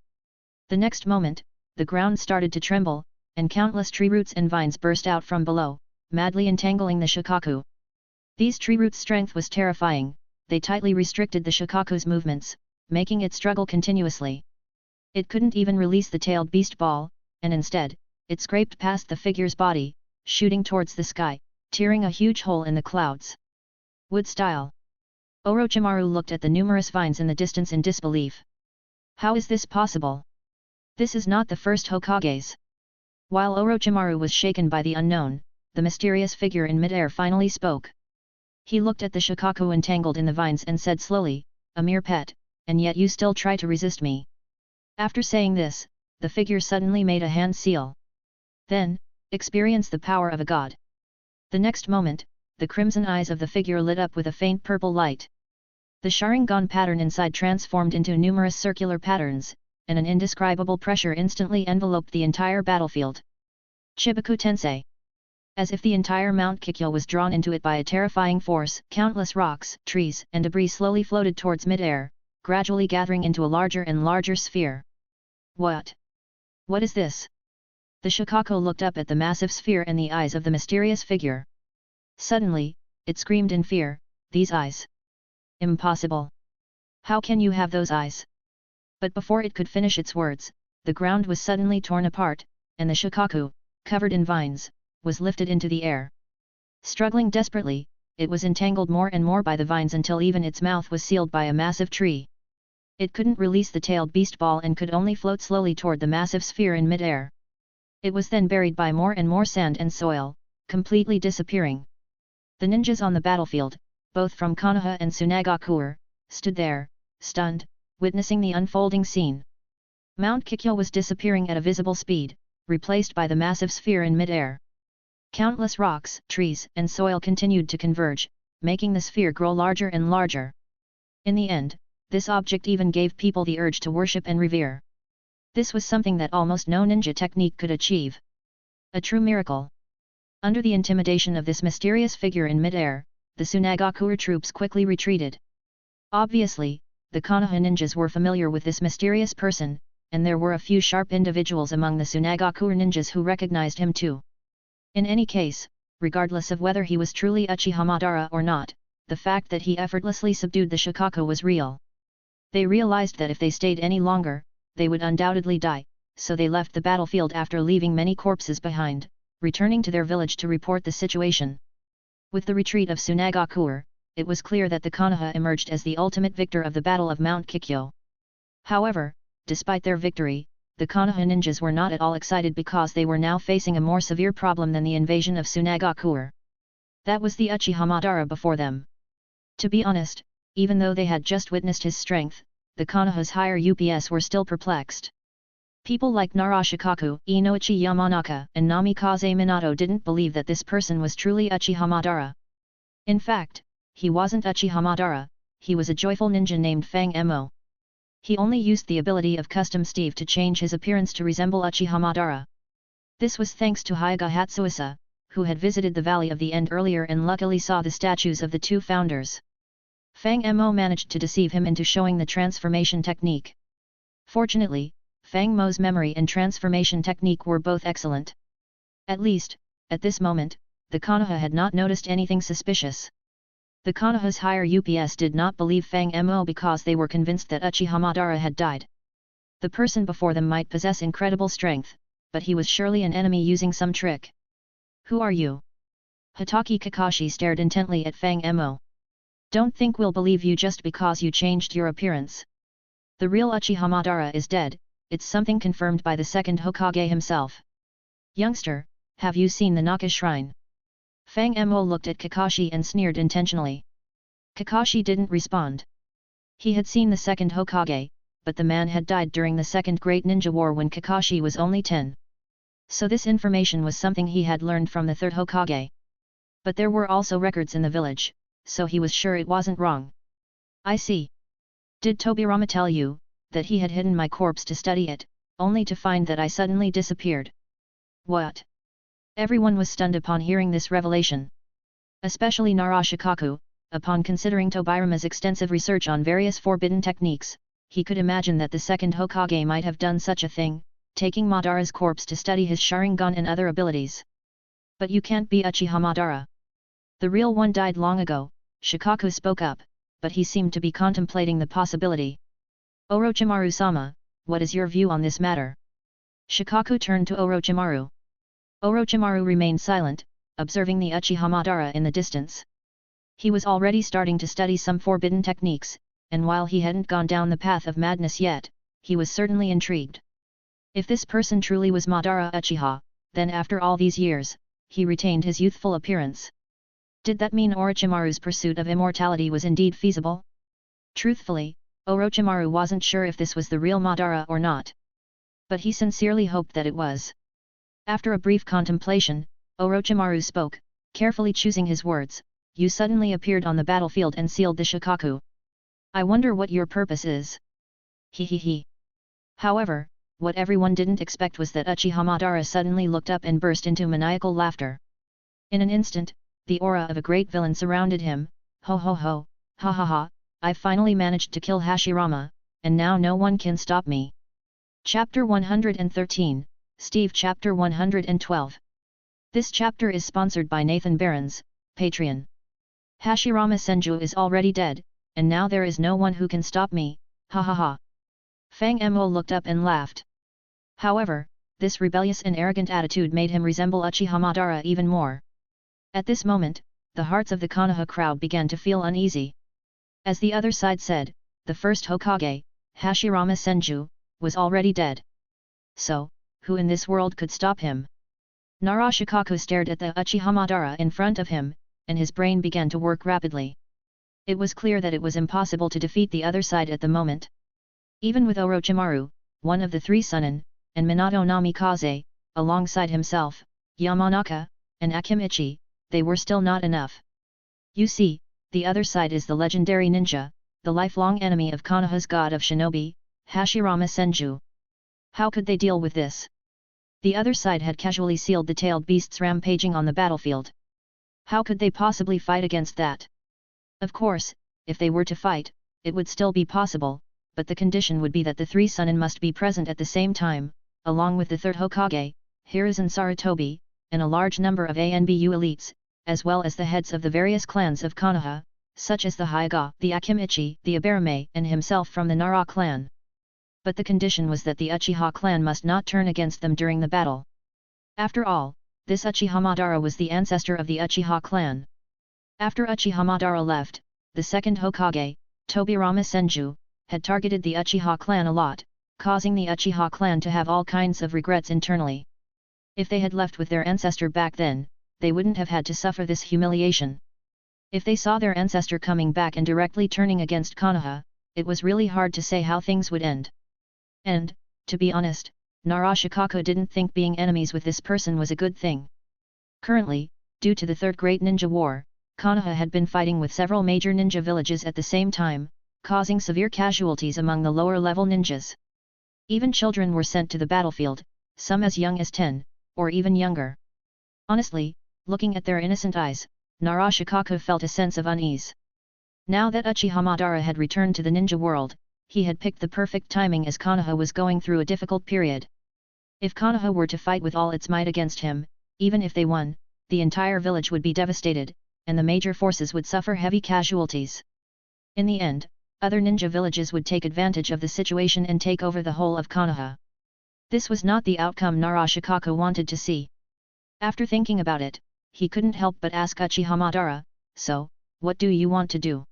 The next moment, the ground started to tremble, and countless tree roots and vines burst out from below, madly entangling the Shukaku. These tree roots' strength was terrifying, they tightly restricted the Shukaku's movements, making it struggle continuously. It couldn't even release the tailed beast ball, and instead, it scraped past the figure's body, shooting towards the sky, tearing a huge hole in the clouds. Wood style. Orochimaru looked at the numerous vines in the distance in disbelief. How is this possible? This is not the first Hokage's. While Orochimaru was shaken by the unknown, the mysterious figure in midair finally spoke. He looked at the Shukaku entangled in the vines and said slowly, "A mere pet, and yet you still try to resist me." After saying this, the figure suddenly made a hand seal. Then, experience the power of a god. The next moment, the crimson eyes of the figure lit up with a faint purple light. The Sharingan pattern inside transformed into numerous circular patterns, and an indescribable pressure instantly enveloped the entire battlefield. Chibaku Tensei. As if the entire Mount Kikyo was drawn into it by a terrifying force, countless rocks, trees, and debris slowly floated towards mid-air, gradually gathering into a larger and larger sphere. What? What is this? The Shukaku looked up at the massive sphere and the eyes of the mysterious figure. Suddenly, it screamed in fear, "These eyes! Impossible! How can you have those eyes?" But before it could finish its words, the ground was suddenly torn apart, and the Shukaku, covered in vines, was lifted into the air. Struggling desperately, it was entangled more and more by the vines until even its mouth was sealed by a massive tree. It couldn't release the tailed beast ball and could only float slowly toward the massive sphere in mid-air. It was then buried by more and more sand and soil, completely disappearing. The ninjas on the battlefield, both from Konoha and Tsunagakuer, stood there, stunned, witnessing the unfolding scene. Mount Kikyo was disappearing at a visible speed, replaced by the massive sphere in mid-air. Countless rocks, trees, and soil continued to converge, making the sphere grow larger and larger. In the end, this object even gave people the urge to worship and revere. This was something that almost no ninja technique could achieve. A true miracle. Under the intimidation of this mysterious figure in mid-air, the Tsunagakuer troops quickly retreated. Obviously, the Konoha ninjas were familiar with this mysterious person, and there were a few sharp individuals among the Tsunagakuer ninjas who recognized him too. In any case, regardless of whether he was truly Uchiha Madara or not, the fact that he effortlessly subdued the Shukaku was real. They realized that if they stayed any longer, they would undoubtedly die, so they left the battlefield after leaving many corpses behind, returning to their village to report the situation. With the retreat of Tsunagakuer, it was clear that the Konoha emerged as the ultimate victor of the Battle of Mount Kikyo. However, despite their victory, the Konoha ninjas were not at all excited because they were now facing a more severe problem than the invasion of Tsunagakuer. That was the Uchiha Madara before them. To be honest, even though they had just witnessed his strength, the Konoha's higher UPS were still perplexed. People like Nara Shukaku, Inoichi Yamanaka, and Namikaze Minato didn't believe that this person was truly Uchiha Madara. In fact, he wasn't Uchiha Madara, he was a joyful ninja named Fang Mo. He only used the ability of Custom Steve to change his appearance to resemble Uchiha Madara. This was thanks to Hyuga Hatsuisa, who had visited the Valley of the End earlier and luckily saw the statues of the two founders. Fang Mo managed to deceive him into showing the transformation technique. Fortunately, Fang Mo's memory and transformation technique were both excellent. At least, at this moment, the Konoha had not noticed anything suspicious. The Konoha's higher UPS did not believe Fang Mo because they were convinced that Uchiha Madara had died. The person before them might possess incredible strength, but he was surely an enemy using some trick. Who are you? Hatake Kakashi stared intently at Fang Mo. Don't think we'll believe you just because you changed your appearance. The real Uchiha Madara is dead, it's something confirmed by the second Hokage himself. Youngster, have you seen the Naka shrine? Fang Mo looked at Kakashi and sneered intentionally. Kakashi didn't respond. He had seen the second Hokage, but the man had died during the Second Great Ninja War when Kakashi was only 10. So this information was something he had learned from the third Hokage. But there were also records in the village, so he was sure it wasn't wrong. I see. Did Tobirama tell you that he had hidden my corpse to study it, only to find that I suddenly disappeared? What? Everyone was stunned upon hearing this revelation. Especially Nara Shukaku, upon considering Tobirama's extensive research on various forbidden techniques, he could imagine that the second Hokage might have done such a thing, taking Madara's corpse to study his Sharingan and other abilities. But you can't be Uchiha Madara. The real one died long ago, Shukaku spoke up, but he seemed to be contemplating the possibility. Orochimaru-sama, what is your view on this matter? Shukaku turned to Orochimaru. Orochimaru remained silent, observing the Uchiha Madara in the distance. He was already starting to study some forbidden techniques, and while he hadn't gone down the path of madness yet, he was certainly intrigued. If this person truly was Madara Uchiha, then after all these years, he retained his youthful appearance. Did that mean Orochimaru's pursuit of immortality was indeed feasible? Truthfully, Orochimaru wasn't sure if this was the real Madara or not. But he sincerely hoped that it was. After a brief contemplation, Orochimaru spoke, carefully choosing his words. You suddenly appeared on the battlefield and sealed the Shukaku. I wonder what your purpose is. He. However, what everyone didn't expect was that Uchiha Madara suddenly looked up and burst into maniacal laughter. In an instant, the aura of a great villain surrounded him. Ho ho ho, ha ha ha, I finally managed to kill Hashirama, and now no one can stop me. Chapter 113, Steve Chapter 112. This chapter is sponsored by Nathan Behrens, Patreon. Hashirama Senju is already dead, and now there is no one who can stop me, ha ha ha. Fang Mo looked up and laughed. However, this rebellious and arrogant attitude made him resemble Uchiha Madara even more. At this moment, the hearts of the Konoha crowd began to feel uneasy. As the other side said, the first Hokage, Hashirama Senju, was already dead. So, who in this world could stop him? Nara Shukaku stared at the Uchiha Madara in front of him, and his brain began to work rapidly. It was clear that it was impossible to defeat the other side at the moment. Even with Orochimaru, one of the three Sunin, and Minato Namikaze, alongside himself, Yamanaka, and Akimichi, they were still not enough. You see, the other side is the legendary ninja, the lifelong enemy of Konoha's god of Shinobi, Hashirama Senju. How could they deal with this? The other side had casually sealed the tailed beasts rampaging on the battlefield. How could they possibly fight against that? Of course, if they were to fight, it would still be possible, but the condition would be that the three Sunin must be present at the same time, along with the third Hokage, Hiruzen Sarutobi, and a large number of ANBU elites, as well as the heads of the various clans of Konoha, such as the Hyuga, the Akimichi, the Abarame, and himself from the Nara clan. But the condition was that the Uchiha clan must not turn against them during the battle. After all, this Uchiha Madara was the ancestor of the Uchiha clan. After Uchiha Madara left, the second Hokage, Tobirama Senju, had targeted the Uchiha clan a lot, causing the Uchiha clan to have all kinds of regrets internally. If they had left with their ancestor back then, they wouldn't have had to suffer this humiliation. If they saw their ancestor coming back and directly turning against Konoha, it was really hard to say how things would end. And, to be honest, Nara Shukaku didn't think being enemies with this person was a good thing. Currently, due to the Third Great Ninja War, Konoha had been fighting with several major ninja villages at the same time, causing severe casualties among the lower-level ninjas. Even children were sent to the battlefield, some as young as 10, or even younger. Honestly, looking at their innocent eyes, Nara Shukaku felt a sense of unease. Now that Uchiha Madara had returned to the ninja world, he had picked the perfect timing as Konoha was going through a difficult period. If Konoha were to fight with all its might against him, even if they won, the entire village would be devastated, and the major forces would suffer heavy casualties. In the end, other ninja villages would take advantage of the situation and take over the whole of Konoha. This was not the outcome Nara Shukaku wanted to see. After thinking about it, he couldn't help but ask Uchiha Madara, "So, what do you want to do?"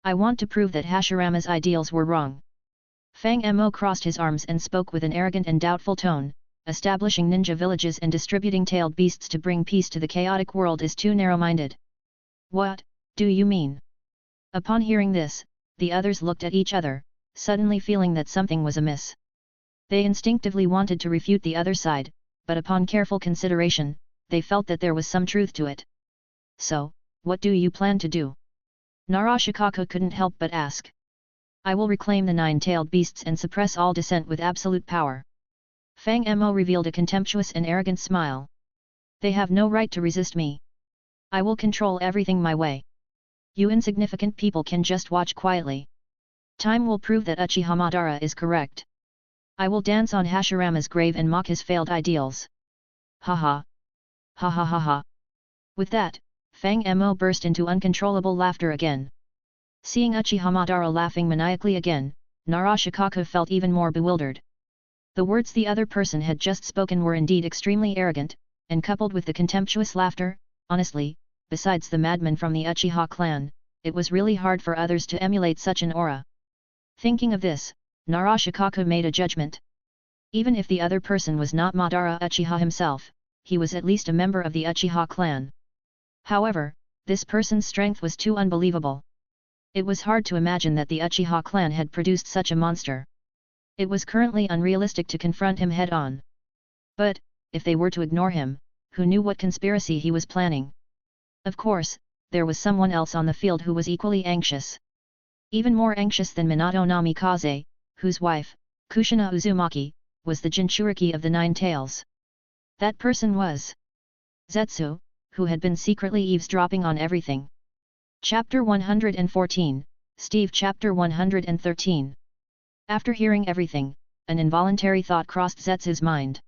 "I want to prove that Hashirama's ideals were wrong." Fang Mo crossed his arms and spoke with an arrogant and doubtful tone, "Establishing ninja villages and distributing tailed beasts to bring peace to the chaotic world is too narrow-minded." "What do you mean?" Upon hearing this, the others looked at each other, suddenly feeling that something was amiss. They instinctively wanted to refute the other side, but upon careful consideration, they felt that there was some truth to it. "So, what do you plan to do?" Nara Shukaku couldn't help but ask. "I will reclaim the nine-tailed beasts and suppress all dissent with absolute power." Fang Mo revealed a contemptuous and arrogant smile. "They have no right to resist me. I will control everything my way. You insignificant people can just watch quietly. Time will prove that Uchiha Madara is correct. I will dance on Hashirama's grave and mock his failed ideals." "Ha ha! Ha ha ha ha!" With that, Fang Mo burst into uncontrollable laughter again. Seeing Uchiha Madara laughing maniacally again, Nara Shukaku felt even more bewildered. The words the other person had just spoken were indeed extremely arrogant, and coupled with the contemptuous laughter, honestly, besides the madman from the Uchiha clan, it was really hard for others to emulate such an aura. Thinking of this, Nara Shukaku made a judgment. Even if the other person was not Madara Uchiha himself, he was at least a member of the Uchiha clan. However, this person's strength was too unbelievable. It was hard to imagine that the Uchiha clan had produced such a monster. It was currently unrealistic to confront him head-on. But, if they were to ignore him, who knew what conspiracy he was planning? Of course, there was someone else on the field who was equally anxious. Even more anxious than Minato Namikaze, whose wife, Kushina Uzumaki, was the Jinchuriki of the Nine Tails. That person was Zetsu, who had been secretly eavesdropping on everything. Chapter 114, Steve Chapter 113. After hearing everything, an involuntary thought crossed Zetsu's mind.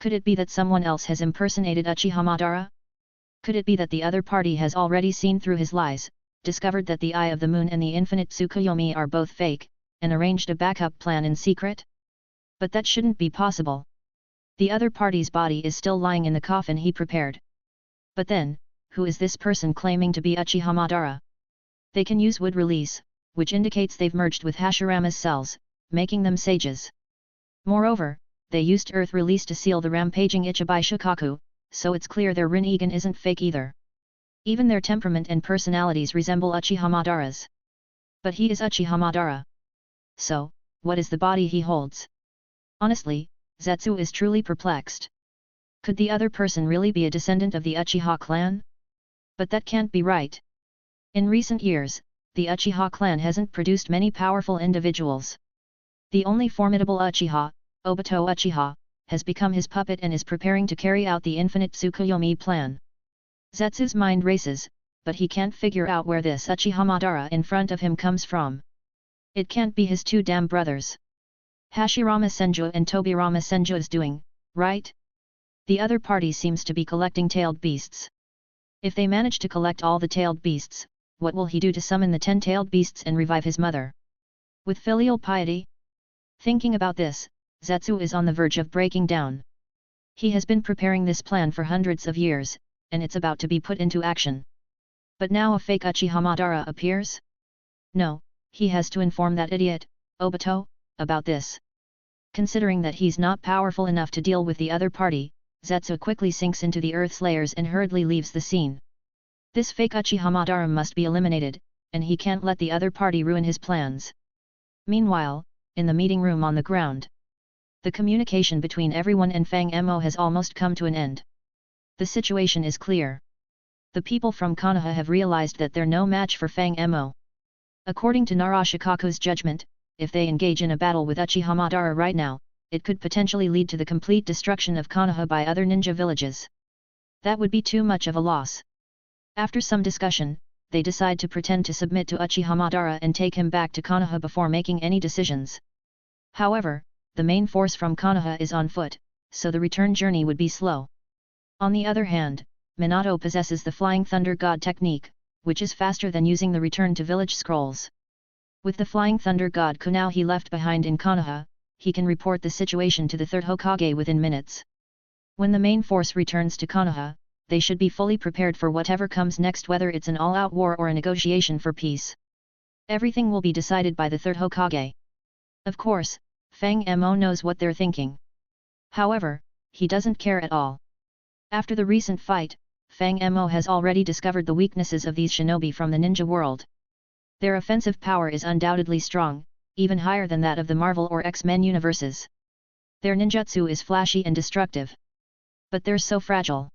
Could it be that someone else has impersonated Uchiha Madara? Could it be that the other party has already seen through his lies, discovered that the Eye of the Moon and the Infinite Tsukuyomi are both fake, and arranged a backup plan in secret? But that shouldn't be possible. The other party's body is still lying in the coffin he prepared. But then, who is this person claiming to be Uchiha Madara? They can use wood release, which indicates they've merged with Hashirama's cells, making them sages. Moreover, they used earth release to seal the rampaging Ichibai Shukaku, so it's clear their Rinnegan isn't fake either. Even their temperament and personalities resemble Uchiha Madara's. But he is Uchiha Madara. So, what is the body he holds? Honestly, Zetsu is truly perplexed. Could the other person really be a descendant of the Uchiha clan? But that can't be right. In recent years, the Uchiha clan hasn't produced many powerful individuals. The only formidable Uchiha, Obito Uchiha, has become his puppet and is preparing to carry out the Infinite Tsukuyomi plan. Zetsu's mind races, but he can't figure out where this Uchiha Madara in front of him comes from. It can't be his two damn brothers. Hashirama Senju and Tobirama Senju is doing, right? The other party seems to be collecting tailed beasts. If they manage to collect all the tailed beasts, what will he do to summon the 10 tailed beasts and revive his mother? With filial piety? Thinking about this, Zetsu is on the verge of breaking down. He has been preparing this plan for hundreds of years, and it's about to be put into action. But now a fake Uchiha Madara appears? No, he has to inform that idiot, Obito, about this. Considering that he's not powerful enough to deal with the other party, Zetsu quickly sinks into the earth's layers and hurriedly leaves the scene. This fake Uchiha Madara must be eliminated, and he can't let the other party ruin his plans. Meanwhile, in the meeting room on the ground, the communication between everyone and Fang Mo has almost come to an end. The situation is clear. The people from Konoha have realized that they're no match for Fang Mo. According to Shukaku's judgment, if they engage in a battle with Uchiha Madara right now, it could potentially lead to the complete destruction of Konoha by other ninja villages. That would be too much of a loss. After some discussion, they decide to pretend to submit to Uchiha Madara and take him back to Konoha before making any decisions. However, the main force from Konoha is on foot, so the return journey would be slow. On the other hand, Minato possesses the Flying Thunder God technique, which is faster than using the return to village scrolls. With the Flying Thunder God Kunao he left behind in Konoha, he can report the situation to the Third Hokage within minutes. When the main force returns to Konoha, they should be fully prepared for whatever comes next, whether it's an all-out war or a negotiation for peace. Everything will be decided by the Third Hokage. Of course, Fang Mo knows what they're thinking. However, he doesn't care at all. After the recent fight, Fang Mo has already discovered the weaknesses of these shinobi from the ninja world. Their offensive power is undoubtedly strong, even higher than that of the Marvel or X-Men universes. Their ninjutsu is flashy and destructive. But they're so fragile.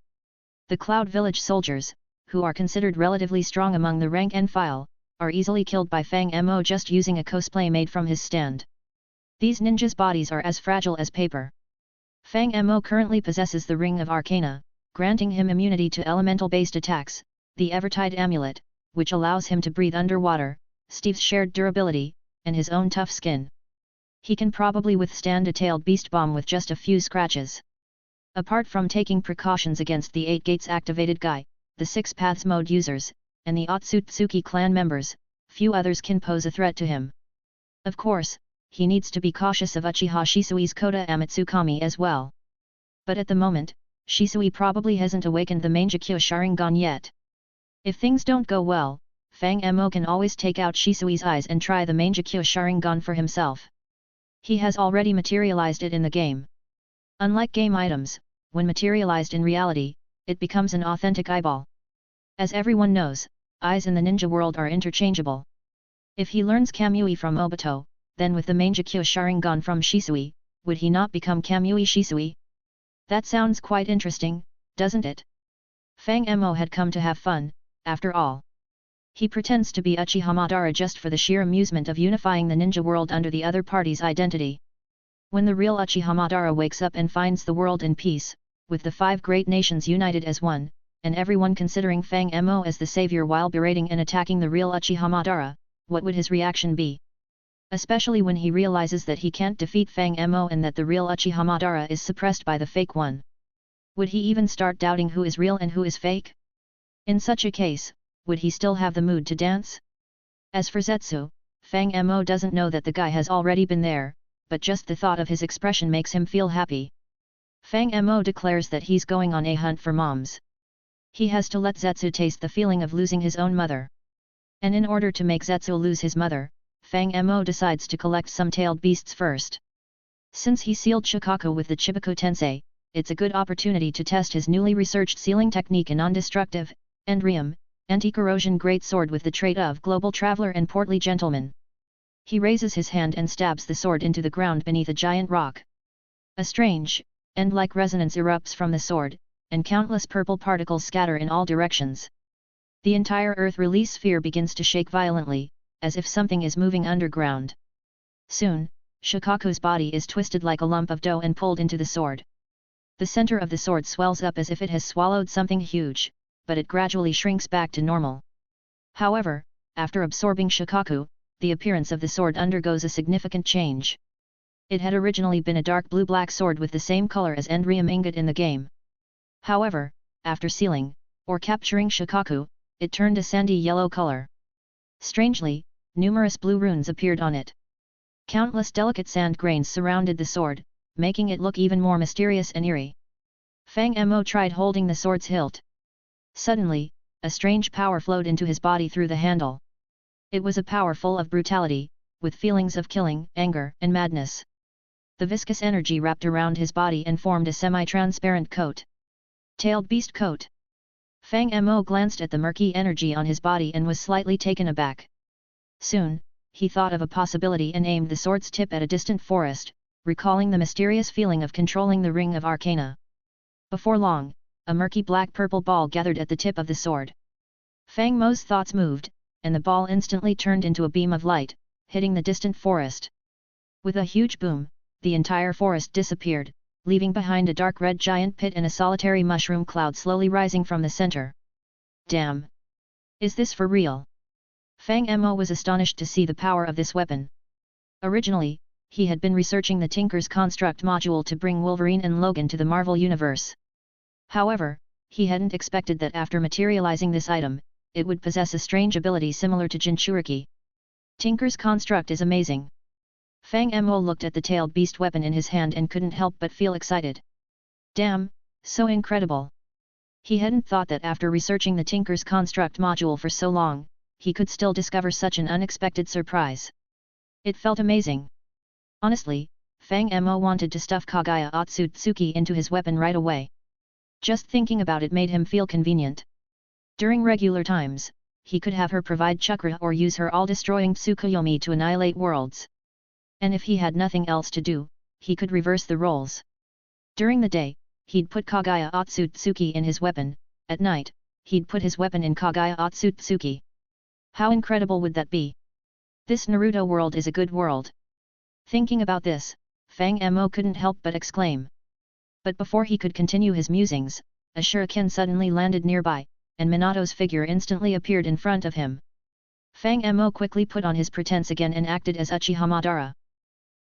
The Cloud Village soldiers, who are considered relatively strong among the rank and file, are easily killed by Fang Mo just using a cosplay made from his stand. These ninjas' bodies are as fragile as paper. Fang Mo currently possesses the Ring of Arcana, granting him immunity to elemental-based attacks, the Evertide Amulet, which allows him to breathe underwater, Steve's shared durability, and his own tough skin. He can probably withstand a tailed beast bomb with just a few scratches. Apart from taking precautions against the 8 Gates activated guy, the 6 Paths mode users, and the Otsutsuki clan members, few others can pose a threat to him. Of course, he needs to be cautious of Uchiha Shisui's Kota Amatsukami as well. But at the moment, Shisui probably hasn't awakened the Mangekyo Sharingan yet. If things don't go well, Fang Mo can always take out Shisui's eyes and try the Mangekyo Sharingan for himself. He has already materialized it in the game. Unlike game items, when materialized in reality, it becomes an authentic eyeball. As everyone knows, eyes in the ninja world are interchangeable. If he learns Kamui from Obito, then with the Mangekyo Sharingan from Shisui, would he not become Kamui Shisui? That sounds quite interesting, doesn't it? Fang Mo had come to have fun, after all. He pretends to be Uchiha Madara just for the sheer amusement of unifying the ninja world under the other party's identity. When the real Uchiha Madara wakes up and finds the world in peace, with the 5 great nations united as one, and everyone considering Fang Mo as the savior while berating and attacking the real Uchiha Madara, what would his reaction be? Especially when he realizes that he can't defeat Fang Mo and that the real Uchiha Madara is suppressed by the fake one. Would he even start doubting who is real and who is fake? In such a case, would he still have the mood to dance? As for Zetsu, Fang Mo doesn't know that the guy has already been there, but just the thought of his expression makes him feel happy. Fang Mo declares that he's going on a hunt for moms. He has to let Zetsu taste the feeling of losing his own mother. And in order to make Zetsu lose his mother, Fang Mo decides to collect some tailed beasts first. Since he sealed Shukaku with the Chibaku Tensei, it's a good opportunity to test his newly researched sealing technique in non-destructive, and Racim, anti-corrosion greatsword with the trait of global traveler and portly gentleman. He raises his hand and stabs the sword into the ground beneath a giant rock. A strange, end-like resonance erupts from the sword, and countless purple particles scatter in all directions. The entire earth release sphere begins to shake violently, as if something is moving underground. Soon, Shukaku's body is twisted like a lump of dough and pulled into the sword. The center of the sword swells up as if it has swallowed something huge, but it gradually shrinks back to normal. However, after absorbing Shukaku, the appearance of the sword undergoes a significant change. It had originally been a dark blue-black sword with the same color as Racim ingot in the game. However, after sealing, or capturing Shukaku, it turned a sandy yellow color. Strangely, numerous blue runes appeared on it. Countless delicate sand grains surrounded the sword, making it look even more mysterious and eerie. Fang Mo tried holding the sword's hilt. Suddenly, a strange power flowed into his body through the handle. It was a power full of brutality, with feelings of killing, anger, and madness. The viscous energy wrapped around his body and formed a semi-transparent coat. Tailed beast coat. Fang Mo glanced at the murky energy on his body and was slightly taken aback. Soon, he thought of a possibility and aimed the sword's tip at a distant forest, recalling the mysterious feeling of controlling the Ring of Arcana. Before long, a murky black-purple ball gathered at the tip of the sword. Fang Mo's thoughts moved, and the ball instantly turned into a beam of light, hitting the distant forest. With a huge boom, the entire forest disappeared, leaving behind a dark red giant pit and a solitary mushroom cloud slowly rising from the center. Damn! Is this for real? Fang Mo was astonished to see the power of this weapon. Originally, he had been researching the Tinker's Construct module to bring Wolverine and Logan to the Marvel Universe. However, he hadn't expected that after materializing this item, it would possess a strange ability similar to Jinchuriki. Tinker's Construct is amazing. Fang Mo looked at the tailed beast weapon in his hand and couldn't help but feel excited. Damn, so incredible. He hadn't thought that after researching the Tinker's Construct module for so long, he could still discover such an unexpected surprise. It felt amazing. Honestly, Fang Mo wanted to stuff Kaguya Otsutsuki into his weapon right away. Just thinking about it made him feel convenient. During regular times, he could have her provide chakra or use her all-destroying Tsukuyomi to annihilate worlds. And if he had nothing else to do, he could reverse the roles. During the day, he'd put Kaguya Otsutsuki in his weapon, at night, he'd put his weapon in Kaguya Otsutsuki. How incredible would that be? This Naruto world is a good world. Thinking about this, Fang Mo couldn't help but exclaim. But before he could continue his musings, a shuriken suddenly landed nearby, and Minato's figure instantly appeared in front of him. Fang Mo quickly put on his pretense again and acted as Uchiha Madara.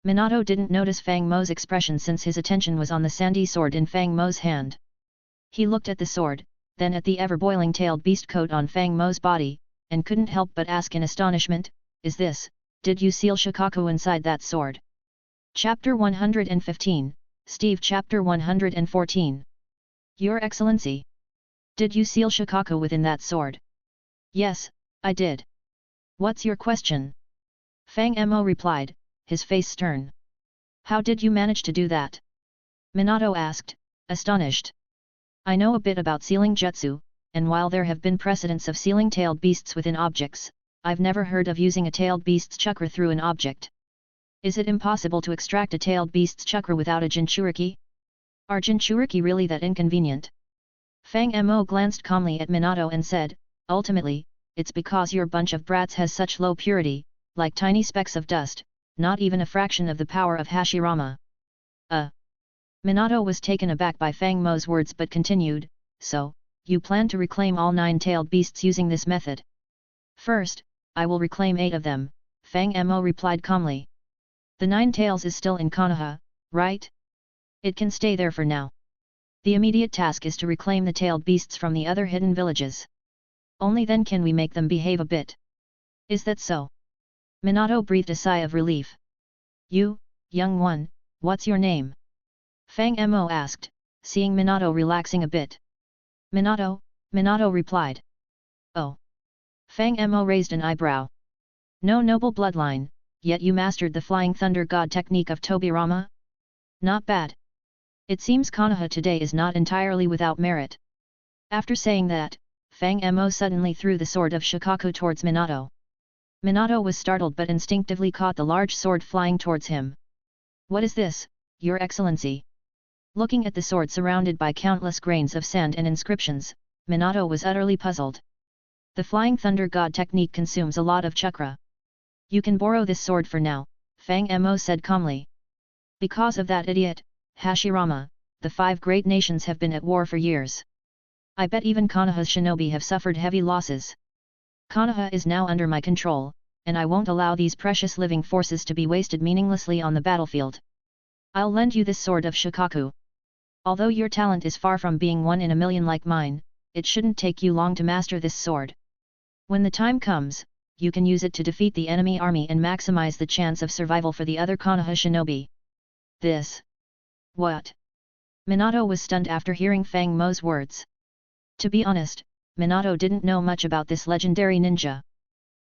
Minato didn't notice Fang Mo's expression since his attention was on the sandy sword in Fang Mo's hand. He looked at the sword, then at the ever-boiling tailed beast coat on Fang Mo's body, and couldn't help but ask in astonishment, did you seal Shukaku inside that sword? Chapter 115, Steve Chapter 114. Your Excellency. Did you seal Shukaku within that sword? Yes, I did. What's your question? Fang Mo replied, his face stern. How did you manage to do that? Minato asked, astonished. I know a bit about sealing jutsu, and while there have been precedents of sealing tailed beasts within objects, I've never heard of using a tailed beast's chakra through an object. Is it impossible to extract a tailed beast's chakra without a Jinchuriki? Are Jinchuriki really that inconvenient? Fang Mo glanced calmly at Minato and said, ultimately, it's because your bunch of brats has such low purity, like tiny specks of dust, not even a fraction of the power of Hashirama. Minato was taken aback by Fang Mo's words but continued, so, you plan to reclaim all 9 tailed beasts using this method? First, I will reclaim 8 of them, Fang Mo replied calmly. The 9 tails is still in Konoha, right? It can stay there for now. The immediate task is to reclaim the tailed beasts from the other hidden villages. Only then can we make them behave a bit. Is that so? Minato breathed a sigh of relief. You, young one, what's your name? Fang Mo asked, seeing Minato relaxing a bit. Minato replied. Oh. Fang Mo raised an eyebrow. No noble bloodline, yet you mastered the Flying Thunder God technique of Tobirama? Not bad. It seems Konoha today is not entirely without merit. After saying that, Fang Mo suddenly threw the sword of Shukaku towards Minato. Minato was startled but instinctively caught the large sword flying towards him. What is this, Your Excellency? Looking at the sword surrounded by countless grains of sand and inscriptions, Minato was utterly puzzled. The Flying Thunder God technique consumes a lot of chakra. You can borrow this sword for now, Fang Mo said calmly. Because of that idiot, Hashirama, the 5 great nations have been at war for years. I bet even Konoha's shinobi have suffered heavy losses. Konoha is now under my control, and I won't allow these precious living forces to be wasted meaninglessly on the battlefield. I'll lend you this sword of Shukaku. Although your talent is far from being 1 in a million like mine, it shouldn't take you long to master this sword. When the time comes, you can use it to defeat the enemy army and maximize the chance of survival for the other Konoha shinobi. This. What? Minato was stunned after hearing Fang Mo's words. To be honest, Minato didn't know much about this legendary ninja.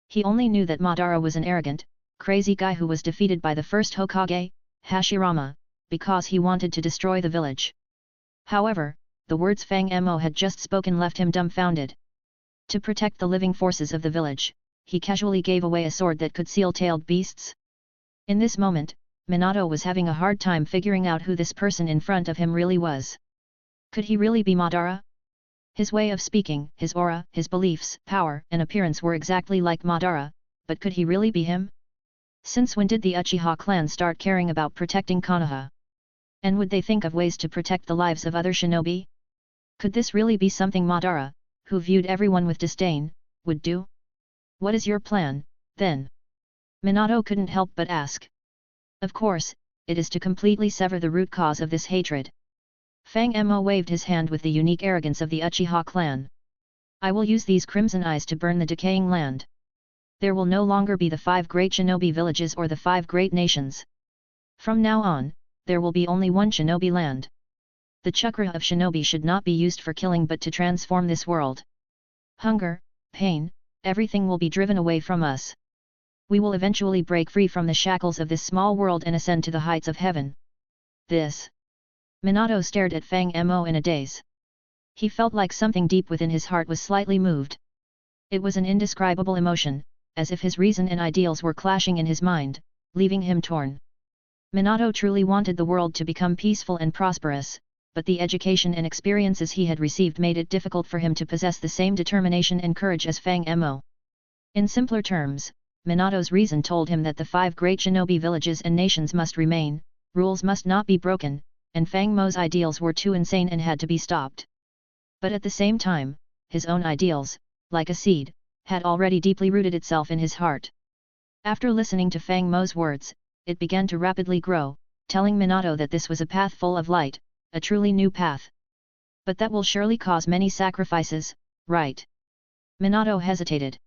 He only knew that Madara was an arrogant, crazy guy who was defeated by the first Hokage, Hashirama, because he wanted to destroy the village. However, the words Fang Mo had just spoken left him dumbfounded. To protect the living forces of the village, he casually gave away a sword that could seal-tailed beasts. In this moment, Minato was having a hard time figuring out who this person in front of him really was. Could he really be Madara? His way of speaking, his aura, his beliefs, power, and appearance were exactly like Madara, but could he really be him? Since when did the Uchiha clan start caring about protecting Konoha? And would they think of ways to protect the lives of other shinobi? Could this really be something Madara, who viewed everyone with disdain, would do? What is your plan, then? Minato couldn't help but ask. Of course, it is to completely sever the root cause of this hatred. Fang Mo waved his hand with the unique arrogance of the Uchiha clan. I will use these crimson eyes to burn the decaying land. There will no longer be the 5 great shinobi villages or the 5 great nations. From now on, there will be only one shinobi land. The chakra of shinobi should not be used for killing but to transform this world. Hunger, pain, everything will be driven away from us. We will eventually break free from the shackles of this small world and ascend to the heights of heaven. This. Minato stared at Fang Mo in a daze. He felt like something deep within his heart was slightly moved. It was an indescribable emotion, as if his reason and ideals were clashing in his mind, leaving him torn. Minato truly wanted the world to become peaceful and prosperous, but the education and experiences he had received made it difficult for him to possess the same determination and courage as Fang Mo. In simpler terms, Minato's reason told him that the 5 great shinobi villages and nations must remain, rules must not be broken, and Fang Mo's ideals were too insane and had to be stopped. But at the same time, his own ideals, like a seed, had already deeply rooted itself in his heart. After listening to Fang Mo's words, it began to rapidly grow, telling Minato that this was a path full of light, a truly new path. But that will surely cause many sacrifices, right? Minato hesitated.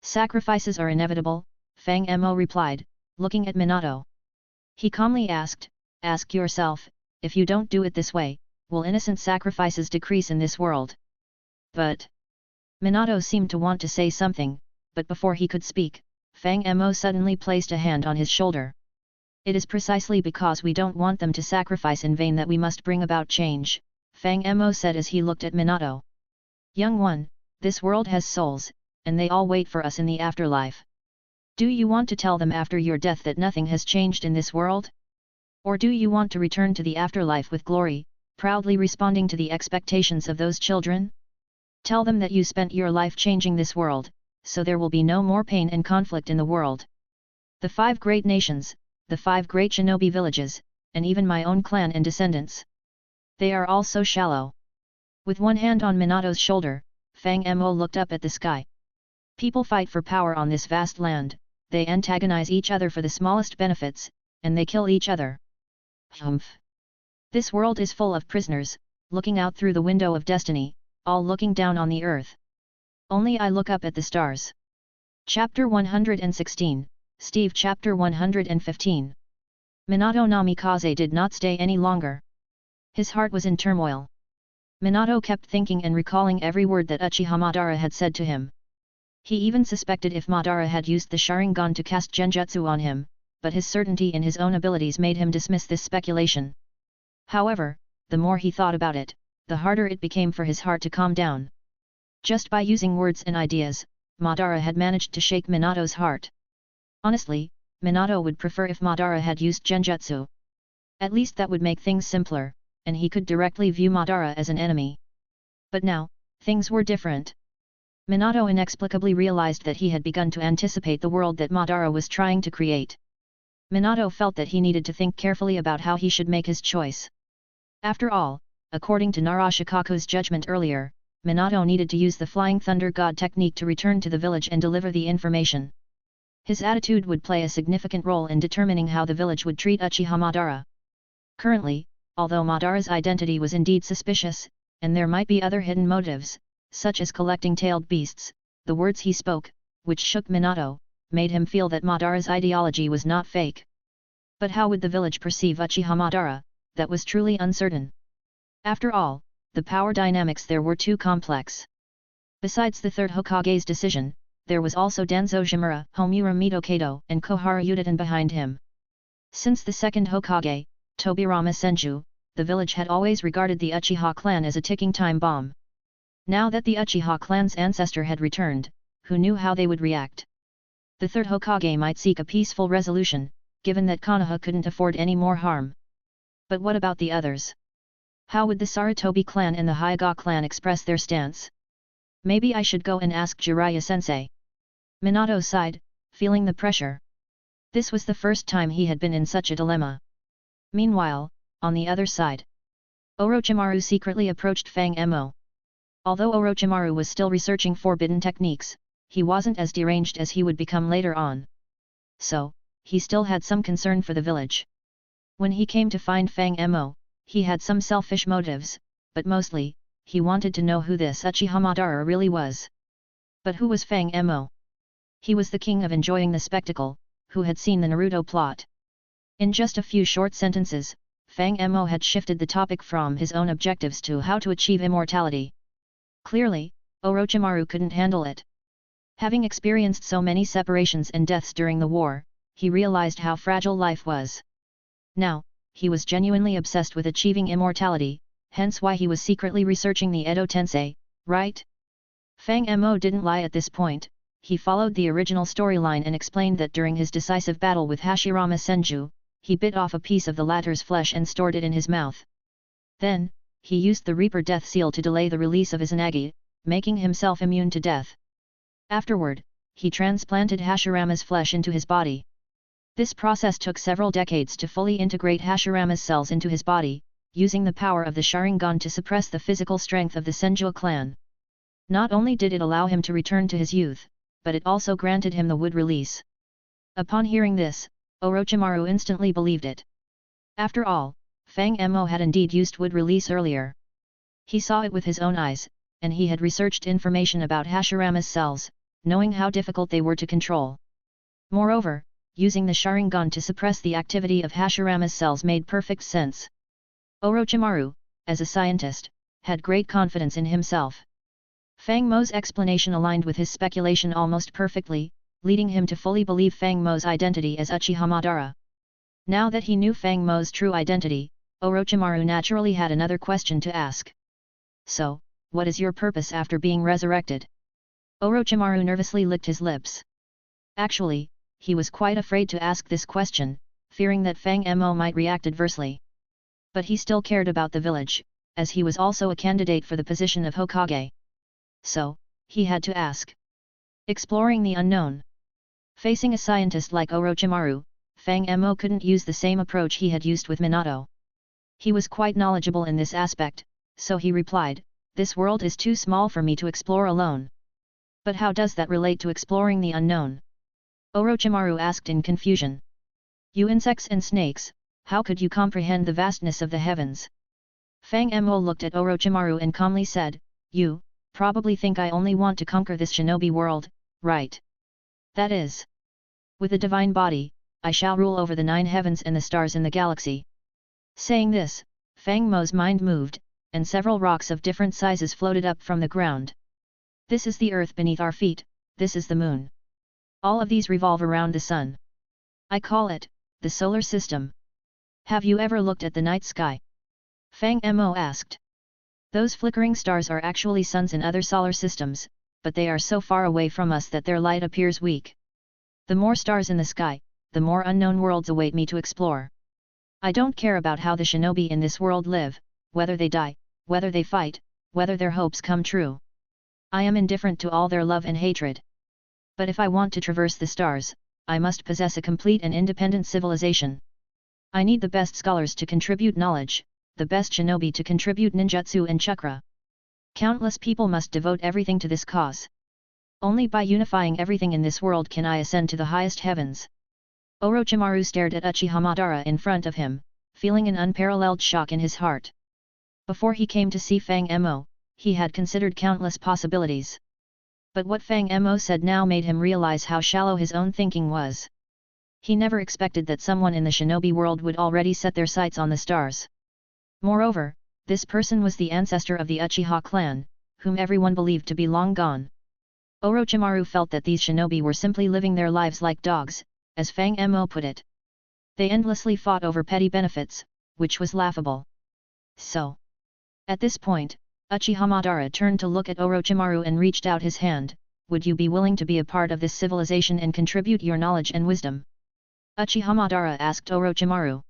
Sacrifices are inevitable, Fang Mo replied, looking at Minato. He calmly asked, ask yourself, if you don't do it this way, will innocent sacrifices decrease in this world? But... Minato seemed to want to say something, but before he could speak, Fang Mo suddenly placed a hand on his shoulder. It is precisely because we don't want them to sacrifice in vain that we must bring about change, Fang Mo said as he looked at Minato. Young one, this world has souls, and they all wait for us in the afterlife. Do you want to tell them after your death that nothing has changed in this world? Or do you want to return to the afterlife with glory, proudly responding to the expectations of those children? Tell them that you spent your life changing this world, so there will be no more pain and conflict in the world. The 5 great nations, the 5 great shinobi villages, and even my own clan and descendants. They are all so shallow. With one hand on Minato's shoulder, Fang Mo looked up at the sky. People fight for power on this vast land, they antagonize each other for the smallest benefits, and they kill each other. Humph. This world is full of prisoners, looking out through the window of destiny, all looking down on the earth. Only I look up at the stars. Chapter 116, Steve Chapter 115. Minato Namikaze did not stay any longer. His heart was in turmoil. Minato kept thinking and recalling every word that Uchiha Madara had said to him. He even suspected if Madara had used the Sharingan to cast genjutsu on him, but his certainty in his own abilities made him dismiss this speculation. However, the more he thought about it, the harder it became for his heart to calm down. Just by using words and ideas, Madara had managed to shake Minato's heart. Honestly, Minato would prefer if Madara had used genjutsu. At least that would make things simpler, and he could directly view Madara as an enemy. But now, things were different. Minato inexplicably realized that he had begun to anticipate the world that Madara was trying to create. Minato felt that he needed to think carefully about how he should make his choice. After all, according to Shukaku's judgment earlier, Minato needed to use the Flying Thunder God technique to return to the village and deliver the information. His attitude would play a significant role in determining how the village would treat Uchiha Madara. Currently, although Madara's identity was indeed suspicious, and there might be other hidden motives, such as collecting tailed beasts, the words he spoke, which shook Minato, made him feel that Madara's ideology was not fake. But how would the village perceive Uchiha Madara? That was truly uncertain. After all, the power dynamics there were too complex. Besides the third Hokage's decision, there was also Danzo Shimura, Homura Mitokado, and Kohara Udaten behind him. Since the second Hokage, Tobirama Senju, the village had always regarded the Uchiha clan as a ticking time bomb. Now that the Uchiha clan's ancestor had returned, who knew how they would react? The third Hokage might seek a peaceful resolution, given that Konoha couldn't afford any more harm. But what about the others? How would the Sarutobi clan and the Hyuga clan express their stance? Maybe I should go and ask Jiraiya-sensei. Minato sighed, feeling the pressure. This was the first time he had been in such a dilemma. Meanwhile, on the other side, Orochimaru secretly approached Fang Mo. Although Orochimaru was still researching forbidden techniques, he wasn't as deranged as he would become later on. So, he still had some concern for the village. When he came to find Fang Mo, he had some selfish motives, but mostly, he wanted to know who this Uchiha Madara really was. But who was Fang Mo? He was the king of enjoying the spectacle, who had seen the Naruto plot. In just a few short sentences, Fang Mo had shifted the topic from his own objectives to how to achieve immortality. Clearly, Orochimaru couldn't handle it. Having experienced so many separations and deaths during the war, he realized how fragile life was. Now, he was genuinely obsessed with achieving immortality, hence why he was secretly researching the Edo Tensei, right? Fang Mo didn't lie at this point. He followed the original storyline and explained that during his decisive battle with Hashirama Senju, he bit off a piece of the latter's flesh and stored it in his mouth. Then, he used the Reaper Death Seal to delay the release of Izanagi, making himself immune to death. Afterward, he transplanted Hashirama's flesh into his body. This process took several decades to fully integrate Hashirama's cells into his body, using the power of the Sharingan to suppress the physical strength of the Senju clan. Not only did it allow him to return to his youth, but it also granted him the wood release. Upon hearing this, Orochimaru instantly believed it. After all, Fang Mo had indeed used wood release earlier. He saw it with his own eyes, and he had researched information about Hashirama's cells, knowing how difficult they were to control. Moreover, using the Sharingan to suppress the activity of Hashirama's cells made perfect sense. Orochimaru, as a scientist, had great confidence in himself. Fang Mo's explanation aligned with his speculation almost perfectly, leading him to fully believe Fang Mo's identity as Uchiha Madara. Now that he knew Fang Mo's true identity, Orochimaru naturally had another question to ask. So, what is your purpose after being resurrected? Orochimaru nervously licked his lips. Actually, he was quite afraid to ask this question, fearing that Fang Mo might react adversely. But he still cared about the village, as he was also a candidate for the position of Hokage. So, he had to ask. Exploring the unknown. Facing a scientist like Orochimaru, Fang Mo couldn't use the same approach he had used with Minato. He was quite knowledgeable in this aspect, so he replied, "This world is too small for me to explore alone." But how does that relate to exploring the unknown? Orochimaru asked in confusion. You insects and snakes, how could you comprehend the vastness of the heavens? Fang Mo looked at Orochimaru and calmly said, You probably think I only want to conquer this shinobi world, right? That is. With a divine body, I shall rule over the 9 heavens and the stars in the galaxy. Saying this, Fang Mo's mind moved, and several rocks of different sizes floated up from the ground. This is the earth beneath our feet, this is the moon. All of these revolve around the sun. I call it, the solar system. Have you ever looked at the night sky? Fang Mo asked. Those flickering stars are actually suns in other solar systems, but they are so far away from us that their light appears weak. The more stars in the sky, the more unknown worlds await me to explore. I don't care about how the shinobi in this world live, whether they die, whether they fight, whether their hopes come true. I am indifferent to all their love and hatred. But if I want to traverse the stars, I must possess a complete and independent civilization. I need the best scholars to contribute knowledge, the best shinobi to contribute ninjutsu and chakra. Countless people must devote everything to this cause. Only by unifying everything in this world can I ascend to the highest heavens. Orochimaru stared at Uchiha Madara in front of him, feeling an unparalleled shock in his heart. Before he came to see Fang Mo, he had considered countless possibilities. But what Fang Mo said now made him realize how shallow his own thinking was. He never expected that someone in the shinobi world would already set their sights on the stars. Moreover, this person was the ancestor of the Uchiha clan, whom everyone believed to be long gone. Orochimaru felt that these shinobi were simply living their lives like dogs, as Fang Mo put it. They endlessly fought over petty benefits, which was laughable. So, at this point, Uchiha Madara turned to look at Orochimaru and reached out his hand. Would you be willing to be a part of this civilization and contribute your knowledge and wisdom? Uchiha Madara asked Orochimaru.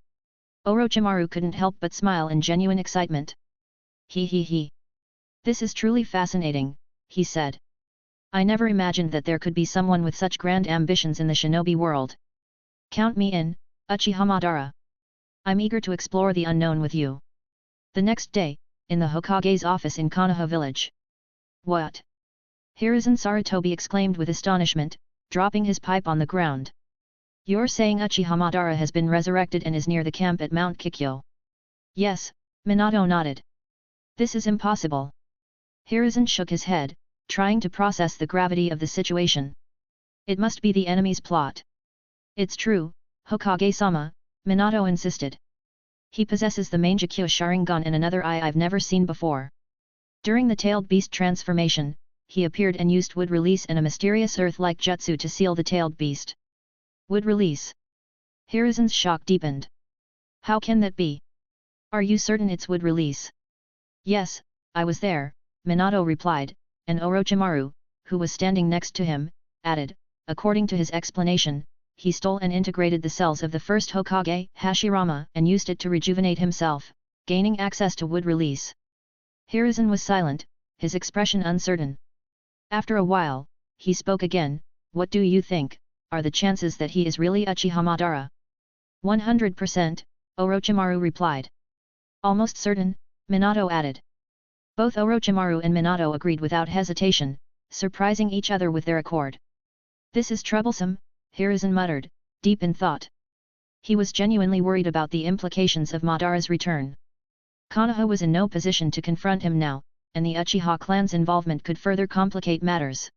Orochimaru couldn't help but smile in genuine excitement. He. This is truly fascinating, he said. I never imagined that there could be someone with such grand ambitions in the shinobi world. Count me in, Uchiha Madara. I'm eager to explore the unknown with you. The next day, in the Hokage's office in Konoha village. What? Hiruzen Sarutobi exclaimed with astonishment, dropping his pipe on the ground. You're saying Uchiha Madara has been resurrected and is near the camp at Mount Kikyo? Yes, Minato nodded. This is impossible. Hiruzen shook his head, trying to process the gravity of the situation. It must be the enemy's plot. It's true, Hokage-sama, Minato insisted. He possesses the Mangekyo Sharingan and another eye I've never seen before. During the tailed beast transformation, he appeared and used wood release and a mysterious earth-like jutsu to seal the tailed beast. Wood release? Hiruzen's shock deepened. How can that be? Are you certain it's wood release? Yes, I was there, Minato replied, and Orochimaru, who was standing next to him, added, according to his explanation, he stole and integrated the cells of the first Hokage, Hashirama, and used it to rejuvenate himself, gaining access to wood release. Hiruzen was silent, his expression uncertain. After a while, he spoke again. What do you think, are the chances that he is really Uchiha Madara? 100%, Orochimaru replied. Almost certain, Minato added. Both Orochimaru and Minato agreed without hesitation, surprising each other with their accord. This is troublesome, Hiruzen muttered, deep in thought. He was genuinely worried about the implications of Madara's return. Konoha was in no position to confront him now, and the Uchiha clan's involvement could further complicate matters.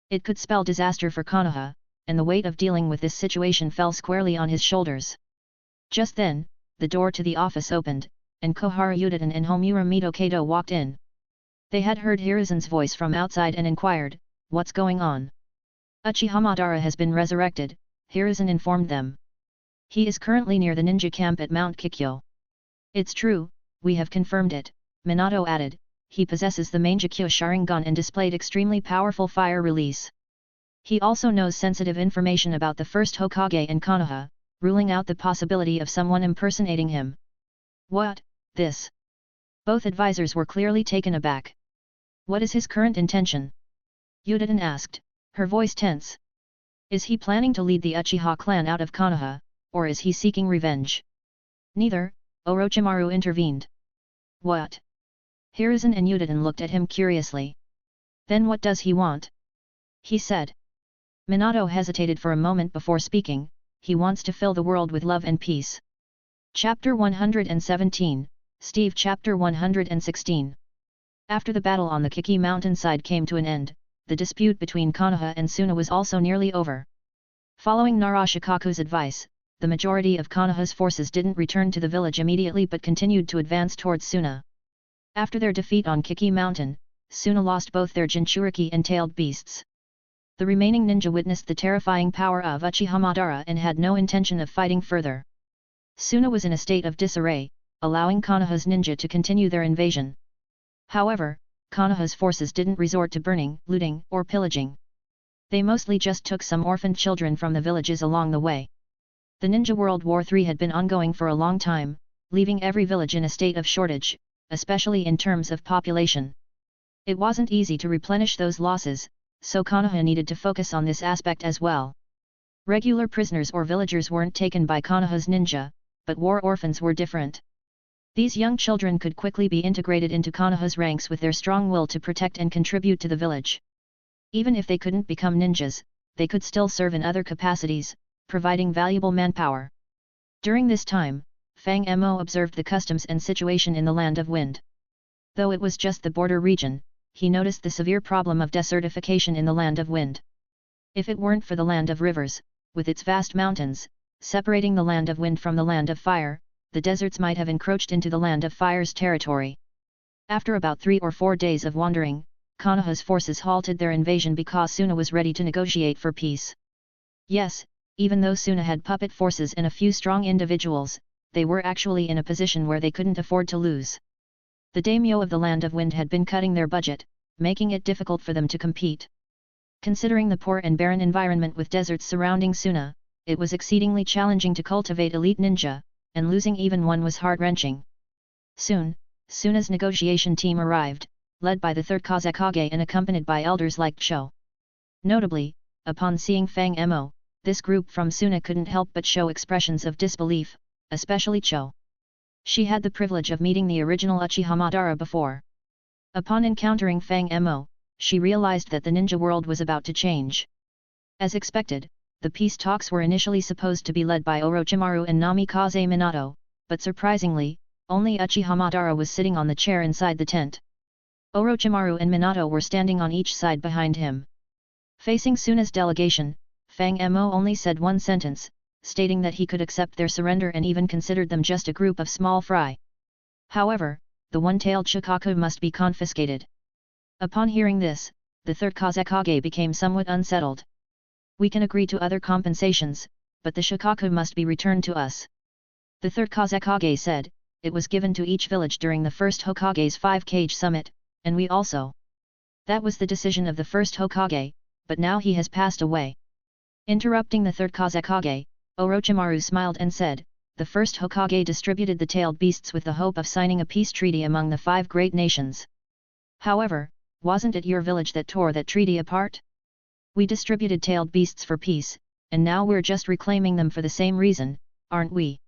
It could spell disaster for Konoha, and the weight of dealing with this situation fell squarely on his shoulders. Just then, the door to the office opened, and Koharu Yudin and Homura Mitokado walked in. They had heard Hiruzen's voice from outside and inquired, "What's going on?" Uchiha Madara has been resurrected, Hiruzen informed them. He is currently near the ninja camp at Mount Kikyo. It's true, we have confirmed it, Minato added. He possesses the Mangekyo Sharingan and displayed extremely powerful fire release. He also knows sensitive information about the first Hokage and Konoha, ruling out the possibility of someone impersonating him. What, this? Both advisors were clearly taken aback. What is his current intention? Yudin asked, her voice tense. Is he planning to lead the Uchiha clan out of Konoha, or is he seeking revenge? Neither, Orochimaru intervened. What? Hiruzen and Yudin looked at him curiously. Then what does he want? He said. Minato hesitated for a moment before speaking. He wants to fill the world with love and peace. Chapter 117, Steve Chapter 116. After the battle on the Kiki mountainside came to an end, the dispute between Konoha and Suna was also nearly over. Following Shukaku's advice, the majority of Konoha's forces didn't return to the village immediately but continued to advance towards Suna. After their defeat on Kiki Mountain, Suna lost both their Jinchuriki and tailed beasts. The remaining ninja witnessed the terrifying power of Uchiha Madara and had no intention of fighting further. Suna was in a state of disarray, allowing Konoha's ninja to continue their invasion. However, Konoha's forces didn't resort to burning, looting, or pillaging. They mostly just took some orphaned children from the villages along the way. The Ninja World War III had been ongoing for a long time, leaving every village in a state of shortage, especially in terms of population. It wasn't easy to replenish those losses, so Konoha needed to focus on this aspect as well. Regular prisoners or villagers weren't taken by Konoha's ninja, but war orphans were different. These young children could quickly be integrated into Konoha's ranks with their strong will to protect and contribute to the village. Even if they couldn't become ninjas, they could still serve in other capacities, providing valuable manpower. During this time, Fang Mo observed the customs and situation in the Land of Wind. Though it was just the border region, he noticed the severe problem of desertification in the Land of Wind. If it weren't for the Land of Rivers, with its vast mountains, separating the Land of Wind from the Land of Fire, the deserts might have encroached into the Land of Fire's territory. After about 3 or 4 days of wandering, Konoha's forces halted their invasion because Suna was ready to negotiate for peace. Yes, even though Suna had puppet forces and a few strong individuals, they were actually in a position where they couldn't afford to lose. The daimyo of the Land of Wind had been cutting their budget, making it difficult for them to compete. Considering the poor and barren environment with deserts surrounding Suna, it was exceedingly challenging to cultivate elite ninja, and losing even one was heart-wrenching. Soon, Suna's negotiation team arrived, led by the third Kazekage and accompanied by elders like Cho. Notably, upon seeing Fang Mo, this group from Suna couldn't help but show expressions of disbelief, especially Cho. She had the privilege of meeting the original Uchiha Madara before. Upon encountering Fang Mo, she realized that the ninja world was about to change. As expected, the peace talks were initially supposed to be led by Orochimaru and Namikaze Minato, but surprisingly, only Uchiha Madara was sitting on the chair inside the tent. Orochimaru and Minato were standing on each side behind him. Facing Suna's delegation, Fang Mo only said one sentence, stating that he could accept their surrender and even considered them just a group of small fry. However, the one-tailed Shukaku must be confiscated. Upon hearing this, the third Kazekage became somewhat unsettled. We can agree to other compensations, but the Shukaku must be returned to us. The third Kazekage said, it was given to each village during the first Hokage's 5-cage summit, and we also. That was the decision of the first Hokage, but now he has passed away. Interrupting the third Kazekage, Orochimaru smiled and said, the first Hokage distributed the tailed beasts with the hope of signing a peace treaty among the 5 great nations. However, wasn't it your village that tore that treaty apart? We distributed tailed beasts for peace, and now we're just reclaiming them for the same reason, aren't we?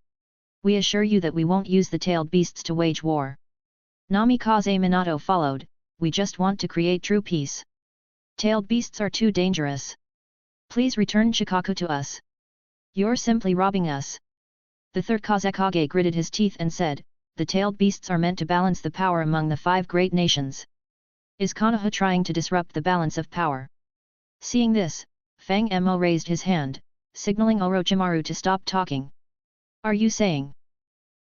We assure you that we won't use the tailed beasts to wage war. Namikaze Minato followed, we just want to create true peace. Tailed beasts are too dangerous. Please return Shukaku to us. You're simply robbing us. The third Kazekage gritted his teeth and said, the tailed beasts are meant to balance the power among the 5 great nations. Is Konoha trying to disrupt the balance of power? Seeing this, Fang Mo raised his hand, signaling Orochimaru to stop talking. Are you saying?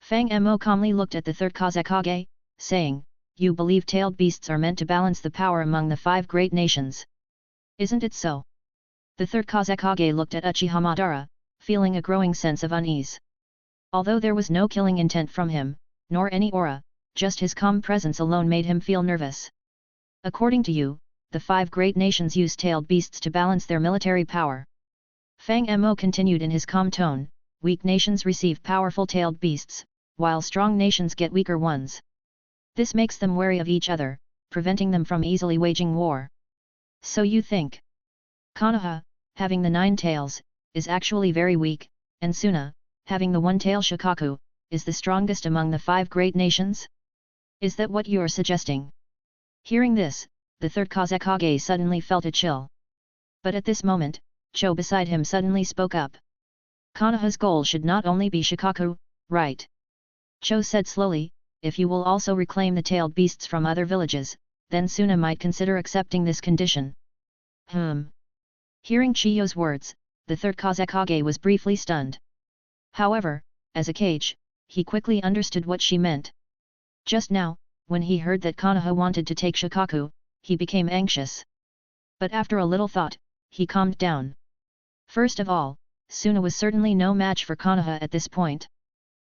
Fang Mo calmly looked at the third Kazekage, saying, you believe tailed beasts are meant to balance the power among the 5 great nations. Isn't it so? The third Kazekage looked at Uchiha Madara, feeling a growing sense of unease. Although there was no killing intent from him, nor any aura, just his calm presence alone made him feel nervous. According to you, the 5 great nations use tailed beasts to balance their military power. Fang Mo continued in his calm tone, weak nations receive powerful tailed beasts, while strong nations get weaker ones. This makes them wary of each other, preventing them from easily waging war. So you think? Konoha, having the 9 tails, is actually very weak, and Suna, having the 1-tail Shukaku, is the strongest among the 5 great nations? Is that what you are suggesting? Hearing this, the third Kazekage suddenly felt a chill. But at this moment, Cho beside him suddenly spoke up. Konoha's goal should not only be Shukaku, right? Cho said slowly, if you will also reclaim the tailed beasts from other villages, then Suna might consider accepting this condition. Hearing Chiyo's words, the third Kazekage was briefly stunned. However, as a kage, he quickly understood what she meant. Just now, when he heard that Konoha wanted to take Shukaku, he became anxious. But after a little thought, he calmed down. First of all, Suna was certainly no match for Konoha at this point.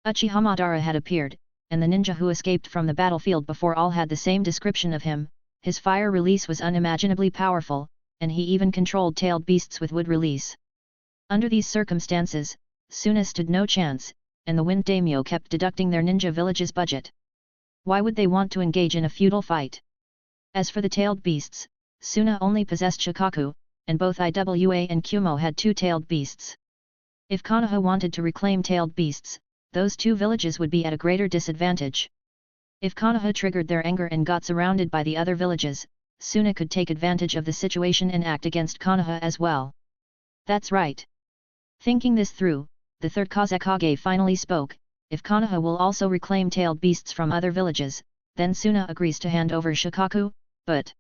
Uchiha Madara had appeared, and the ninja who escaped from the battlefield before all had the same description of him. His fire release was unimaginably powerful, and he even controlled tailed beasts with wood release. Under these circumstances, Suna stood no chance, and the Wind Daimyo kept deducting their ninja village's budget. Why would they want to engage in a feudal fight? As for the tailed beasts, Suna only possessed Shukaku, and both Iwa and Kumo had 2 tailed beasts. If Konoha wanted to reclaim tailed beasts, those 2 villages would be at a greater disadvantage. If Konoha triggered their anger and got surrounded by the other villages, Suna could take advantage of the situation and act against Konoha as well. That's right. Thinking this through, the third Kazekage finally spoke, if Konoha will also reclaim tailed beasts from other villages, then Suna agrees to hand over Shukaku, but...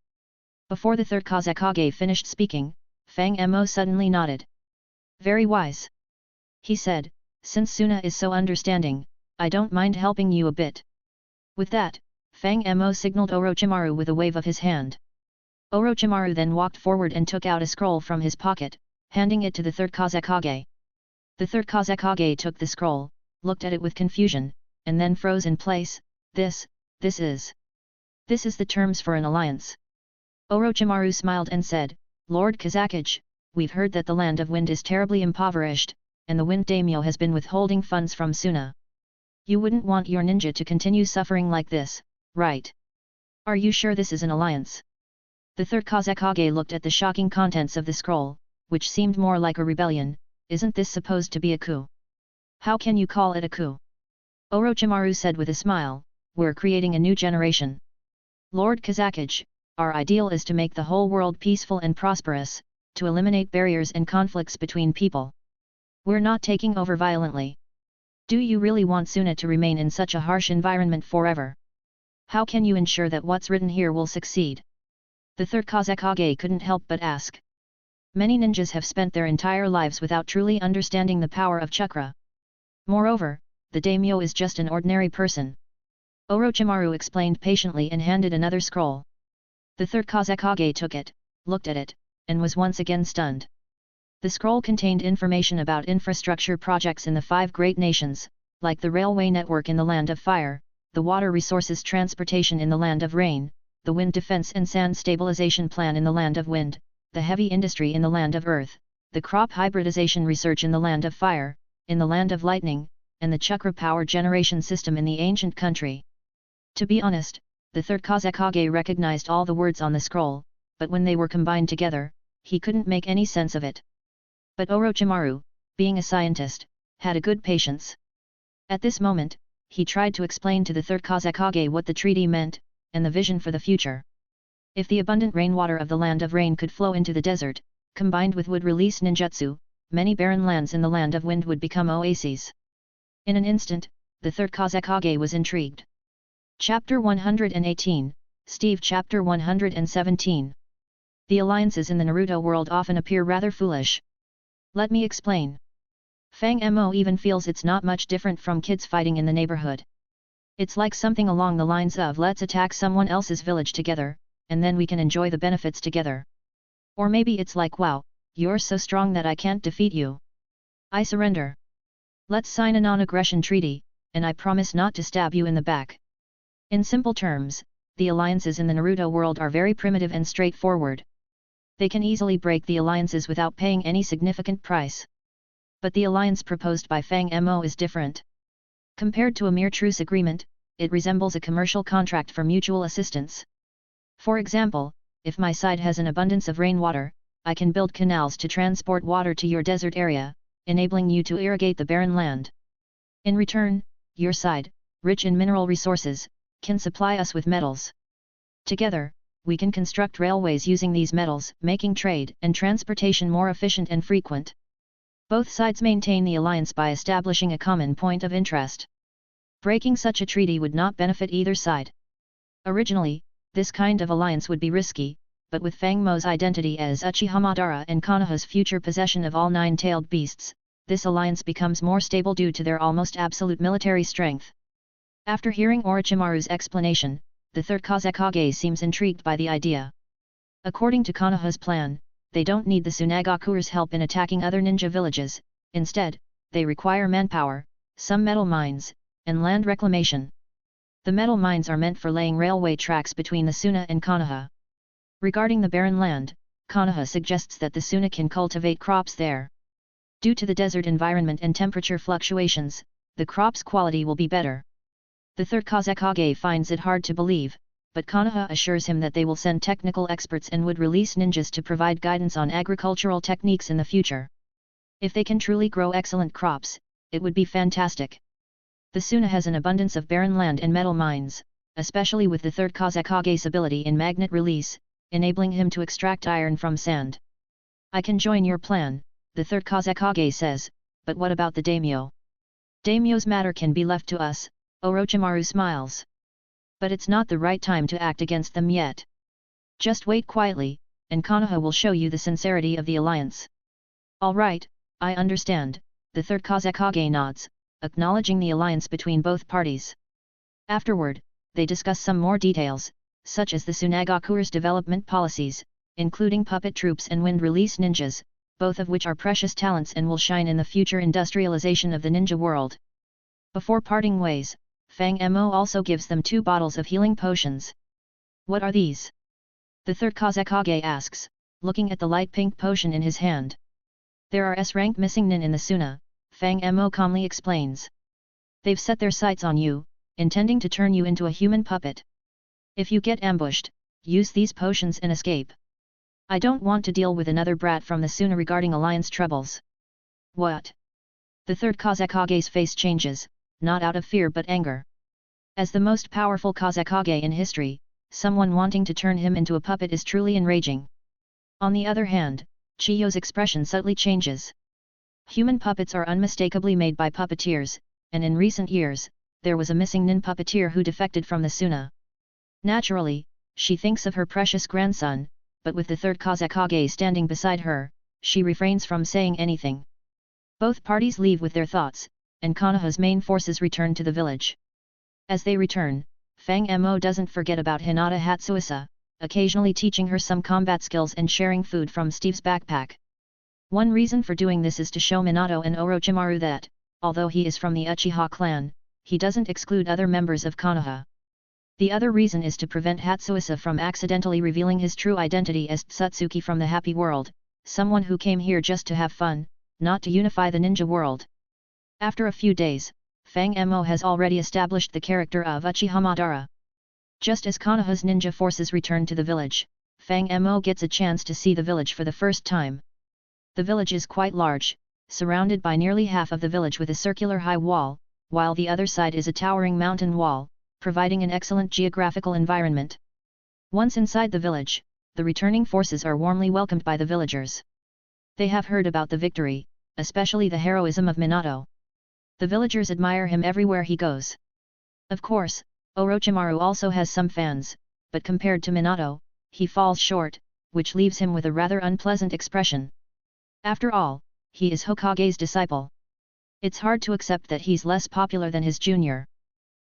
Before the third Kazekage finished speaking, Fang Mo suddenly nodded. Very wise. He said, since Suna is so understanding, I don't mind helping you a bit. With that, Fang Mo signaled Orochimaru with a wave of his hand. Orochimaru then walked forward and took out a scroll from his pocket, handing it to the third Kazekage. The third Kazekage took the scroll, looked at it with confusion, and then froze in place. This is the terms for an alliance. Orochimaru smiled and said, Lord Kazekage, we've heard that the land of wind is terribly impoverished, and the wind daimyo has been withholding funds from Suna. You wouldn't want your ninja to continue suffering like this, right? Are you sure this is an alliance? The third Kazekage looked at the shocking contents of the scroll, which seemed more like a rebellion. Isn't this supposed to be a coup? How can you call it a coup? Orochimaru said with a smile, we're creating a new generation. Lord Kazekage, our ideal is to make the whole world peaceful and prosperous, to eliminate barriers and conflicts between people. We're not taking over violently. Do you really want Suna to remain in such a harsh environment forever? How can you ensure that what's written here will succeed? The third Kazekage couldn't help but ask. Many ninjas have spent their entire lives without truly understanding the power of chakra. Moreover, the daimyo is just an ordinary person. Orochimaru explained patiently and handed another scroll. The third Kazekage took it, looked at it, and was once again stunned. The scroll contained information about infrastructure projects in the 5 great nations, like the railway network in the land of fire, the water resources transportation in the land of rain, the wind defense and sand stabilization plan in the land of wind, the heavy industry in the land of earth, the crop hybridization research in the land of fire, in the land of lightning, and the chakra power generation system in the ancient country. To be honest, the third Kazekage recognized all the words on the scroll, but when they were combined together, he couldn't make any sense of it. But Orochimaru, being a scientist, had a good patience. At this moment, he tried to explain to the third Kazekage what the treaty meant, and the vision for the future. If the abundant rainwater of the land of rain could flow into the desert, combined with would release ninjutsu, many barren lands in the land of wind would become oases. In an instant, the third Kazekage was intrigued. Chapter 118, Steve Chapter 117. The alliances in the Naruto world often appear rather foolish. Let me explain. Fang Mo even feels it's not much different from kids fighting in the neighborhood. It's like something along the lines of let's attack someone else's village together, and then we can enjoy the benefits together. Or maybe it's like wow, you're so strong that I can't defeat you. I surrender. Let's sign a non-aggression treaty, and I promise not to stab you in the back. In simple terms, the alliances in the Naruto world are very primitive and straightforward. They can easily break the alliances without paying any significant price. But the alliance proposed by Fang Mo is different. Compared to a mere truce agreement, it resembles a commercial contract for mutual assistance. For example, if my side has an abundance of rainwater, I can build canals to transport water to your desert area, enabling you to irrigate the barren land. In return, your side, rich in mineral resources, can supply us with metals. Together, we can construct railways using these metals, making trade and transportation more efficient and frequent. Both sides maintain the alliance by establishing a common point of interest. Breaking such a treaty would not benefit either side. Originally, this kind of alliance would be risky, but with Fang Mo's identity as Uchiha Madara and Konoha's future possession of all 9-tailed beasts, this alliance becomes more stable due to their almost absolute military strength. After hearing Orochimaru's explanation, the third Kazekage seems intrigued by the idea. According to Konoha's plan, they don't need the Tsunagakure's help in attacking other ninja villages, instead, they require manpower, some metal mines, and land reclamation. The metal mines are meant for laying railway tracks between the Suna and Konoha. Regarding the barren land, Konoha suggests that the Suna can cultivate crops there. Due to the desert environment and temperature fluctuations, the crop's quality will be better. The third Kazekage finds it hard to believe, but Konoha assures him that they will send technical experts and would release ninjas to provide guidance on agricultural techniques in the future. If they can truly grow excellent crops, it would be fantastic. The Suna has an abundance of barren land and metal mines, especially with the third Kazekage's ability in magnet release, enabling him to extract iron from sand. I can join your plan, the third Kazekage says, but what about the daimyo? Daimyo's matter can be left to us, Orochimaru smiles. But it's not the right time to act against them yet. Just wait quietly, and Konoha will show you the sincerity of the alliance. Alright, I understand, the third Kazekage nods, acknowledging the alliance between both parties. Afterward, they discuss some more details, such as the Tsunagakure's development policies, including puppet troops and wind-release ninjas, both of which are precious talents and will shine in the future industrialization of the ninja world. Before parting ways, Fang Mo also gives them 2 bottles of healing potions. What are these? The third Kazekage asks, looking at the light pink potion in his hand. There are S-rank missing nin in the Suna, Fang Mo calmly explains. They've set their sights on you, intending to turn you into a human puppet. If you get ambushed, use these potions and escape. I don't want to deal with another brat from the Suna regarding alliance troubles. What? The third Kazekage's face changes, not out of fear but anger. As the most powerful Kazekage in history, someone wanting to turn him into a puppet is truly enraging. On the other hand, Chiyo's expression subtly changes. Human puppets are unmistakably made by puppeteers, and in recent years, there was a missing nin puppeteer who defected from the Suna. Naturally, she thinks of her precious grandson, but with the third Kazekage standing beside her, she refrains from saying anything. Both parties leave with their thoughts, and Konoha's main forces return to the village. As they return, Fang Mo doesn't forget about Hinata Hatsuisa, occasionally teaching her some combat skills and sharing food from Steve's backpack. One reason for doing this is to show Minato and Orochimaru that, although he is from the Uchiha clan, he doesn't exclude other members of Konoha. The other reason is to prevent Hatsuisa from accidentally revealing his true identity as Tsutsuki from the Happy World, someone who came here just to have fun, not to unify the ninja world. After a few days, Fang Mo has already established the character of Uchiha Madara. Just as Konoha's ninja forces return to the village, Fang Mo gets a chance to see the village for the first time. The village is quite large, surrounded by nearly half of the village with a circular high wall, while the other side is a towering mountain wall, providing an excellent geographical environment. Once inside the village, the returning forces are warmly welcomed by the villagers. They have heard about the victory, especially the heroism of Minato. The villagers admire him everywhere he goes. Of course, Orochimaru also has some fans, but compared to Minato, he falls short, which leaves him with a rather unpleasant expression. After all, he is Hokage's disciple. It's hard to accept that he's less popular than his junior.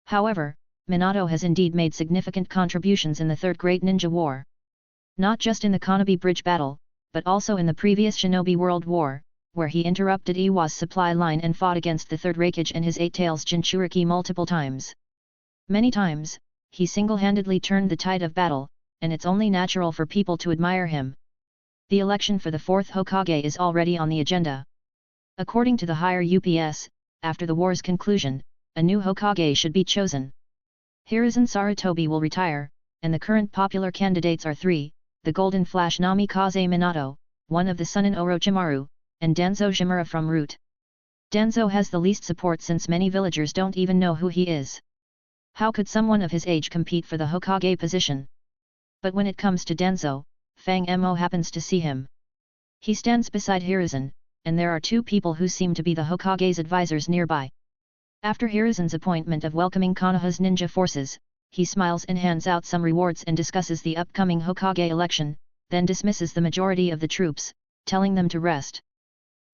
However, Minato has indeed made significant contributions in the Third Great Ninja War. Not just in the Konobe Bridge battle, but also in the previous Shinobi World War, where he interrupted Iwa's supply line and fought against the Third Raikage and his Eight Tails Jinchuriki multiple times. Many times, he single-handedly turned the tide of battle, and it's only natural for people to admire him. The election for the Fourth Hokage is already on the agenda. According to the higher UPS, after the war's conclusion, a new Hokage should be chosen. Hiruzen Sarutobi will retire, and the current popular candidates are 3, the Golden Flash Namikaze Minato, one of the Sunin Orochimaru, and Danzo Shimura from Root. Danzo has the least support since many villagers don't even know who he is. How could someone of his age compete for the Hokage position? But when it comes to Danzo, Fang Mo happens to see him. He stands beside Hiruzen, and there are 2 people who seem to be the Hokage's advisors nearby. After Hiruzen's appointment of welcoming Konoha's ninja forces, he smiles and hands out some rewards and discusses the upcoming Hokage election, then dismisses the majority of the troops, telling them to rest.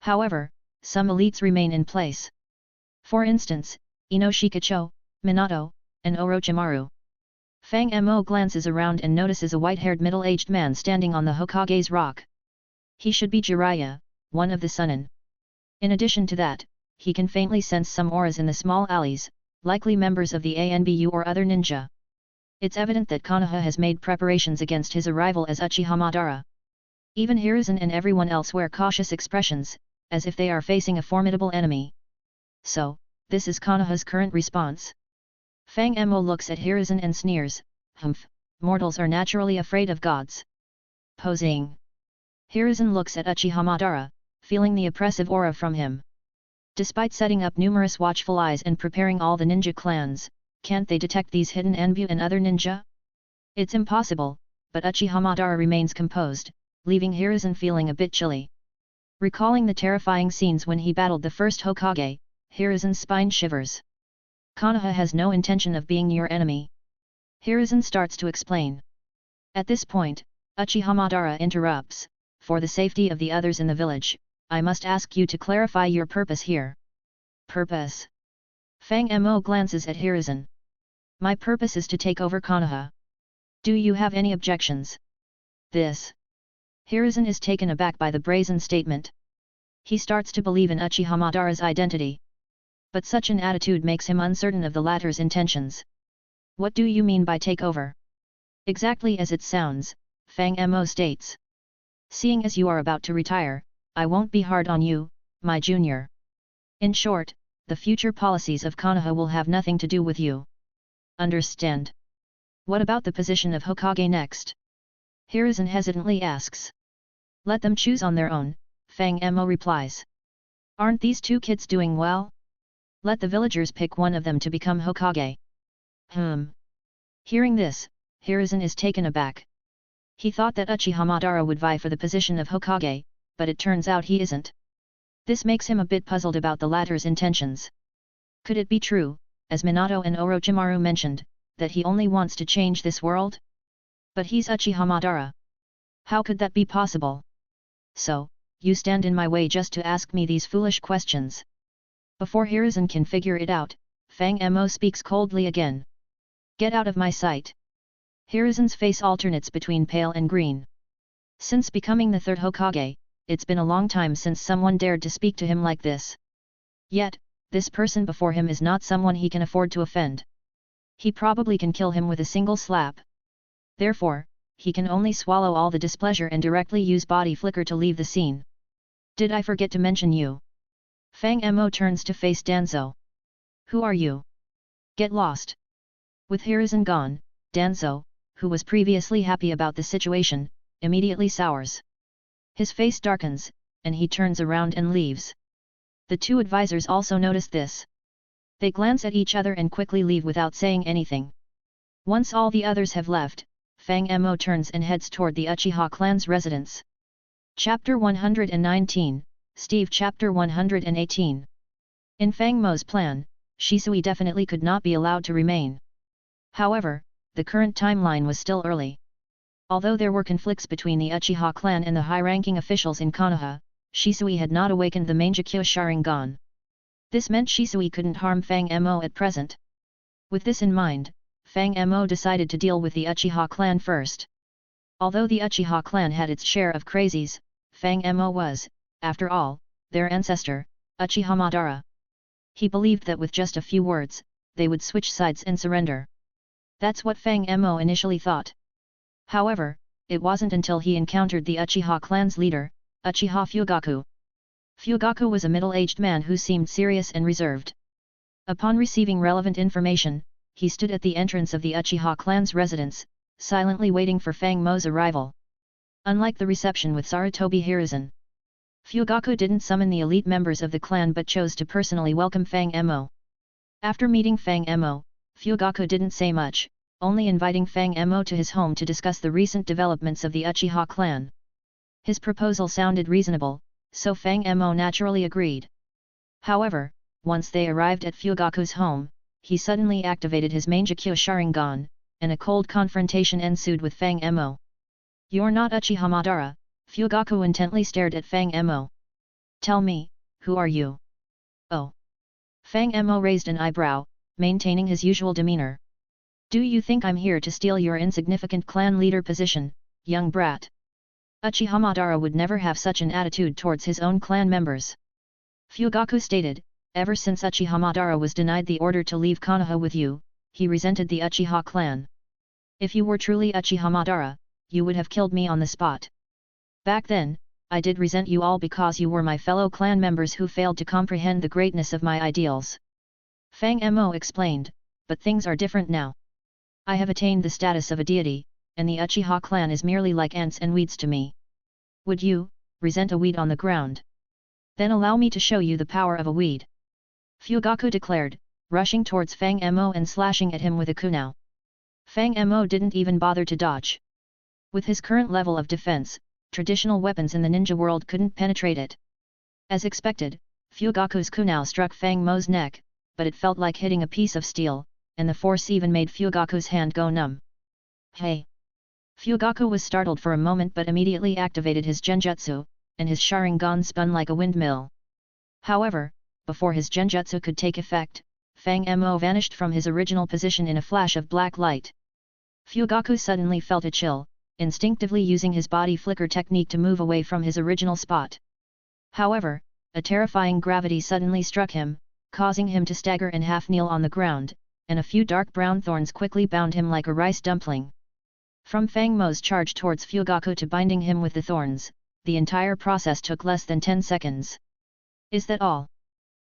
However, some elites remain in place. For instance, Inoshikacho, Minato, and Orochimaru. Fang Mo glances around and notices a white-haired middle-aged man standing on the Hokage's rock. He should be Jiraiya, one of the Sunin. In addition to that, he can faintly sense some auras in the small alleys, likely members of the ANBU or other ninja. It's evident that Konoha has made preparations against his arrival as Uchiha Madara. Even Hiruzen and everyone else wear cautious expressions, as if they are facing a formidable enemy. So, this is Konoha's current response. Fang Mo looks at Hiruzen and sneers, "Humph, mortals are naturally afraid of gods." Posing. Hiruzen looks at Uchiha Madara, feeling the oppressive aura from him. Despite setting up numerous watchful eyes and preparing all the ninja clans, can't they detect these hidden Anbu and other ninja? It's impossible, but Uchiha Madara remains composed, leaving Hiruzen feeling a bit chilly. Recalling the terrifying scenes when he battled the first Hokage, Hiruzen's spine shivers. Konoha has no intention of being your enemy. Hiruzen starts to explain. At this point, Uchiha Madara interrupts, "For the safety of the others in the village, I must ask you to clarify your purpose here." Purpose? Fang Mo glances at Hiruzen. "My purpose is to take over Konoha. Do you have any objections?" This. Hiruzen is taken aback by the brazen statement. He starts to believe in Uchiha Madara's identity. But such an attitude makes him uncertain of the latter's intentions. "What do you mean by take over?" "Exactly as it sounds," Fang Mo states. "Seeing as you are about to retire, I won't be hard on you, my junior. In short, the future policies of Konoha will have nothing to do with you. Understand?" "What about the position of Hokage next?" Hiruzen hesitantly asks. "Let them choose on their own," Fang Mo replies. "Aren't these two kids doing well? Let the villagers pick one of them to become Hokage." Hearing this, Hiruzen is taken aback. He thought that Uchiha Madara would vie for the position of Hokage, but it turns out he isn't. This makes him a bit puzzled about the latter's intentions. Could it be true, as Minato and Orochimaru mentioned, that he only wants to change this world? But he's Uchiha Madara. How could that be possible? "So, you stand in my way just to ask me these foolish questions?" Before Hiruzen can figure it out, Fang Mo speaks coldly again. "Get out of my sight." Hiruzen's face alternates between pale and green. Since becoming the third Hokage, it's been a long time since someone dared to speak to him like this. Yet, this person before him is not someone he can afford to offend. He probably can kill him with a single slap. Therefore, he can only swallow all the displeasure and directly use body flicker to leave the scene. "Did I forget to mention you?" Fang Mo turns to face Danzo. "Who are you? Get lost." With Hiruzen gone, Danzo, who was previously happy about the situation, immediately sours. His face darkens, and he turns around and leaves. The two advisors also notice this. They glance at each other and quickly leave without saying anything. Once all the others have left, Fang Mo turns and heads toward the Uchiha clan's residence. Chapter 119, Steve. Chapter 118. In Fang Mo's plan, Shisui definitely could not be allowed to remain. However, the current timeline was still early. Although there were conflicts between the Uchiha clan and the high-ranking officials in Konoha, Shisui had not awakened the Mangekyo Sharingan. This meant Shisui couldn't harm Fang Mo at present. With this in mind, Fang Mo decided to deal with the Uchiha clan first. Although the Uchiha clan had its share of crazies, Fang Mo was, after all, their ancestor, Uchiha Madara. He believed that with just a few words, they would switch sides and surrender. That's what Fang Mo initially thought. However, it wasn't until he encountered the Uchiha clan's leader, Uchiha Fugaku. Fugaku was a middle-aged man who seemed serious and reserved. Upon receiving relevant information, he stood at the entrance of the Uchiha clan's residence, silently waiting for Fang Mo's arrival. Unlike the reception with Sarutobi Hiruzen, Fugaku didn't summon the elite members of the clan but chose to personally welcome Fang Mo. After meeting Fang Mo, Fugaku didn't say much, only inviting Fang Mo to his home to discuss the recent developments of the Uchiha clan. His proposal sounded reasonable, so Fang Mo naturally agreed. However, once they arrived at Fugaku's home, he suddenly activated his Mangekyo Sharingan, and a cold confrontation ensued with Fang Mo. "You're not Uchiha Madara," Fugaku intently stared at Fang Mo. "Tell me, who are you?" "Oh." Fang Mo raised an eyebrow, maintaining his usual demeanor. "Do you think I'm here to steal your insignificant clan leader position, young brat?" Uchiha Madara would never have such an attitude towards his own clan members. Fugaku stated, "Ever since Uchiha Madara was denied the order to leave Konoha with you, he resented the Uchiha clan. If you were truly Uchiha Madara, you would have killed me on the spot. Back then, I did resent you all because you were my fellow clan members who failed to comprehend the greatness of my ideals." Fang Mo explained, "But things are different now. I have attained the status of a deity, and the Uchiha clan is merely like ants and weeds to me. Would you, resent a weed on the ground? Then allow me to show you the power of a weed," Fugaku declared, rushing towards Fang Mo and slashing at him with a kunai. Fang Mo didn't even bother to dodge. With his current level of defense, traditional weapons in the ninja world couldn't penetrate it. As expected, Fugaku's kunai struck Fang Mo's neck, but it felt like hitting a piece of steel, and the force even made Fugaku's hand go numb. "Hey! Fugaku was startled for a moment but immediately activated his genjutsu, and his Sharingan spun like a windmill. However, before his genjutsu could take effect, Fang Mo vanished from his original position in a flash of black light. Fugaku suddenly felt a chill, instinctively using his body flicker technique to move away from his original spot. However, a terrifying gravity suddenly struck him, causing him to stagger and half-kneel on the ground, and a few dark brown thorns quickly bound him like a rice dumpling. From Fang Mo's charge towards Fugaku to binding him with the thorns, the entire process took less than 10 seconds. Is that all?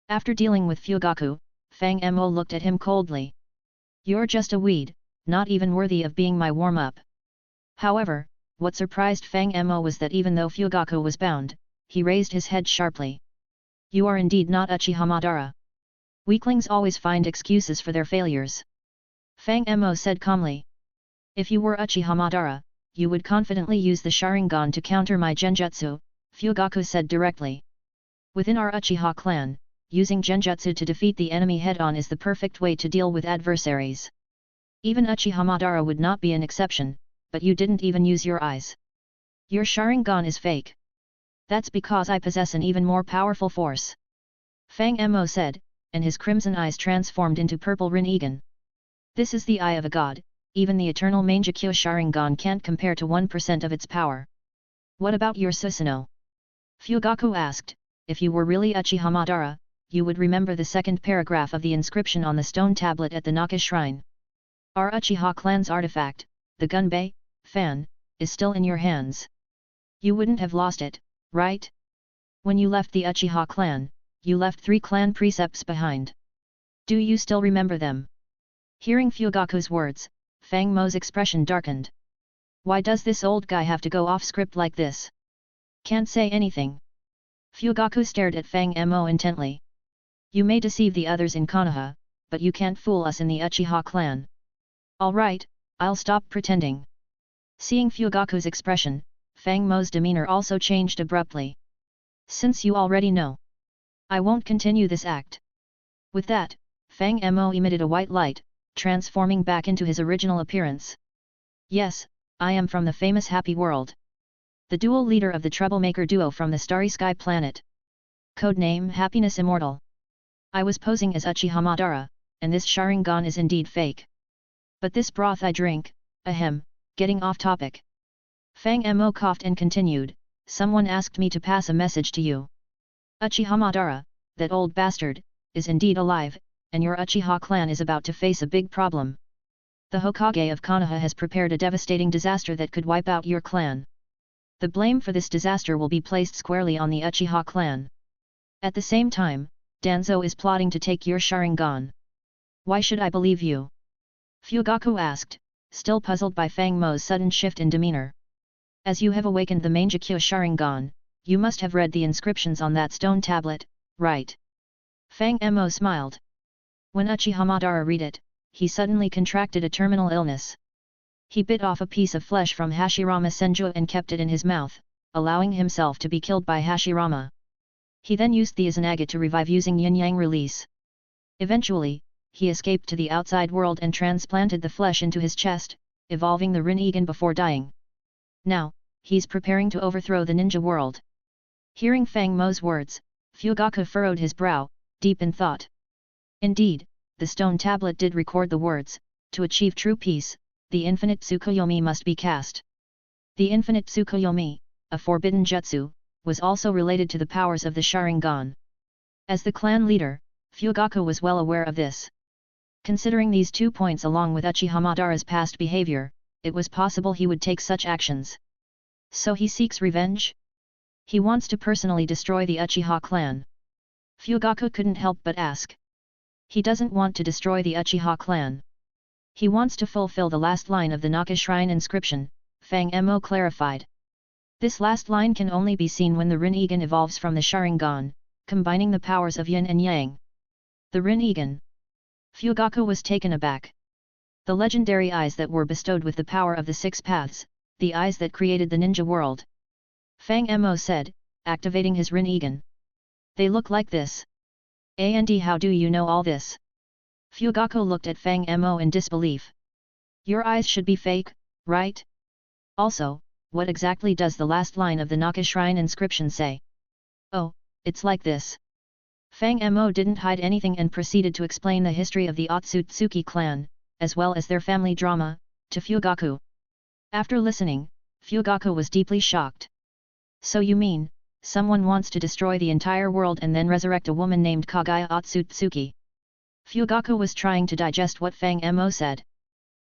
After dealing with Fugaku, Fang Mo looked at him coldly. You're just a weed, not even worthy of being my warm-up. However, what surprised Fang Mo was that even though Fugaku was bound, he raised his head sharply. You are indeed not Uchiha Madara. Weaklings always find excuses for their failures. Fang Mo said calmly. If you were Uchiha Madara, you would confidently use the Sharingan to counter my genjutsu, Fugaku said directly. Within our Uchiha clan, using genjutsu to defeat the enemy head-on is the perfect way to deal with adversaries. Even Uchiha Madara would not be an exception, but you didn't even use your eyes. Your Sharingan is fake. That's because I possess an even more powerful force. Fang Mo said, and his crimson eyes transformed into purple Rinnegan. This is the eye of a god, even the eternal Mangekyo Sharingan can't compare to 1% of its power. What about your Susanoo? Fugaku asked, if you were really Uchiha Madara, you would remember the second paragraph of the inscription on the stone tablet at the Naka Shrine. Our Uchiha clan's artifact, the Gunbei, fan, is still in your hands. You wouldn't have lost it, right? When you left the Uchiha clan, you left 3 clan precepts behind. Do you still remember them? Hearing Fugaku's words, Fang Mo's expression darkened. Why does this old guy have to go off script like this? Can't say anything. Fugaku stared at Fang Mo intently. You may deceive the others in Konoha, but you can't fool us in the Uchiha clan. Alright, I'll stop pretending. Seeing Fugaku's expression, Fang Mo's demeanor also changed abruptly. Since you already know, I won't continue this act. With that, Fang Mo emitted a white light, transforming back into his original appearance. Yes, I am from the famous Happy World. The dual leader of the troublemaker duo from the Starry Sky planet. Codename Happiness Immortal. I was posing as Uchiha Madara, and this Sharingan is indeed fake. But this broth I drink, ahem, getting off topic. Fang Mo coughed and continued, someone asked me to pass a message to you. Uchiha Madara, that old bastard, is indeed alive, and your Uchiha clan is about to face a big problem. The Hokage of Konoha has prepared a devastating disaster that could wipe out your clan. The blame for this disaster will be placed squarely on the Uchiha clan. At the same time, Danzo is plotting to take your Sharingan. Why should I believe you? Fugaku asked, still puzzled by Fang Mo's sudden shift in demeanor. As you have awakened the Mangekyo Sharingan, you must have read the inscriptions on that stone tablet, right? Fang Mo smiled. When Uchiha Madara read it, he suddenly contracted a terminal illness. He bit off a piece of flesh from Hashirama Senju and kept it in his mouth, allowing himself to be killed by Hashirama. He then used the Izanagi to revive using yin-yang release. Eventually, he escaped to the outside world and transplanted the flesh into his chest, evolving the Rinnegan before dying. Now, he's preparing to overthrow the ninja world. Hearing Fang Mo's words, Fugaku furrowed his brow, deep in thought. Indeed, the stone tablet did record the words, to achieve true peace, the infinite Tsukuyomi must be cast. The infinite Tsukuyomi, a forbidden jutsu, was also related to the powers of the Sharingan. As the clan leader, Fugaku was well aware of this. Considering these 2 points along with Uchiha Madara's past behavior, it was possible he would take such actions. So he seeks revenge? He wants to personally destroy the Uchiha clan. Fugaku couldn't help but ask. He doesn't want to destroy the Uchiha clan. He wants to fulfill the last line of the Naka Shrine inscription, Fang Mo clarified. This last line can only be seen when the Rinnegan evolves from the Sharingan, combining the powers of yin and yang. The Rinnegan. Fugaku was taken aback. The legendary eyes that were bestowed with the power of the 6 paths, the eyes that created the ninja world. Fang Mo said, activating his Rinnegan. They look like this. And how do you know all this? Fugaku looked at Fang Mo in disbelief. Your eyes should be fake, right? Also, what exactly does the last line of the Naka Shrine inscription say? Oh, it's like this. Fang Mo didn't hide anything and proceeded to explain the history of the Otsutsuki clan, as well as their family drama, to Fugaku. After listening, Fugaku was deeply shocked. So you mean, someone wants to destroy the entire world and then resurrect a woman named Kagaya Otsutsuki? Fugaku was trying to digest what Fang Mo said.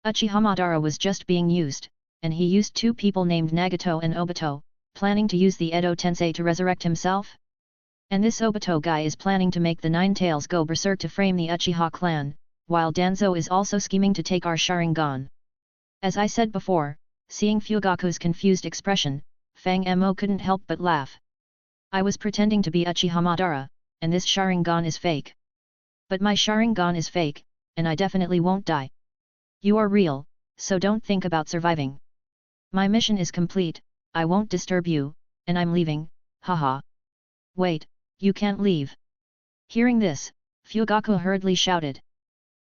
Uchiha Madara was just being used, and he used two people named Nagato and Obito, planning to use the Edo Tensei to resurrect himself? And this Obito guy is planning to make the Nine Tails go berserk to frame the Uchiha clan, while Danzo is also scheming to take our Sharingan. As I said before, seeing Fugaku's confused expression, Fang Mo couldn't help but laugh. I was pretending to be Uchiha Madara, and this Sharingan is fake. But my Sharingan is fake, and I definitely won't die. You are real, so don't think about surviving. My mission is complete, I won't disturb you, and I'm leaving, haha. Wait, you can't leave. Hearing this, Fugaku hurriedly shouted.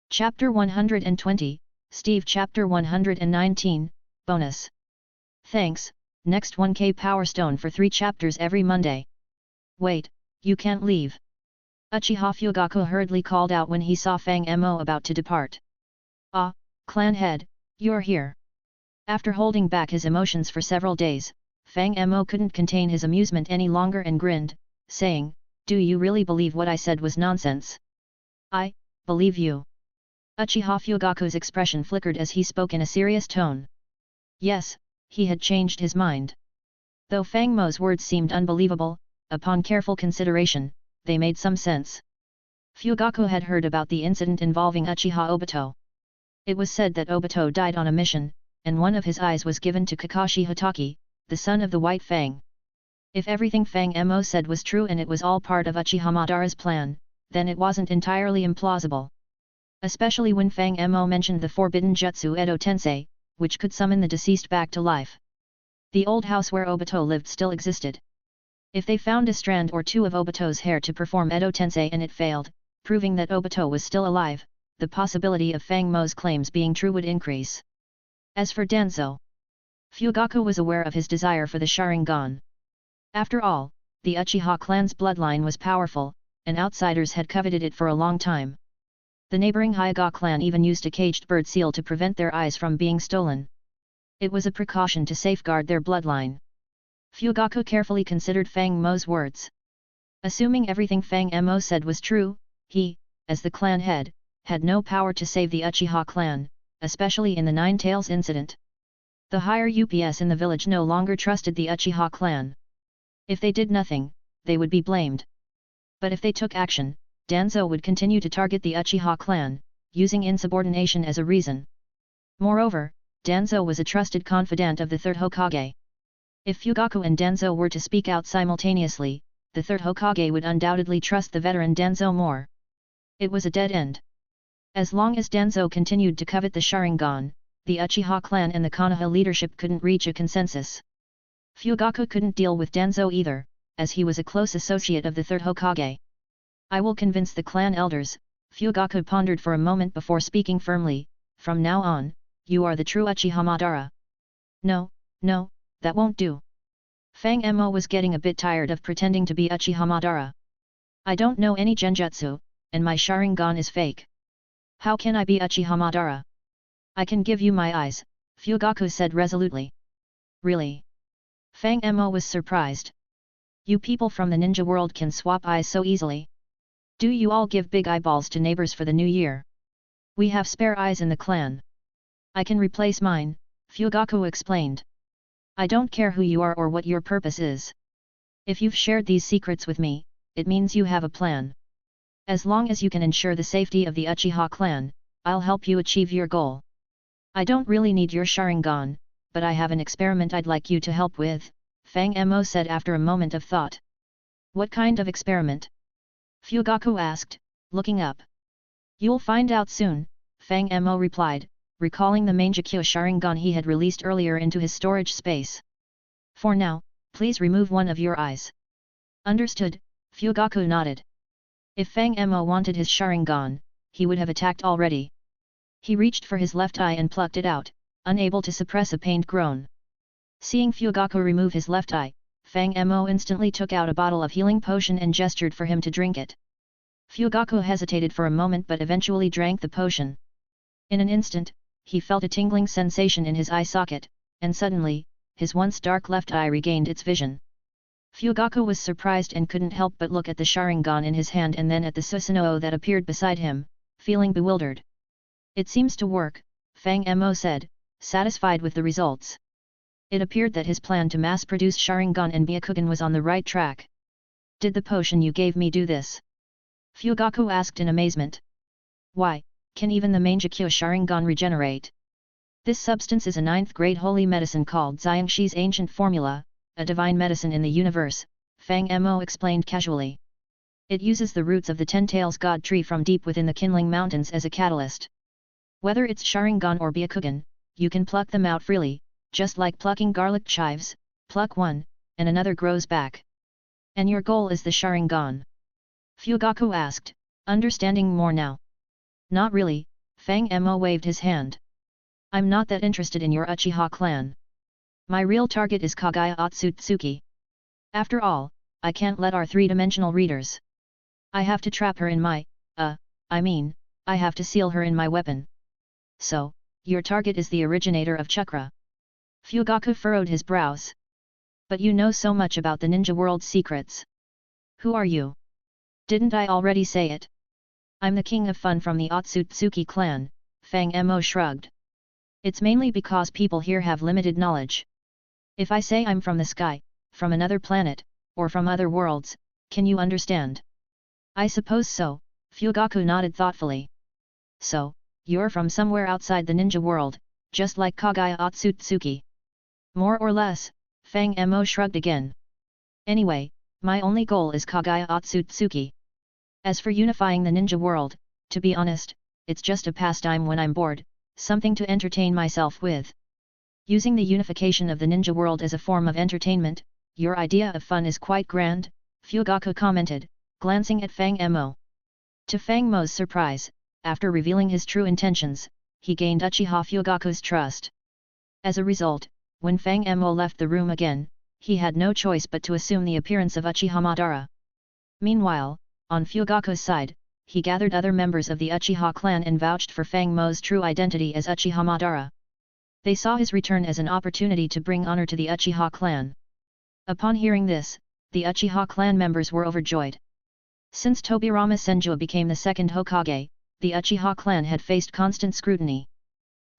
Chapter 120, Steve Chapter 119, Bonus. Thanks, next 1k Power Stone for 3 chapters every Monday. Wait, you can't leave. Uchiha Fugaku hurriedly called out when he saw Fang Mo about to depart. Ah, clan head, you're here. After holding back his emotions for several days, Fang Mo couldn't contain his amusement any longer and grinned, saying, do you really believe what I said was nonsense? I believe you. Uchiha Fugaku's expression flickered as he spoke in a serious tone. Yes, he had changed his mind. Though Fang Mo's words seemed unbelievable, upon careful consideration, they made some sense. Fugaku had heard about the incident involving Uchiha Obito. It was said that Obito died on a mission, and one of his eyes was given to Kakashi Hatake, the son of the White Fang. If everything Fang Mo said was true and it was all part of Uchiha Madara's plan, then it wasn't entirely implausible. Especially when Fang Mo mentioned the forbidden jutsu Edo Tensei, which could summon the deceased back to life. The old house where Obito lived still existed. If they found a strand or two of Obito's hair to perform Edo Tensei and it failed, proving that Obito was still alive, the possibility of Fang Mo's claims being true would increase. As for Danzo, Fugaku was aware of his desire for the Sharingan. After all, the Uchiha clan's bloodline was powerful, and outsiders had coveted it for a long time. The neighboring Hyuga clan even used a caged bird seal to prevent their eyes from being stolen. It was a precaution to safeguard their bloodline. Fugaku carefully considered Fang Mo's words. Assuming everything Fang Mo said was true, he, as the clan head, had no power to save the Uchiha clan, especially in the Nine Tails incident. The higher UPS in the village no longer trusted the Uchiha clan. If they did nothing, they would be blamed. But if they took action, Danzo would continue to target the Uchiha clan, using insubordination as a reason. Moreover, Danzo was a trusted confidant of the Third Hokage. If Fugaku and Danzo were to speak out simultaneously, the Third Hokage would undoubtedly trust the veteran Danzo more. It was a dead end. As long as Danzo continued to covet the Sharingan, the Uchiha clan and the Konoha leadership couldn't reach a consensus. Fugaku couldn't deal with Danzo either, as he was a close associate of the Third Hokage. I will convince the clan elders, Fugaku pondered for a moment before speaking firmly, from now on, you are the true Uchiha Madara. No, that won't do. Fang Mo was getting a bit tired of pretending to be Uchiha Madara. I don't know any genjutsu, and my Sharingan is fake. How can I be Uchiha Madara? I can give you my eyes, Fugaku said resolutely. Really? Fang Mo was surprised. You people from the ninja world can swap eyes so easily. Do you all give big eyeballs to neighbors for the new year? We have spare eyes in the clan. I can replace mine, Fugaku explained. I don't care who you are or what your purpose is. If you've shared these secrets with me, it means you have a plan. As long as you can ensure the safety of the Uchiha clan, I'll help you achieve your goal. I don't really need your Sharingan, but I have an experiment I'd like you to help with, Fang Mo said after a moment of thought. What kind of experiment? Fugaku asked, looking up. You'll find out soon, Fang Mo replied, recalling the Mangekyo Sharingan he had released earlier into his storage space. For now, please remove one of your eyes. Understood, Fugaku nodded. If Fang Mo wanted his Sharingan, he would have attacked already. He reached for his left eye and plucked it out, unable to suppress a pained groan. Seeing Fugaku remove his left eye, Fang Mo instantly took out a bottle of healing potion and gestured for him to drink it. Fugaku hesitated for a moment but eventually drank the potion. In an instant, he felt a tingling sensation in his eye socket, and suddenly, his once dark left eye regained its vision. Fugaku was surprised and couldn't help but look at the Sharingan in his hand and then at the Susanoo that appeared beside him, feeling bewildered. It seems to work, Fang Mo said, satisfied with the results. It appeared that his plan to mass-produce Sharingan and Byakugan was on the right track. Did the potion you gave me do this? Fugaku asked in amazement. Why, can even the Mangekyo Sharingan regenerate? This substance is a 9th-grade holy medicine called Xiangshi's Ancient Formula, a divine medicine in the universe, Fang Mo explained casually. It uses the roots of the Ten-Tails God tree from deep within the Kinling Mountains as a catalyst. Whether it's Sharingan or Byakugan, you can pluck them out freely, just like plucking garlic chives, pluck one, and another grows back. And your goal is the Sharingan? Fugaku asked, understanding more now. Not really, Fang Mo waved his hand. I'm not that interested in your Uchiha clan. My real target is Kaguya Otsutsuki. After all, I can't let our three-dimensional readers. I have to trap her in my, I have to seal her in my weapon. So, your target is the originator of chakra. Fugaku furrowed his brows. But you know so much about the ninja world's secrets. Who are you? Didn't I already say it? I'm the king of fun from the Otsutsuki clan, Fang Mo shrugged. It's mainly because people here have limited knowledge. If I say I'm from the sky, from another planet, or from other worlds, can you understand? I suppose so, Fugaku nodded thoughtfully. So, you're from somewhere outside the ninja world, just like Kaguya Otsutsuki. More or less, Fang Mo shrugged again. Anyway, my only goal is Kaguya Otsutsuki. As for unifying the ninja world, to be honest, it's just a pastime when I'm bored, something to entertain myself with. Using the unification of the ninja world as a form of entertainment, your idea of fun is quite grand, Fugaku commented, glancing at Fang Mo. To Fang Mo's surprise, after revealing his true intentions, he gained Uchiha Fugaku's trust. As a result, when Fang Mo left the room again, he had no choice but to assume the appearance of Uchiha Madara. Meanwhile, on Fugaku's side, he gathered other members of the Uchiha clan and vouched for Fang Mo's true identity as Uchiha Madara. They saw his return as an opportunity to bring honor to the Uchiha clan. Upon hearing this, the Uchiha clan members were overjoyed. Since Tobirama Senju became the second Hokage, the Uchiha clan had faced constant scrutiny.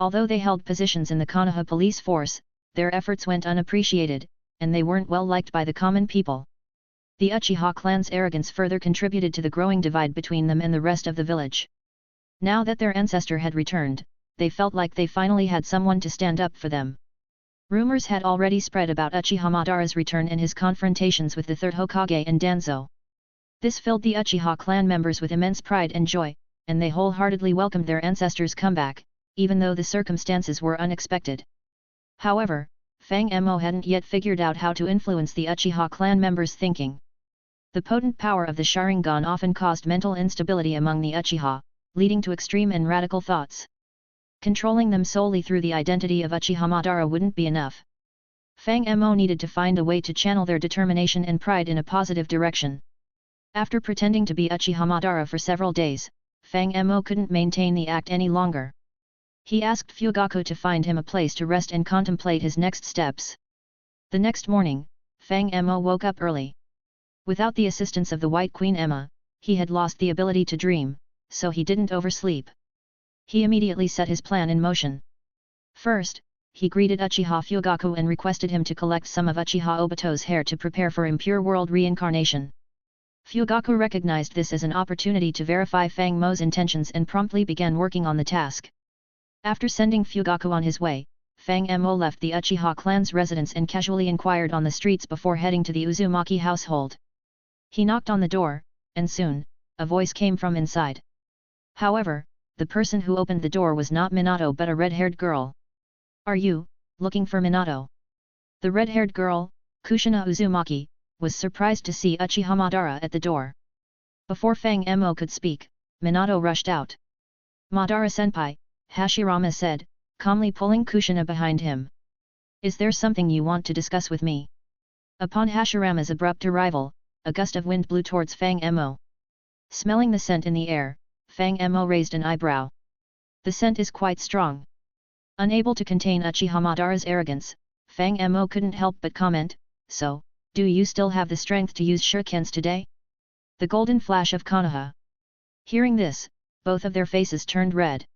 Although they held positions in the Konoha police force, their efforts went unappreciated, and they weren't well liked by the common people. The Uchiha clan's arrogance further contributed to the growing divide between them and the rest of the village. Now that their ancestor had returned, they felt like they finally had someone to stand up for them. Rumors had already spread about Uchiha Madara's return and his confrontations with the Third Hokage and Danzo. This filled the Uchiha clan members with immense pride and joy, and they wholeheartedly welcomed their ancestor's comeback, even though the circumstances were unexpected. However, Fang Mo hadn't yet figured out how to influence the Uchiha clan members' thinking. The potent power of the Sharingan often caused mental instability among the Uchiha, leading to extreme and radical thoughts. Controlling them solely through the identity of Uchiha Madara wouldn't be enough. Fang Mo needed to find a way to channel their determination and pride in a positive direction. After pretending to be Uchiha Madara for several days, Fang Mo couldn't maintain the act any longer. He asked Fugaku to find him a place to rest and contemplate his next steps. The next morning, Fang Mo woke up early. Without the assistance of the White Queen Emma, he had lost the ability to dream, so he didn't oversleep. He immediately set his plan in motion. First, he greeted Uchiha Fugaku and requested him to collect some of Uchiha Obito's hair to prepare for impure world reincarnation. Fugaku recognized this as an opportunity to verify Fang Mo's intentions and promptly began working on the task. After sending Fugaku on his way, Fang Mo left the Uchiha clan's residence and casually inquired on the streets before heading to the Uzumaki household. He knocked on the door, and soon, a voice came from inside. However, the person who opened the door was not Minato but a red-haired girl. "Are you looking for Minato?" The red-haired girl, Kushina Uzumaki, was surprised to see Uchiha Madara at the door. Before Fang Mo could speak, Minato rushed out. "Madara-senpai," Hashirama said, calmly pulling Kushina behind him. Is there something you want to discuss with me? Upon Hashirama's abrupt arrival, a gust of wind blew towards Fang Mo. Smelling the scent in the air, Fang Mo raised an eyebrow. The scent is quite strong. Unable to contain Uchiha Madara's arrogance, Fang Mo couldn't help but comment, so, do you still have the strength to use shurikens today? The golden flash of Konoha. Hearing this, both of their faces turned red.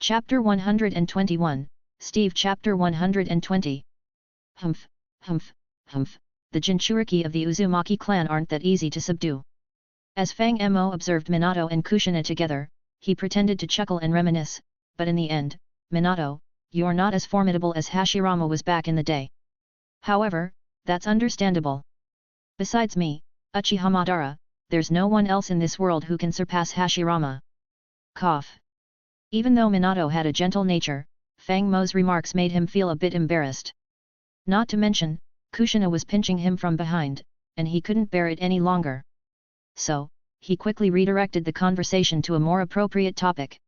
Chapter 121, Steve Chapter 120. Humph, humph, humph, the Jinchuriki of the Uzumaki clan aren't that easy to subdue. As Fang Mo observed Minato and Kushina together, he pretended to chuckle and reminisce, but in the end, Minato, you're not as formidable as Hashirama was back in the day. However, that's understandable. Besides me, Uchiha Madara, there's no one else in this world who can surpass Hashirama. Cough. Even though Minato had a gentle nature, Fang Mo's remarks made him feel a bit embarrassed. Not to mention, Kushina was pinching him from behind, and he couldn't bear it any longer. So, he quickly redirected the conversation to a more appropriate topic.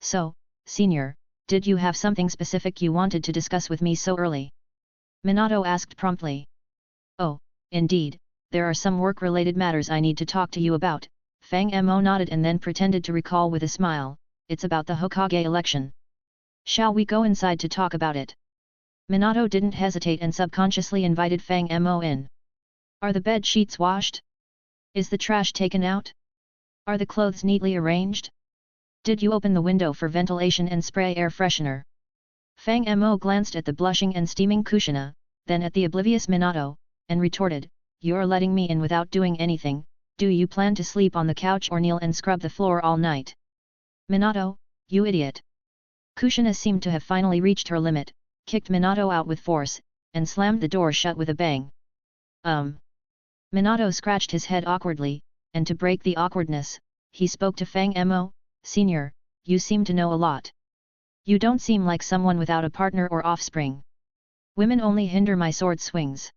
So, Senior, did you have something specific you wanted to discuss with me so early? Minato asked promptly. Oh, indeed, there are some work-related matters I need to talk to you about. Fang Mo nodded and then pretended to recall with a smile, it's about the Hokage election. Shall we go inside to talk about it? Minato didn't hesitate and subconsciously invited Fang Mo in. Are the bed sheets washed? Is the trash taken out? Are the clothes neatly arranged? Did you open the window for ventilation and spray air freshener? Fang Mo glanced at the blushing and steaming Kushina, then at the oblivious Minato, and retorted, you're letting me in without doing anything. Do you plan to sleep on the couch or kneel and scrub the floor all night? Minato, you idiot! Kushina seemed to have finally reached her limit, kicked Minato out with force, and slammed the door shut with a bang. Minato scratched his head awkwardly, and to break the awkwardness, he spoke to Fang Mo, Senior, you seem to know a lot. You don't seem like someone without a partner or offspring. Women only hinder my sword swings.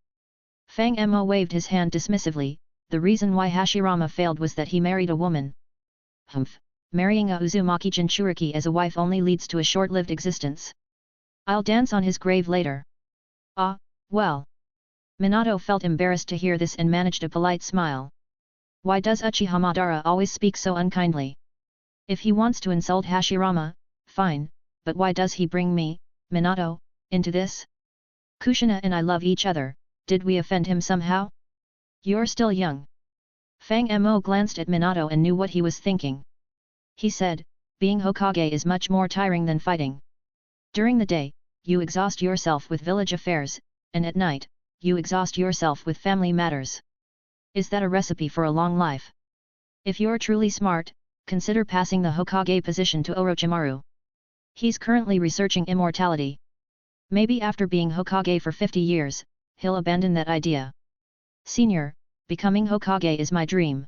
Fang Mo waved his hand dismissively, the reason why Hashirama failed was that he married a woman. Humph, marrying a Uzumaki Jinchuriki as a wife only leads to a short-lived existence. I'll dance on his grave later. Ah, well. Minato felt embarrassed to hear this and managed a polite smile. Why does Uchiha Madara always speak so unkindly? If he wants to insult Hashirama, fine, but why does he bring me, Minato, into this? Kushina and I love each other, did we offend him somehow? You're still young. Fang Mo glanced at Minato and knew what he was thinking. He said, being Hokage is much more tiring than fighting. During the day, you exhaust yourself with village affairs, and at night, you exhaust yourself with family matters. Is that a recipe for a long life? If you're truly smart, consider passing the Hokage position to Orochimaru. He's currently researching immortality. Maybe after being Hokage for 50 years, he'll abandon that idea. Senior, becoming Hokage is my dream.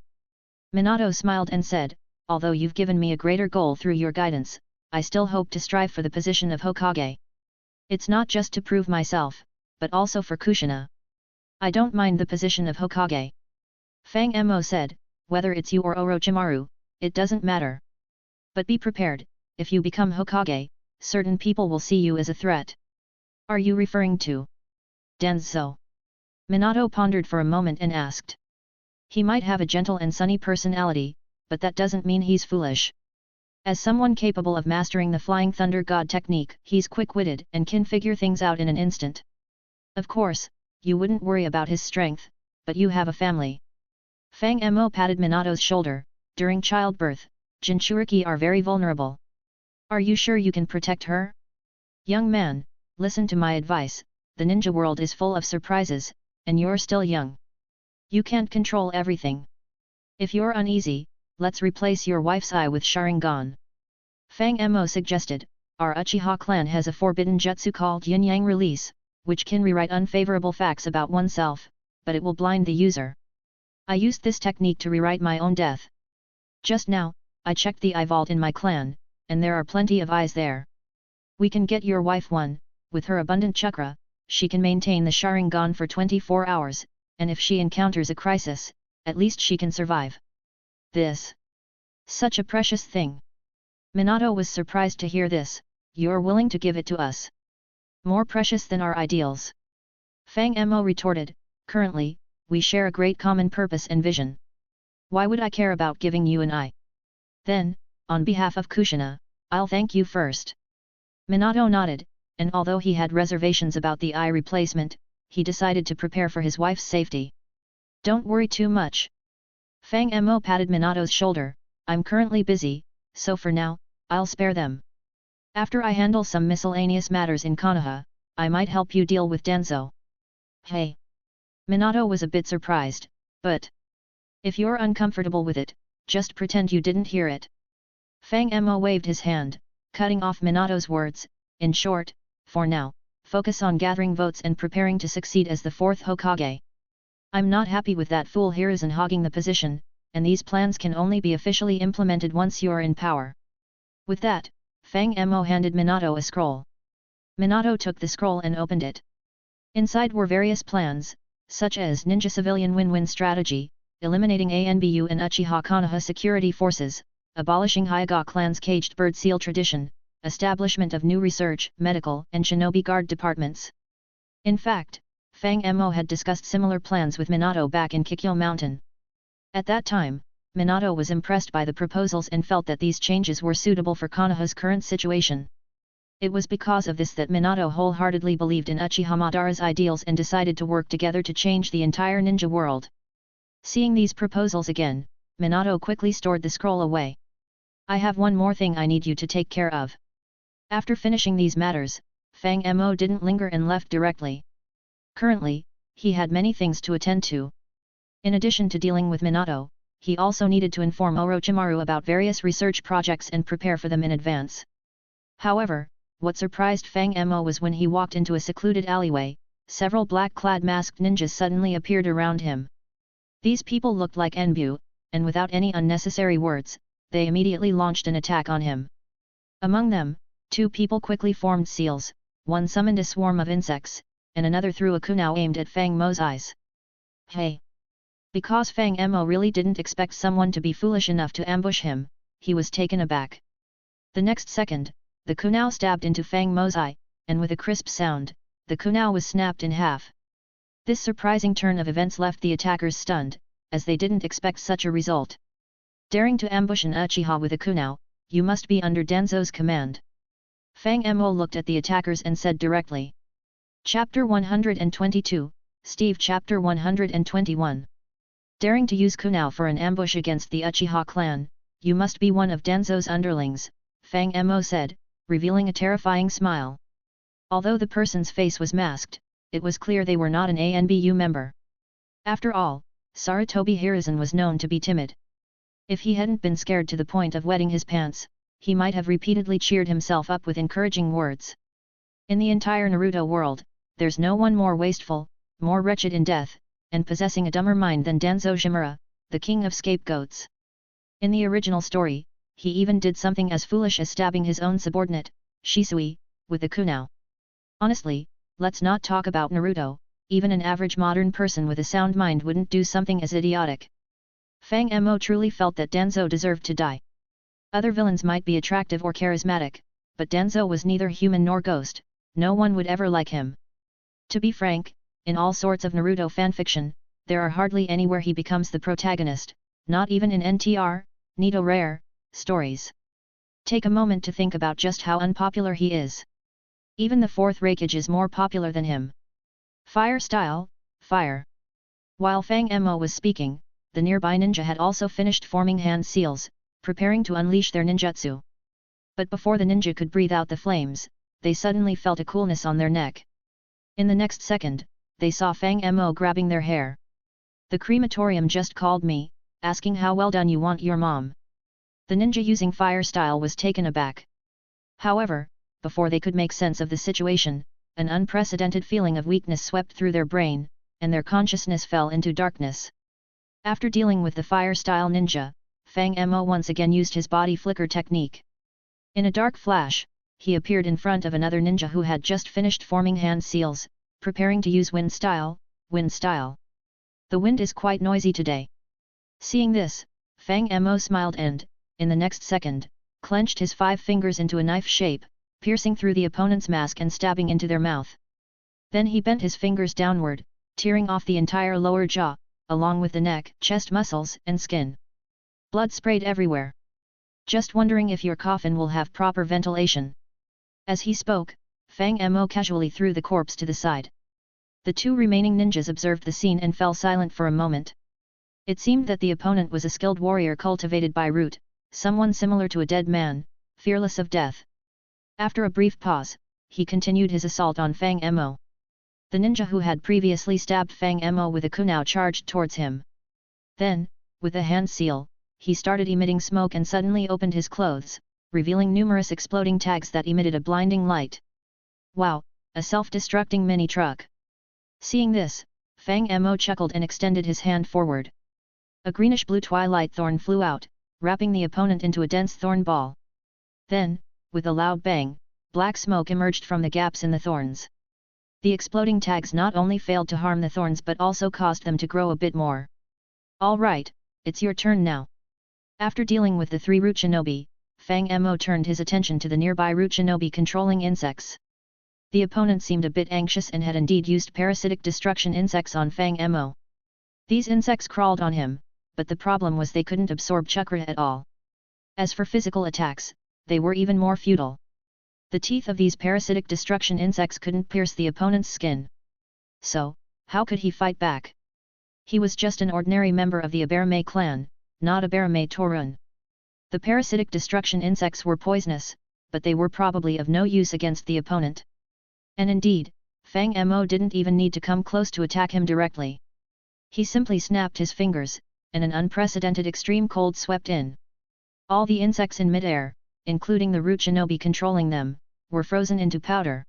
Minato smiled and said, although you've given me a greater goal through your guidance, I still hope to strive for the position of Hokage. It's not just to prove myself, but also for Kushina. I don't mind the position of Hokage. Fang Mo said, whether it's you or Orochimaru, it doesn't matter. But be prepared, if you become Hokage, certain people will see you as a threat. Are you referring to Danzo? Minato pondered for a moment and asked. He might have a gentle and sunny personality, but that doesn't mean he's foolish. As someone capable of mastering the Flying Thunder God technique, he's quick-witted and can figure things out in an instant. Of course, you wouldn't worry about his strength, but you have a family. Fang Mo patted Minato's shoulder. During childbirth, Jinchuriki are very vulnerable. Are you sure you can protect her? Young man, listen to my advice, the ninja world is full of surprises, and you're still young. You can't control everything. If you're uneasy, let's replace your wife's eye with Sharingan. Fang Mo suggested, our Uchiha clan has a forbidden jutsu called Yin-Yang Release, which can rewrite unfavorable facts about oneself, but it will blind the user. I used this technique to rewrite my own death. Just now, I checked the eye vault in my clan, and there are plenty of eyes there. We can get your wife one. With her abundant chakra, she can maintain the Sharingan for 24 hours, and if she encounters a crisis, at least she can survive. This. Such a precious thing. Minato was surprised to hear this. You're willing to give it to us. More precious than our ideals. Fang Mo retorted, currently, we share a great common purpose and vision. Why would I care about giving you an eye? Then, on behalf of Kushina, I'll thank you first. Minato nodded, and although he had reservations about the eye replacement, he decided to prepare for his wife's safety. Don't worry too much. Fang Mo patted Minato's shoulder, I'm currently busy, so for now, I'll spare them. After I handle some miscellaneous matters in Konoha, I might help you deal with Danzo. Hey! Minato was a bit surprised, but if you're uncomfortable with it, just pretend you didn't hear it. Fang Mo waved his hand, cutting off Minato's words, in short, for now, focus on gathering votes and preparing to succeed as the fourth Hokage. I'm not happy with that fool Hiruzen hogging the position, and these plans can only be officially implemented once you're in power. With that, Fang Mo handed Minato a scroll. Minato took the scroll and opened it. Inside were various plans, such as Ninja Civilian Win-Win Strategy, eliminating ANBU and Uchiha Konoha security forces, abolishing Hyuga clan's caged bird seal tradition, establishment of new research, medical and shinobi guard departments. In fact, Fang Mo had discussed similar plans with Minato back in Kikyo Mountain. At that time, Minato was impressed by the proposals and felt that these changes were suitable for Konoha's current situation. It was because of this that Minato wholeheartedly believed in Uchiha Madara's ideals and decided to work together to change the entire ninja world. Seeing these proposals again, Minato quickly stored the scroll away. I have one more thing I need you to take care of. After finishing these matters, Fang Mo didn't linger and left directly. Currently, he had many things to attend to. In addition to dealing with Minato, he also needed to inform Orochimaru about various research projects and prepare for them in advance. However, what surprised Fang Mo was when he walked into a secluded alleyway, several black-clad masked ninjas suddenly appeared around him. These people looked like Enbu, and without any unnecessary words, they immediately launched an attack on him. Among them, two people quickly formed seals, one summoned a swarm of insects, and another threw a kunai aimed at Fang Mo's eyes. Hey! Because Fang Mo really didn't expect someone to be foolish enough to ambush him, he was taken aback. The next second, the kunai stabbed into Fang Mo's eye, and with a crisp sound, the kunai was snapped in half. This surprising turn of events left the attackers stunned, as they didn't expect such a result. Daring to ambush an Uchiha with a kunai, you must be under Danzo's command. Fang Mo looked at the attackers and said directly. Chapter 122, Steve Chapter 121. Daring to use kunai for an ambush against the Uchiha clan, you must be one of Danzo's underlings, Fang Mo said, revealing a terrifying smile. Although the person's face was masked, it was clear they were not an ANBU member. After all, Sarutobi Hiruzen was known to be timid. If he hadn't been scared to the point of wetting his pants, he might have repeatedly cheered himself up with encouraging words. In the entire Naruto world, there's no one more wasteful, more wretched in death, and possessing a dumber mind than Danzo Shimura, the king of scapegoats. In the original story, he even did something as foolish as stabbing his own subordinate, Shisui, with the kunai. Honestly, let's not talk about Naruto, even an average modern person with a sound mind wouldn't do something as idiotic. Fang Mo truly felt that Danzo deserved to die. Other villains might be attractive or charismatic, but Danzo was neither human nor ghost, no one would ever like him. To be frank, in all sorts of Naruto fanfiction, there are hardly any where he becomes the protagonist, not even in NTR, Nito Rare, stories. Take a moment to think about just how unpopular he is. Even the Fourth Hokage is more popular than him. Fire style, fire. While Fang Mo was speaking, the nearby ninja had also finished forming hand seals, preparing to unleash their ninjutsu. But before the ninja could breathe out the flames, they suddenly felt a coolness on their neck. In the next second, they saw Fang Mo grabbing their hair. The crematorium just called me, asking how well done you want your mom. The ninja using fire style was taken aback. However, before they could make sense of the situation, an unprecedented feeling of weakness swept through their brain, and their consciousness fell into darkness. After dealing with the fire style ninja, Fang Mo once again used his body flicker technique. In a dark flash, he appeared in front of another ninja who had just finished forming hand seals, preparing to use wind style, wind style. The wind is quite noisy today. Seeing this, Fang Mo smiled and, in the next second, clenched his 5 fingers into a knife shape, piercing through the opponent's mask and stabbing into their mouth. Then he bent his fingers downward, tearing off the entire lower jaw, along with the neck, chest muscles, and skin. Blood sprayed everywhere. Just wondering if your coffin will have proper ventilation. As he spoke, Fang Mo casually threw the corpse to the side. The two remaining ninjas observed the scene and fell silent for a moment. It seemed that the opponent was a skilled warrior cultivated by root, someone similar to a dead man, fearless of death. After a brief pause, he continued his assault on Fang Mo. The ninja who had previously stabbed Fang Mo with a kunai charged towards him. Then, with a hand seal, he started emitting smoke and suddenly opened his clothes, revealing numerous exploding tags that emitted a blinding light. Wow, a self-destructing mini-truck. Seeing this, Fang Mo chuckled and extended his hand forward. A greenish-blue twilight thorn flew out, wrapping the opponent into a dense thorn ball. Then, with a loud bang, black smoke emerged from the gaps in the thorns. The exploding tags not only failed to harm the thorns but also caused them to grow a bit more. All right, it's your turn now. After dealing with the three root shinobi, Fang Mo turned his attention to the nearby root shinobi controlling insects. The opponent seemed a bit anxious and had indeed used parasitic destruction insects on Fang Mo. These insects crawled on him, but the problem was they couldn't absorb chakra at all. As for physical attacks, they were even more futile. The teeth of these parasitic destruction insects couldn't pierce the opponent's skin. So, how could he fight back? He was just an ordinary member of the Abarame clan, not Abarame Torun. The parasitic destruction insects were poisonous, but they were probably of no use against the opponent. And indeed, Fang Mo didn't even need to come close to attack him directly. He simply snapped his fingers, and an unprecedented extreme cold swept in. All the insects in midair, including the root shinobi controlling them, were frozen into powder.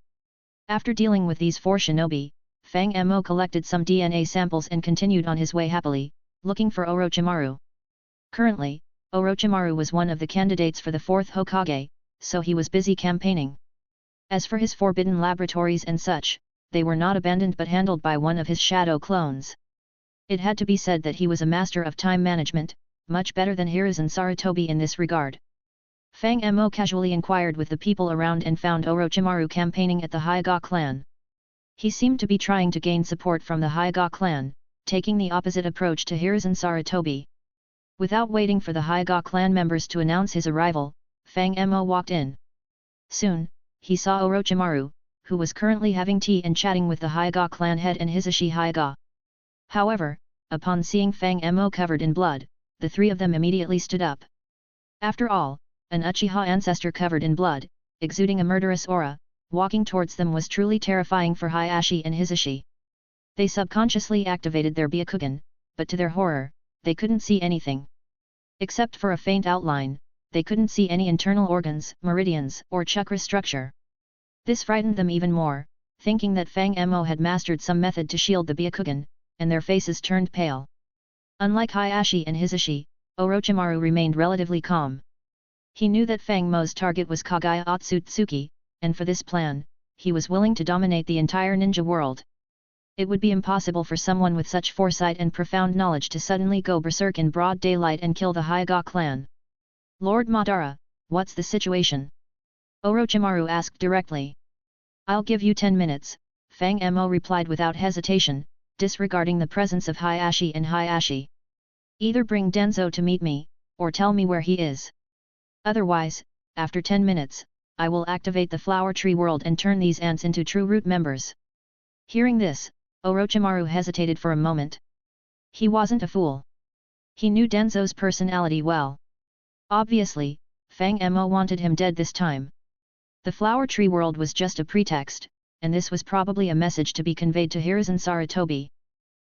After dealing with these four shinobi, Fang Mo collected some DNA samples and continued on his way happily, looking for Orochimaru. Currently, Orochimaru was one of the candidates for the Fourth Hokage, so he was busy campaigning. As for his forbidden laboratories and such, they were not abandoned but handled by one of his shadow clones. It had to be said that he was a master of time management, much better than Hiruzen Sarutobi in this regard. Fang Mo casually inquired with the people around and found Orochimaru campaigning at the Hyuga clan. He seemed to be trying to gain support from the Hyuga clan, taking the opposite approach to Hiruzen Sarutobi. Without waiting for the Hyuga clan members to announce his arrival, Fang Mo walked in. Soon, he saw Orochimaru, who was currently having tea and chatting with the Hyuga clan head and Hisashi Hyuga. However, upon seeing Fang Mo covered in blood, the three of them immediately stood up. After all, an Uchiha ancestor covered in blood, exuding a murderous aura, walking towards them was truly terrifying for Hisashi and Hisashi. They subconsciously activated their Byakugan, but to their horror, they couldn't see anything. Except for a faint outline, they couldn't see any internal organs, meridians, or chakra structure. This frightened them even more, thinking that Fang Mo had mastered some method to shield the Byakugan, and their faces turned pale. Unlike Hisashi and Hisashi, Orochimaru remained relatively calm. He knew that Fang Mo's target was Kagaya Otsutsuki, and for this plan, he was willing to dominate the entire ninja world. It would be impossible for someone with such foresight and profound knowledge to suddenly go berserk in broad daylight and kill the Hyuga clan. Lord Madara, what's the situation? Orochimaru asked directly. I'll give you 10 minutes, Fang Mo replied without hesitation, disregarding the presence of Hisashi and Hisashi. Either bring Danzo to meet me, or tell me where he is. Otherwise, after 10 minutes, I will activate the flower tree world and turn these ants into true root members. Hearing this, Orochimaru hesitated for a moment. He wasn't a fool. He knew Danzo's personality well. Obviously, Fang Mo wanted him dead this time. The flower tree world was just a pretext, and this was probably a message to be conveyed to Hiruzen Sarutobi.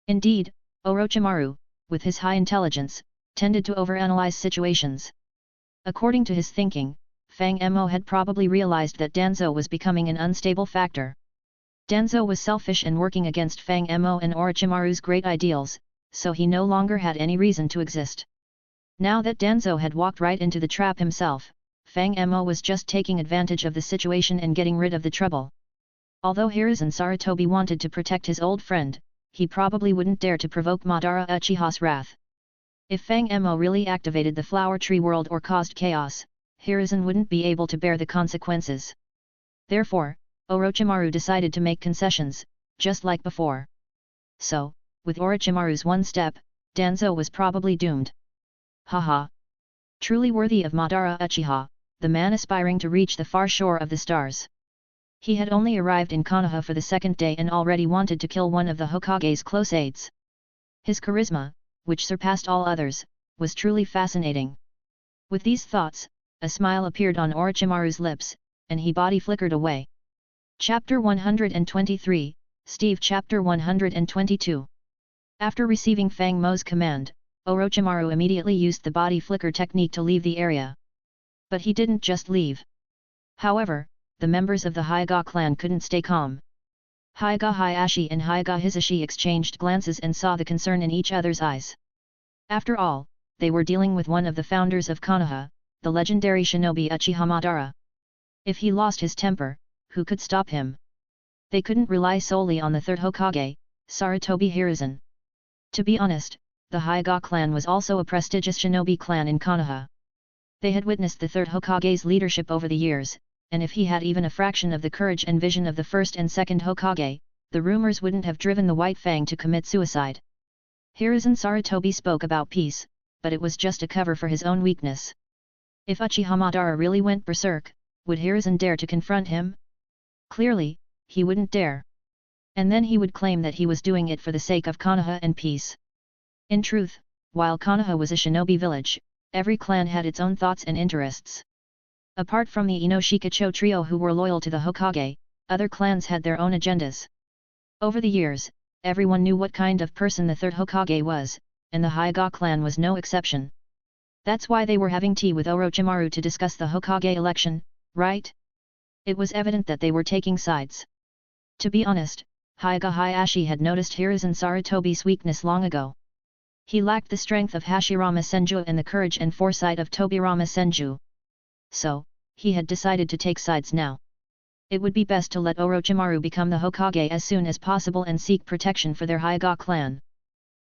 Indeed, Orochimaru, with his high intelligence, tended to overanalyze situations. According to his thinking, Fang Mo had probably realized that Danzo was becoming an unstable factor. Danzo was selfish and working against Fang Mo and Orochimaru's great ideals, so he no longer had any reason to exist. Now that Danzo had walked right into the trap himself, Fang Mo was just taking advantage of the situation and getting rid of the trouble. Although Hiruzen Sarutobi wanted to protect his old friend, he probably wouldn't dare to provoke Madara Uchiha's wrath. If Fang Mo really activated the flower tree world or caused chaos, Hiruzen wouldn't be able to bear the consequences. Therefore, Orochimaru decided to make concessions, just like before. So, with Orochimaru's one step, Danzo was probably doomed. Haha. Truly worthy of Madara Uchiha, the man aspiring to reach the far shore of the stars. He had only arrived in Konoha for the second day and already wanted to kill one of the Hokage's close aides. His charisma, which surpassed all others, was truly fascinating. With these thoughts, a smile appeared on Orochimaru's lips, and he body flickered away. Chapter 123, Steve Chapter 122. After receiving Fang Mo's command, Orochimaru immediately used the body flicker technique to leave the area. But he didn't just leave. However, the members of the Hyuga clan couldn't stay calm. Hyuga Hayashi and Hyuga Hisashi exchanged glances and saw the concern in each other's eyes. After all, they were dealing with one of the founders of Konoha, the legendary shinobi Uchiha Madara. If he lost his temper, who could stop him? They couldn't rely solely on the third Hokage, Sarutobi Hiruzen. To be honest, the Hyuga clan was also a prestigious shinobi clan in Konoha. They had witnessed the third Hokage's leadership over the years, and if he had even a fraction of the courage and vision of the first and second Hokage, the rumors wouldn't have driven the White Fang to commit suicide. Hiruzen Sarutobi spoke about peace, but it was just a cover for his own weakness. If Uchiha Madara really went berserk, would Hiruzen dare to confront him? Clearly, he wouldn't dare. And then he would claim that he was doing it for the sake of Konoha and peace. In truth, while Konoha was a shinobi village, every clan had its own thoughts and interests. Apart from the Inoshikacho trio who were loyal to the Hokage, other clans had their own agendas. Over the years, everyone knew what kind of person the third Hokage was, and the Hyuga clan was no exception. That's why they were having tea with Orochimaru to discuss the Hokage election, right? It was evident that they were taking sides. To be honest, Hyuga Hayashi had noticed Hiruzen Sarutobi's weakness long ago. He lacked the strength of Hashirama Senju and the courage and foresight of Tobirama Senju. So, he had decided to take sides now. It would be best to let Orochimaru become the Hokage as soon as possible and seek protection for their Hyuga clan.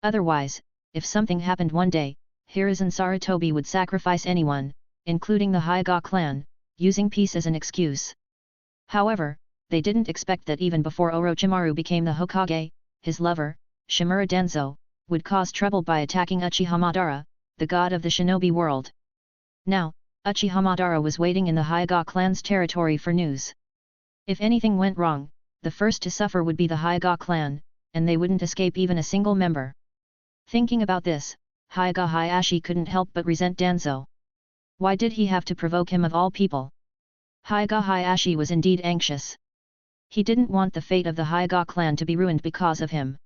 Otherwise, if something happened one day, Hiruzen Sarutobi would sacrifice anyone, including the Hyuga clan, using peace as an excuse. However, they didn't expect that even before Orochimaru became the Hokage, his lover, Shimura Danzo, would cause trouble by attacking Uchiha Madara, the god of the shinobi world. Now, Uchiha Madara was waiting in the Hyuga clan's territory for news. If anything went wrong, the first to suffer would be the Hyuga clan, and they wouldn't escape even a single member. Thinking about this, Hyuga Hayashi couldn't help but resent Danzo. Why did he have to provoke him of all people? Hyuga Hayashi was indeed anxious. He didn't want the fate of the Hyuga clan to be ruined because of him.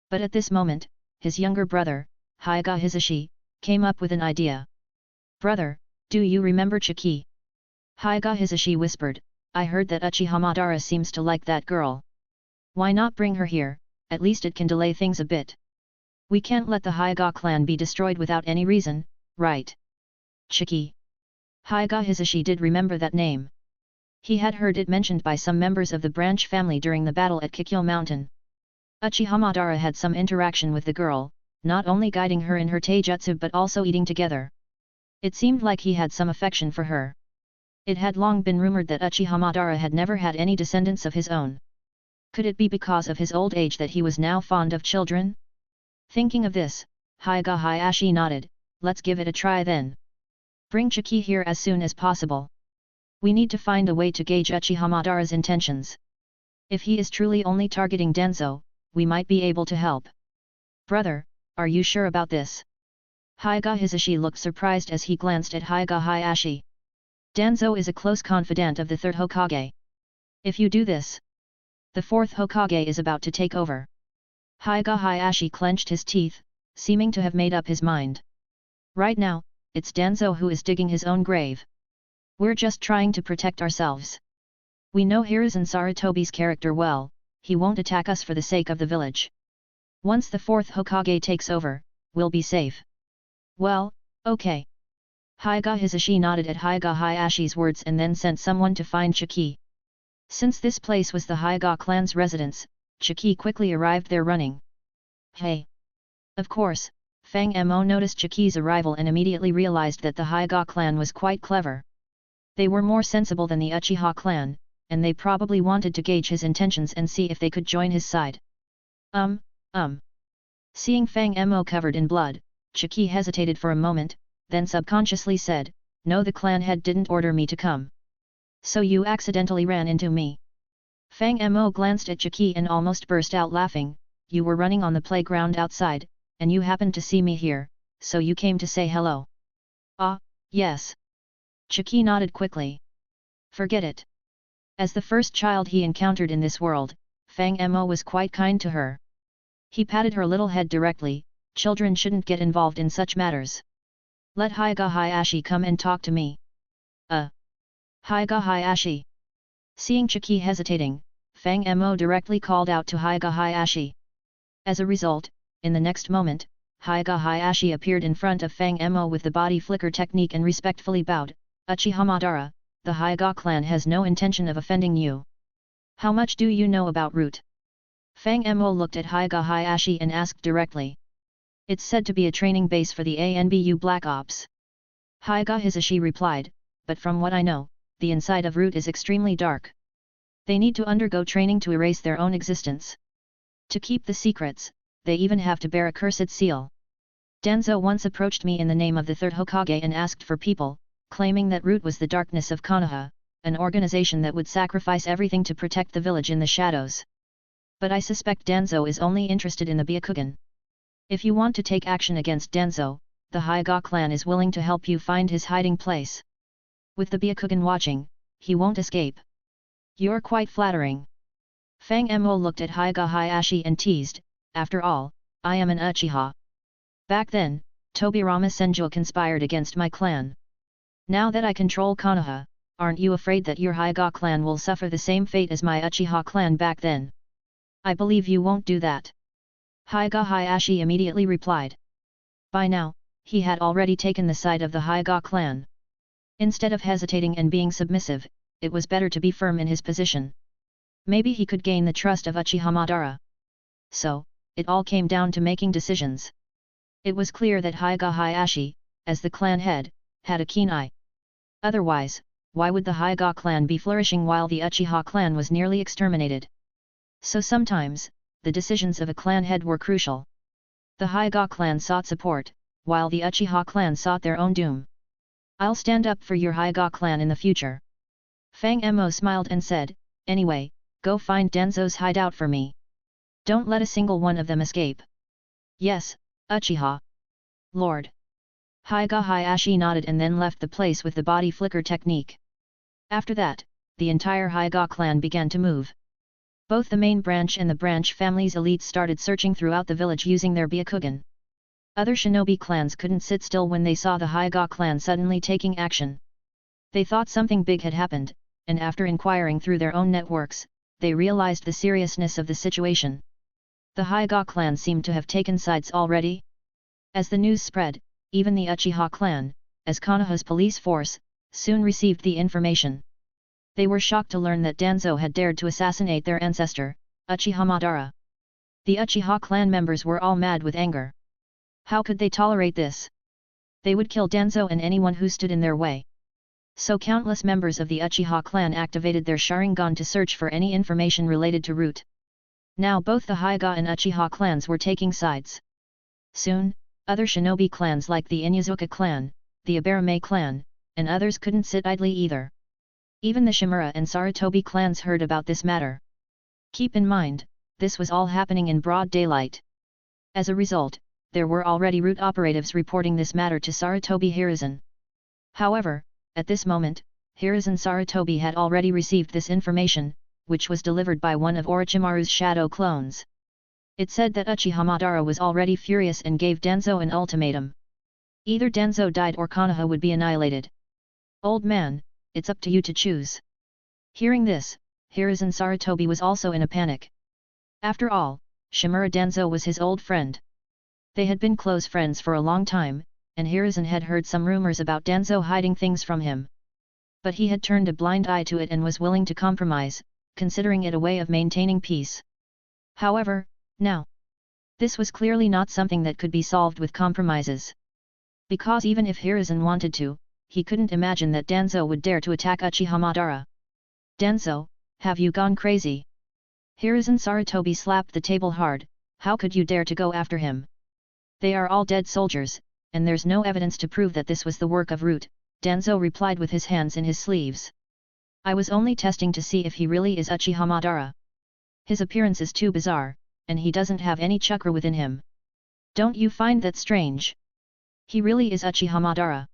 But at this moment, his younger brother, Hyuga Hisashi, came up with an idea. "Brother, do you remember Chiki?" Hyuga Hisashi whispered, "I heard that Uchiha Madara seems to like that girl. Why not bring her here, at least it can delay things a bit. We can't let the Hyuga clan be destroyed without any reason, right?" Chiki. Hyuga Hisashi did remember that name. He had heard it mentioned by some members of the branch family during the battle at Kikyo Mountain. Uchiha Madara had some interaction with the girl, not only guiding her in her taijutsu but also eating together. It seemed like he had some affection for her. It had long been rumored that Uchiha Madara had never had any descendants of his own. Could it be because of his old age that he was now fond of children? Thinking of this, Hyuga Hayashi nodded, "Let's give it a try then. Bring Chiki here as soon as possible. We need to find a way to gauge Uchiha Madara's intentions. If he is truly only targeting Danzo, we might be able to help." "Brother, are you sure about this?" Hyuga Hisashi looked surprised as he glanced at Hyuga Hayashi. "Danzo is a close confidant of the third Hokage. If you do this, the fourth Hokage is about to take over." Hyuga Hayashi clenched his teeth, seeming to have made up his mind. "Right now, it's Danzo who is digging his own grave. We're just trying to protect ourselves. We know Hiruzen Sarutobi's character well, he won't attack us for the sake of the village. Once the fourth Hokage takes over, we'll be safe." "Well, okay." Hyuga Hisashi nodded at Hyuga Hayashi's words and then sent someone to find Chiki. Since this place was the Hyuga clan's residence, Chiki quickly arrived there running. "Hey!" Of course, Fang Mo noticed Chiki's arrival and immediately realized that the Hyuga clan was quite clever. They were more sensible than the Uchiha clan, and they probably wanted to gauge his intentions and see if they could join his side. Seeing Fang Mo covered in blood, Chiki hesitated for a moment, then subconsciously said, "No, the clan head didn't order me to come. So you accidentally ran into me." Fang Mo glanced at Chiki and almost burst out laughing. "You were running on the playground outside, and you happened to see me here, so you came to say hello." "Ah, yes." Chiki nodded quickly. Forget it. As the first child he encountered in this world, Fang Mo was quite kind to her. He patted her little head directly. Children shouldn't get involved in such matters. "Let Hyuga Hayashi come and talk to me." Hyuga Hayashi. Seeing Chiki hesitating, Fang Mo directly called out to Hyuga Hayashi. As a result, in the next moment, Hyuga Hayashi appeared in front of Fang Mo with the body flicker technique and respectfully bowed. "Uchiha Madara, the Hyuga clan has no intention of offending you. How much do you know about Root?" Fang Mo looked at Hyuga Hayashi and asked directly. "It's said to be a training base for the ANBU Black Ops." Hyuga Hisashi replied, "But from what I know, the inside of Root is extremely dark. They need to undergo training to erase their own existence. To keep the secrets, they even have to bear a cursed seal. Danzo once approached me in the name of the Third Hokage and asked for people, claiming that Root was the darkness of Konoha, an organization that would sacrifice everything to protect the village in the shadows. But I suspect Danzo is only interested in the Byakugan. If you want to take action against Danzo, the Hyuga clan is willing to help you find his hiding place. With the Byakugan watching, he won't escape." "You're quite flattering." Fang Mo looked at Hyuga Hayashi and teased, "After all, I am an Uchiha. Back then, Tobirama Senju conspired against my clan. Now that I control Konoha, aren't you afraid that your Hyuga clan will suffer the same fate as my Uchiha clan back then?" "I believe you won't do that." Hyuga Hayashi immediately replied. By now, he had already taken the side of the Hyuga clan. Instead of hesitating and being submissive, it was better to be firm in his position. Maybe he could gain the trust of Uchiha Madara. So, it all came down to making decisions. It was clear that Hyuga Hayashi, as the clan head, had a keen eye. Otherwise, why would the Hyuga clan be flourishing while the Uchiha clan was nearly exterminated? So sometimes, the decisions of a clan head were crucial. The Hyuga clan sought support, while the Uchiha clan sought their own doom. "I'll stand up for your Hyuga clan in the future." Fang Mo smiled and said, "Anyway, go find Danzo's hideout for me. Don't let a single one of them escape." "Yes, Uchiha Lord." Hyuga Hayashi nodded and then left the place with the body flicker technique. After that, the entire Hyuga clan began to move. Both the main branch and the branch family's elites started searching throughout the village using their Byakugan. Other shinobi clans couldn't sit still when they saw the Hyuga clan suddenly taking action. They thought something big had happened, and after inquiring through their own networks, they realized the seriousness of the situation. The Hyuga clan seemed to have taken sides already. As the news spread, even the Uchiha clan, as Konoha's police force, soon received the information. They were shocked to learn that Danzo had dared to assassinate their ancestor, Uchiha Madara. The Uchiha clan members were all mad with anger. How could they tolerate this? They would kill Danzo and anyone who stood in their way. So countless members of the Uchiha clan activated their Sharingan to search for any information related to Root. Now both the Hyuga and Uchiha clans were taking sides. Soon, other shinobi clans like the Inyazuka clan, the Abarame clan, and others couldn't sit idly either. Even the Shimura and Sarutobi clans heard about this matter. Keep in mind, this was all happening in broad daylight. As a result, there were already Root operatives reporting this matter to Sarutobi Hiruzen. However, at this moment, Hiruzen Sarutobi had already received this information, which was delivered by one of Orochimaru's shadow clones. It said that Uchiha Madara was already furious and gave Danzo an ultimatum. Either Danzo died or Konoha would be annihilated. "Old man, it's up to you to choose." Hearing this, Hiruzen Sarutobi was also in a panic. After all, Shimura Danzo was his old friend. They had been close friends for a long time, and Hiruzen had heard some rumors about Danzo hiding things from him. But he had turned a blind eye to it and was willing to compromise, considering it a way of maintaining peace. However, now, this was clearly not something that could be solved with compromises. Because even if Hiruzen wanted to, he couldn't imagine that Danzo would dare to attack Uchiha Madara. "Danzo, Have you gone crazy? Hiruzen Sarutobi slapped the table hard. How could you dare to go after him? They are all dead soldiers, and there's no evidence to prove that this was the work of Root, Danzo replied with his hands in his sleeves. I was only testing to see if he really is Uchiha Madara. His appearance is too bizarre, and he doesn't have any chakra within him. Don't you find that strange? He really is Uchiha Madara.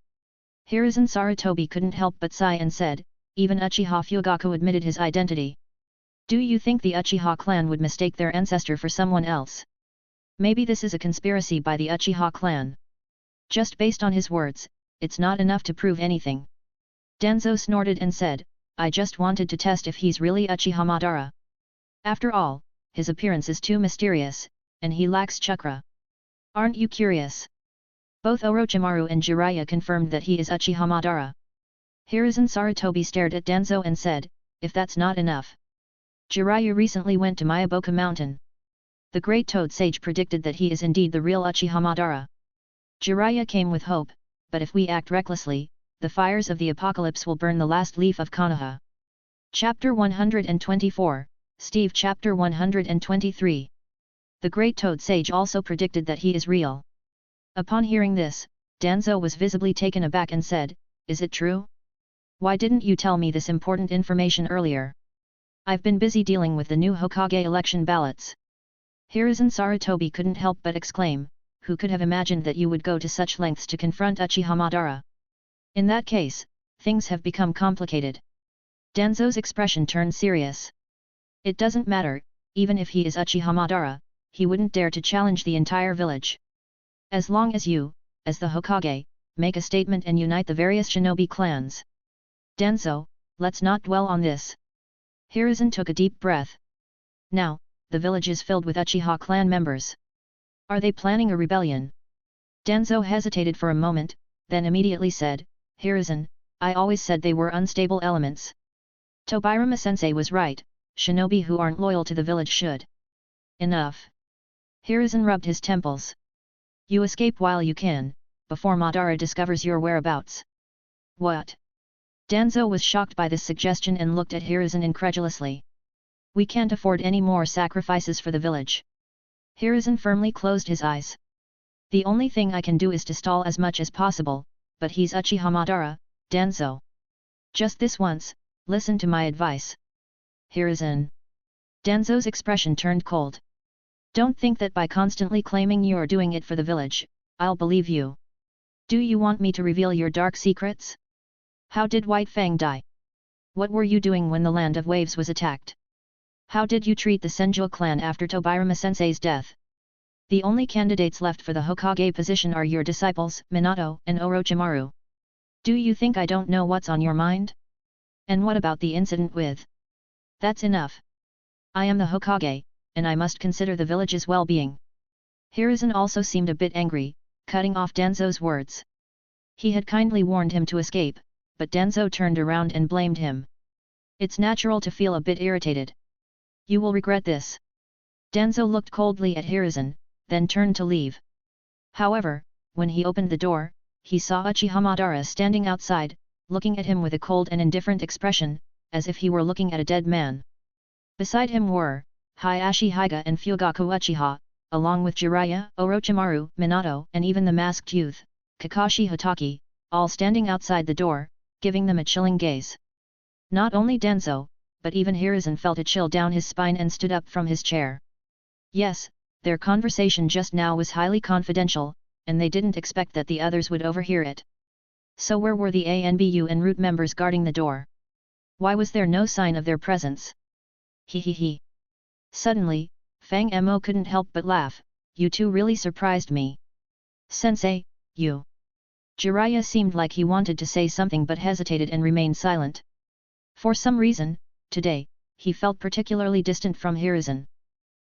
Hiruzen Sarutobi couldn't help but sigh and said, even Uchiha Fugaku admitted his identity. Do you think the Uchiha clan would mistake their ancestor for someone else? Maybe this is a conspiracy by the Uchiha clan. Just based on his words, it's not enough to prove anything. Danzo snorted and said, I just wanted to test if he's really Uchiha Madara. After all, his appearance is too mysterious, and he lacks chakra. Aren't you curious? Both Orochimaru and Jiraiya confirmed that he is Uchiha Madara. Hiruzen Sarutobi stared at Danzo and said, if that's not enough. Jiraiya recently went to Miyaboka Mountain. The Great Toad Sage predicted that he is indeed the real Uchiha Madara. Jiraiya came with hope, but if we act recklessly, the fires of the apocalypse will burn the last leaf of Konoha. Chapter 124, Steve Chapter 123. The Great Toad Sage also predicted that he is real. Upon hearing this, Danzo was visibly taken aback and said, is it true? Why didn't you tell me this important information earlier? I've been busy dealing with the new Hokage election ballots. Hiruzen Sarutobi couldn't help but exclaim, who could have imagined that you would go to such lengths to confront Uchiha Madara? In that case, things have become complicated. Danzo's expression turned serious. It doesn't matter, even if he is Uchiha Madara, he wouldn't dare to challenge the entire village. As long as you, as the Hokage, make a statement and unite the various shinobi clans. Danzo, let's not dwell on this. Hiruzen took a deep breath. Now, the village is filled with Uchiha clan members. Are they planning a rebellion? Danzo hesitated for a moment, then immediately said, Hiruzen, I always said they were unstable elements. Tobirama-sensei was right, shinobi who aren't loyal to the village should. Enough. Hiruzen rubbed his temples. You escape while you can, before Madara discovers your whereabouts. What? Danzo was shocked by this suggestion and looked at Hiruzen incredulously. We can't afford any more sacrifices for the village. Hiruzen firmly closed his eyes. The only thing I can do is to stall as much as possible, but he's Uchiha Madara, Danzo. Just this once, listen to my advice. Hiruzen. Danzo's expression turned cold. Don't think that by constantly claiming you're doing it for the village, I'll believe you. Do you want me to reveal your dark secrets? How did White Fang die? What were you doing when the Land of Waves was attacked? How did you treat the Senju clan after Tobirama-sensei's death? The only candidates left for the Hokage position are your disciples, Minato and Orochimaru. Do you think I don't know what's on your mind? And what about the incident with? That's enough. I am the Hokage, and I must consider the village's well-being. Hiruzen also seemed a bit angry, cutting off Danzo's words. He had kindly warned him to escape, but Danzo turned around and blamed him. It's natural to feel a bit irritated. You will regret this. Danzo looked coldly at Hiruzen, then turned to leave. However, when he opened the door, he saw Uchiha Madara standing outside, looking at him with a cold and indifferent expression, as if he were looking at a dead man. Beside him were Hayashi Hyuga and Fugaku Uchiha, along with Jiraiya, Orochimaru, Minato and even the masked youth, Kakashi Hatake, all standing outside the door, giving them a chilling gaze. Not only Danzo, but even Hiruzen felt a chill down his spine and stood up from his chair. Yes, their conversation just now was highly confidential, and they didn't expect that the others would overhear it. So where were the ANBU and Root members guarding the door? Why was there no sign of their presence? He. Suddenly, Fang Mo couldn't help but laugh. You two really surprised me. Sensei, you. Jiraiya seemed like he wanted to say something but hesitated and remained silent. For some reason, today, he felt particularly distant from Hiruzen.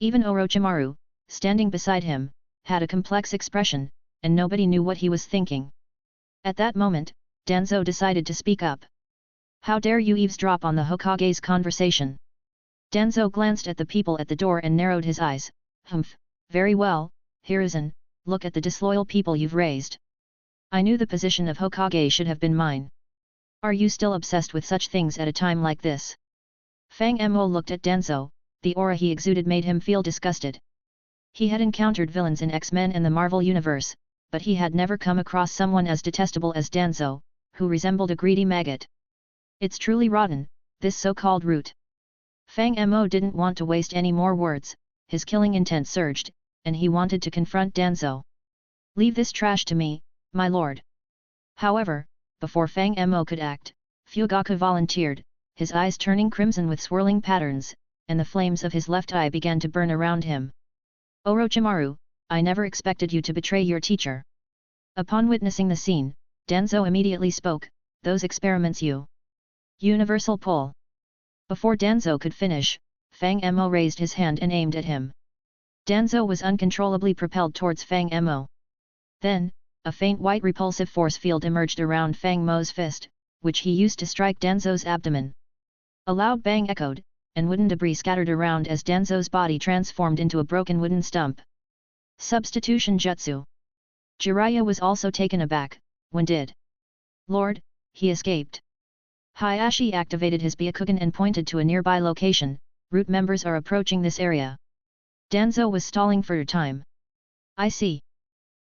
Even Orochimaru, standing beside him, had a complex expression, and nobody knew what he was thinking. At that moment, Danzo decided to speak up. How dare you eavesdrop on the Hokage's conversation? Danzo glanced at the people at the door and narrowed his eyes. Humph, very well, Hiruzen, look at the disloyal people you've raised. I knew the position of Hokage should have been mine. Are you still obsessed with such things at a time like this? Fang Mo looked at Danzo, the aura he exuded made him feel disgusted. He had encountered villains in X-Men and the Marvel Universe, but he had never come across someone as detestable as Danzo, who resembled a greedy maggot. It's truly rotten, this so-called root. Fang Mo didn't want to waste any more words, his killing intent surged, and he wanted to confront Danzo. Leave this trash to me, my lord. However, before Fang Mo could act, Fugaku volunteered, his eyes turning crimson with swirling patterns, and the flames of his left eye began to burn around him. Orochimaru, I never expected you to betray your teacher. Upon witnessing the scene, Danzo immediately spoke, those experiments you. Universal pull. Before Danzo could finish, Fang Mo raised his hand and aimed at him. Danzo was uncontrollably propelled towards Fang Mo. Then, a faint white repulsive force field emerged around Fang Mo's fist, which he used to strike Danzo's abdomen. A loud bang echoed, and wooden debris scattered around as Danzo's body transformed into a broken wooden stump. Substitution Jutsu. Jiraiya was also taken aback, when did Lord, he escaped. Hayashi activated his Byakugan and pointed to a nearby location, root members are approaching this area. Danzo was stalling for time. I see.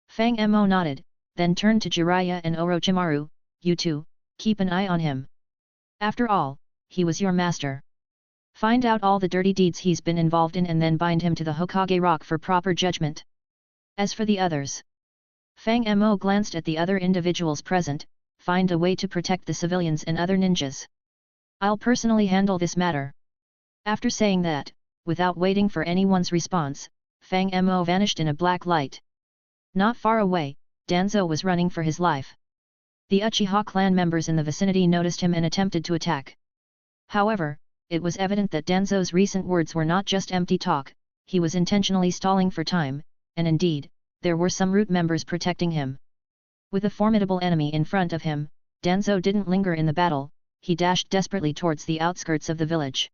Fang Mo nodded, then turned to Jiraiya and Orochimaru, you two, keep an eye on him. After all, he was your master. Find out all the dirty deeds he's been involved in and then bind him to the Hokage rock for proper judgment. As for the others. Fang Mo glanced at the other individuals present, find a way to protect the civilians and other ninjas. I'll personally handle this matter. After saying that, without waiting for anyone's response, Fang Mo vanished in a black light. Not far away, Danzo was running for his life. The Uchiha clan members in the vicinity noticed him and attempted to attack. However, it was evident that Danzo's recent words were not just empty talk, he was intentionally stalling for time, and indeed, there were some root members protecting him. With a formidable enemy in front of him, Danzo didn't linger in the battle, he dashed desperately towards the outskirts of the village.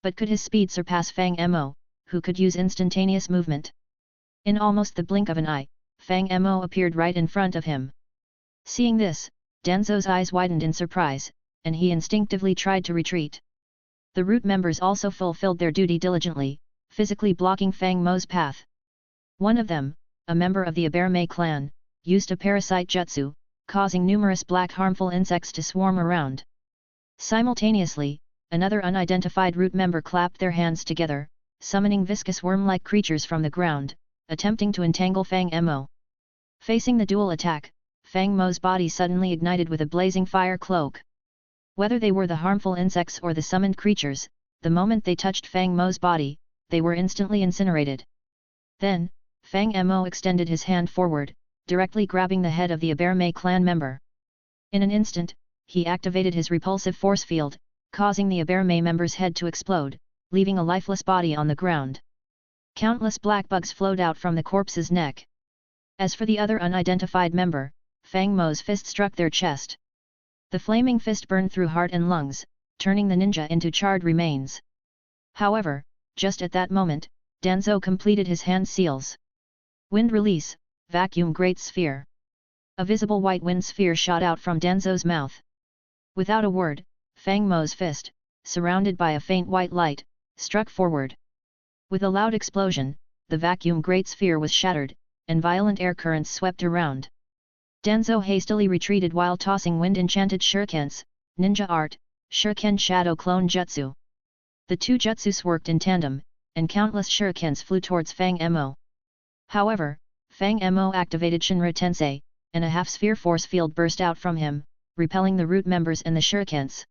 But could his speed surpass Fang Mo, who could use instantaneous movement? In almost the blink of an eye, Fang Mo appeared right in front of him. Seeing this, Danzo's eyes widened in surprise, and he instinctively tried to retreat. The root members also fulfilled their duty diligently, physically blocking Fang Mo's path. One of them, a member of the Aberme clan, used a parasite jutsu, causing numerous black harmful insects to swarm around. Simultaneously, another unidentified root member clapped their hands together, summoning viscous worm-like creatures from the ground, attempting to entangle Fang Mo. Facing the dual attack, Fang Mo's body suddenly ignited with a blazing fire cloak. Whether they were the harmful insects or the summoned creatures, the moment they touched Fang Mo's body, they were instantly incinerated. Then, Fang Mo extended his hand forward, directly grabbing the head of the Aberme clan member. In an instant, he activated his repulsive force field, causing the Aberme member's head to explode, leaving a lifeless body on the ground. Countless black bugs flowed out from the corpse's neck. As for the other unidentified member, Fang Mo's fist struck their chest. The flaming fist burned through heart and lungs, turning the ninja into charred remains. However, just at that moment, Danzo completed his hand seals. Wind release, vacuum great sphere. A visible white wind sphere shot out from Danzo's mouth. Without a word, Fang Mo's fist, surrounded by a faint white light, struck forward. With a loud explosion, the vacuum great sphere was shattered, and violent air currents swept around. Danzo hastily retreated while tossing wind-enchanted shurikens, ninja art, shuriken shadow clone jutsu. The two jutsus worked in tandem, and countless shurikens flew towards Fang Mo. However, Fang Mo activated Shinra Tensei, and a half-sphere force field burst out from him, repelling the root members and the shurikens.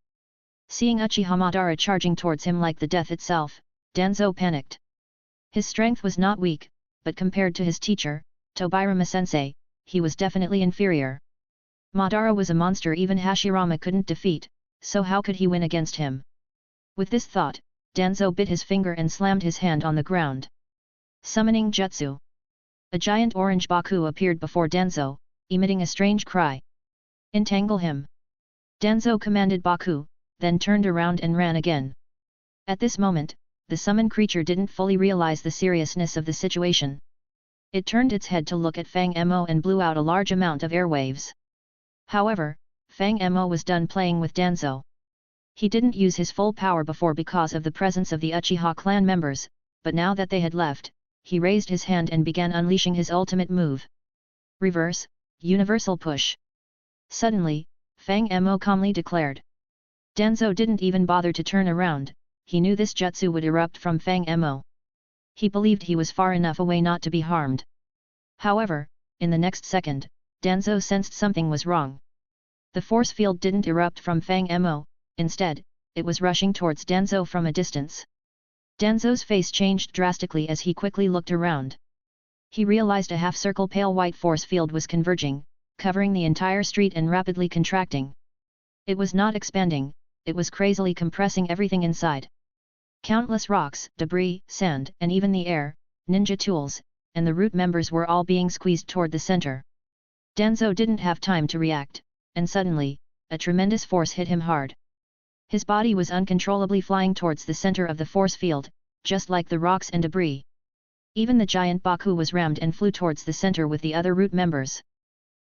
Seeing Uchiha Madara charging towards him like the death itself, Danzo panicked. His strength was not weak, but compared to his teacher, Tobirama-sensei, he was definitely inferior. Madara was a monster even Hashirama couldn't defeat, so how could he win against him? With this thought, Danzo bit his finger and slammed his hand on the ground. Summoning Jutsu. A giant orange Baku appeared before Danzo, emitting a strange cry. Entangle him. Danzo commanded Baku, then turned around and ran again. At this moment, the summoned creature didn't fully realize the seriousness of the situation. It turned its head to look at Fang Mo and blew out a large amount of airwaves. However, Fang Mo was done playing with Danzo. He didn't use his full power before because of the presence of the Uchiha clan members, but now that they had left, he raised his hand and began unleashing his ultimate move. Reverse, Universal Push. Suddenly, Fang Mo calmly declared. Danzo didn't even bother to turn around, he knew this jutsu would erupt from Fang Mo. He believed he was far enough away not to be harmed. However, in the next second, Danzo sensed something was wrong. The force field didn't erupt from Fang Mo, instead, it was rushing towards Danzo from a distance. Danzo's face changed drastically as he quickly looked around. He realized a half-circle pale white force field was converging, covering the entire street and rapidly contracting. It was not expanding, it was crazily compressing everything inside. Countless rocks, debris, sand, and even the air, ninja tools, and the root members were all being squeezed toward the center. Danzo didn't have time to react, and suddenly, a tremendous force hit him hard. His body was uncontrollably flying towards the center of the force field, just like the rocks and debris. Even the giant Baku was rammed and flew towards the center with the other root members.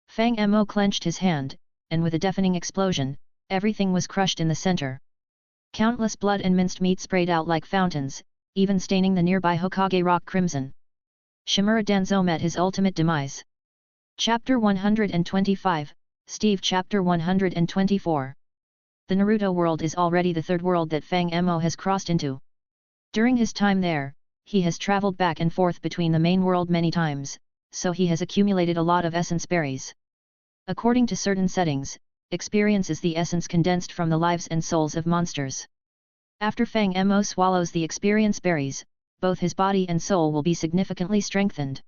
Fang Mo clenched his hand, and with a deafening explosion, everything was crushed in the center. Countless blood and minced meat sprayed out like fountains, even staining the nearby Hokage rock crimson. Shimura Danzo met his ultimate demise. Chapter 125, Steve Chapter 124. The Naruto world is already the third world that Fang Mo has crossed into. During his time there, he has traveled back and forth between the main world many times, so he has accumulated a lot of essence berries. According to certain settings, experience is the essence condensed from the lives and souls of monsters. After Fang Mo swallows the experience berries, both his body and soul will be significantly strengthened.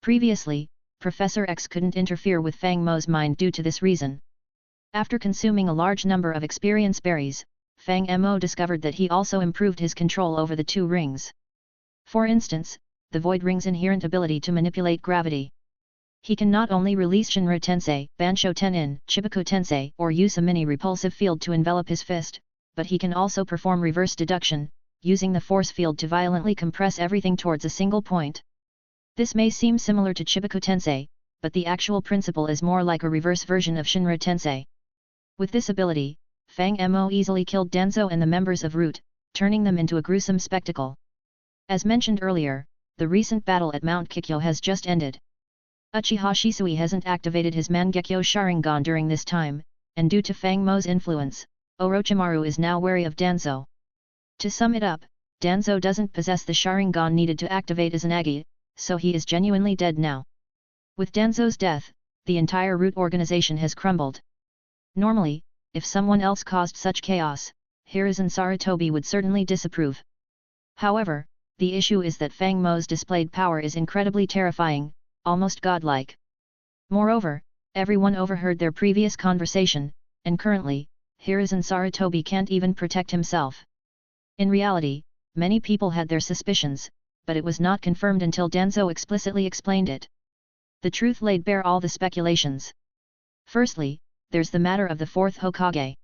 Previously, Professor X couldn't interfere with Fang Mo's mind due to this reason. After consuming a large number of experience berries, Fang Mo discovered that he also improved his control over the two rings. For instance, the Void Ring's inherent ability to manipulate gravity. He can not only release Shinra Tensei, Bansho Tenin, Chibaku Tensei, or use a mini-repulsive field to envelop his fist, but he can also perform reverse deduction, using the force field to violently compress everything towards a single point. This may seem similar to Chibaku Tensei, but the actual principle is more like a reverse version of Shinra Tensei. With this ability, Fang Mo easily killed Danzo and the members of Root, turning them into a gruesome spectacle. As mentioned earlier, the recent battle at Mount Kikyo has just ended. Uchiha Shisui hasn't activated his Mangekyo Sharingan during this time, and due to Fang Mo's influence, Orochimaru is now wary of Danzo. To sum it up, Danzo doesn't possess the Sharingan needed to activate Izanagi, so he is genuinely dead now. With Danzo's death, the entire Root organization has crumbled. Normally, if someone else caused such chaos, Hiruzen Sarutobi would certainly disapprove. However, the issue is that Fang Mo's displayed power is incredibly terrifying, almost godlike. Moreover, everyone overheard their previous conversation, and currently, Hiruzen Sarutobi can't even protect himself. In reality, many people had their suspicions, but it was not confirmed until Danzo explicitly explained it. The truth laid bare all the speculations. Firstly, there's the matter of the Fourth Hokage.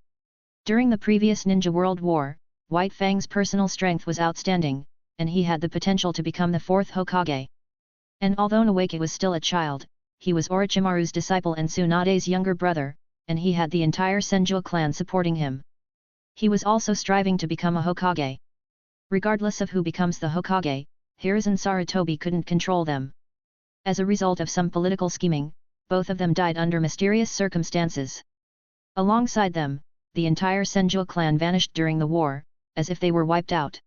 During the previous Ninja World War, White Fang's personal strength was outstanding, and he had the potential to become the Fourth Hokage. And although Nawake was still a child, he was Orochimaru's disciple and Tsunade's younger brother, and he had the entire Senju clan supporting him. He was also striving to become a Hokage. Regardless of who becomes the Hokage, Hiruzen Sarutobi couldn't control them. As a result of some political scheming, both of them died under mysterious circumstances. Alongside them, the entire Senju clan vanished during the war, as if they were wiped out.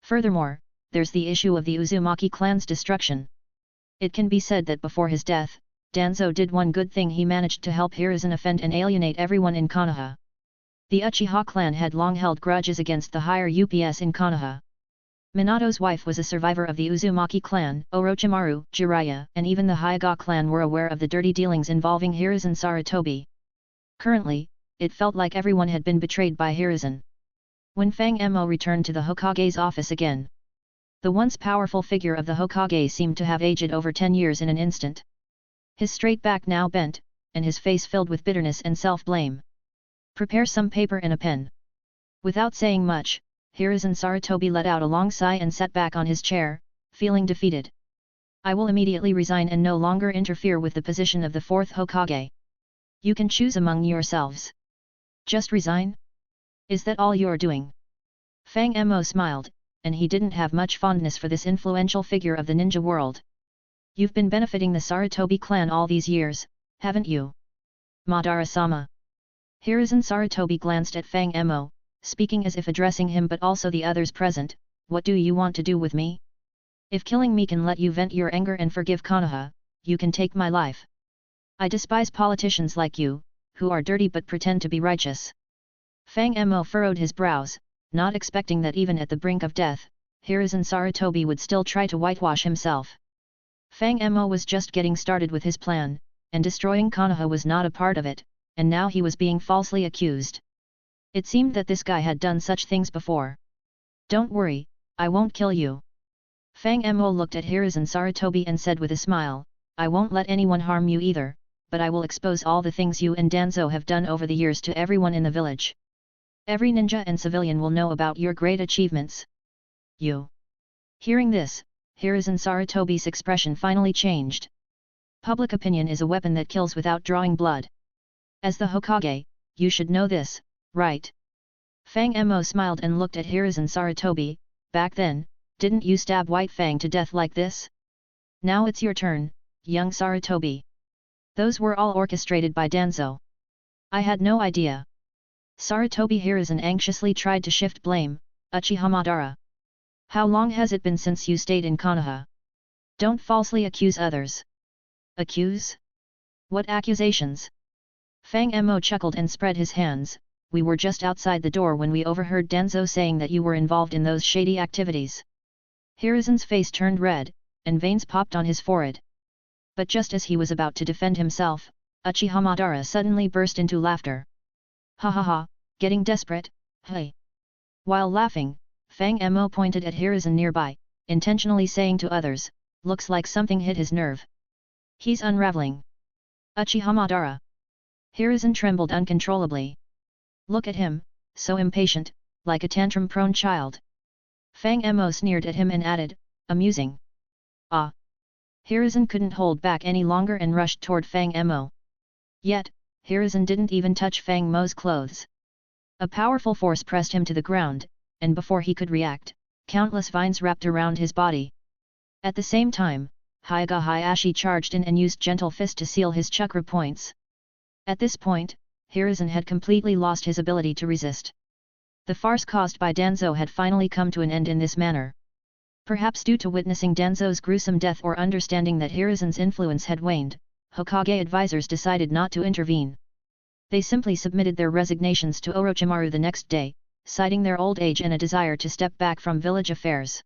Furthermore, there's the issue of the Uzumaki clan's destruction. It can be said that before his death, Danzo did one good thing: he managed to help Hiruzen offend and alienate everyone in Konoha. The Uchiha clan had long held grudges against the higher UPS in Konoha. Minato's wife was a survivor of the Uzumaki clan. Orochimaru, Jiraiya, and even the Hyuga clan were aware of the dirty dealings involving Hiruzen Sarutobi. Currently, it felt like everyone had been betrayed by Hiruzen. When Fang Mo returned to the Hokage's office again, the once powerful figure of the Hokage seemed to have aged over 10 years in an instant. His straight back now bent, and his face filled with bitterness and self-blame. "Prepare some paper and a pen." Without saying much, Hiruzen Sarutobi let out a long sigh and sat back on his chair, feeling defeated. "I will immediately resign and no longer interfere with the position of the Fourth Hokage. You can choose among yourselves." "Just resign?" Is that all you're doing? Fang Mo smiled, and he didn't have much fondness for this influential figure of the ninja world. You've been benefiting the Sarutobi clan all these years, haven't you? Madara-sama. Hiruzen Sarutobi glanced at Fang Mo, speaking as if addressing him but also the others present. What do you want to do with me? If killing me can let you vent your anger and forgive Konoha, you can take my life. I despise politicians like you, who are dirty but pretend to be righteous. Fang Mo furrowed his brows, not expecting that even at the brink of death, Hiruzen Sarutobi would still try to whitewash himself. Fang Mo was just getting started with his plan, and destroying Konoha was not a part of it, and now he was being falsely accused. It seemed that this guy had done such things before. Don't worry, I won't kill you. Fang Mo looked at Hiruzen Sarutobi and said with a smile, I won't let anyone harm you either, but I will expose all the things you and Danzo have done over the years to everyone in the village. Every ninja and civilian will know about your great achievements. You. Hearing this, Hiruzen Sarutobi's expression finally changed. Public opinion is a weapon that kills without drawing blood. As the Hokage, you should know this, right? Fang Mo smiled and looked at Hiruzen Sarutobi. Back then, didn't you stab White Fang to death like this? Now it's your turn, young Sarutobi. Those were all orchestrated by Danzo. I had no idea. Sarutobi Hiruzen anxiously tried to shift blame. Uchiha Madara. How long has it been since you stayed in Konoha? Don't falsely accuse others. Accuse? What accusations? Fang Mo chuckled and spread his hands. We were just outside the door when we overheard Danzo saying that you were involved in those shady activities. Hiruzen's face turned red, and veins popped on his forehead. But just as he was about to defend himself, Uchiha Madara suddenly burst into laughter. Ha ha ha, getting desperate, hey. While laughing, Fang Mo pointed at Hiruzen nearby, intentionally saying to others, looks like something hit his nerve. He's unraveling. Uchiha Madara. Hiruzen trembled uncontrollably. Look at him, so impatient, like a tantrum-prone child. Fang Mo sneered at him and added, amusing. Ah! Hiruzen couldn't hold back any longer and rushed toward Fang Mo. Yet, Hiruzen didn't even touch Fang Mo's clothes. A powerful force pressed him to the ground, and before he could react, countless vines wrapped around his body. At the same time, Hyuga Hayashi charged in and used Gentle Fist to seal his chakra points. At this point, Hiruzen had completely lost his ability to resist. The farce caused by Danzo had finally come to an end in this manner. Perhaps due to witnessing Danzo's gruesome death or understanding that Hiruzen's influence had waned, Hokage advisors decided not to intervene. They simply submitted their resignations to Orochimaru the next day, citing their old age and a desire to step back from village affairs.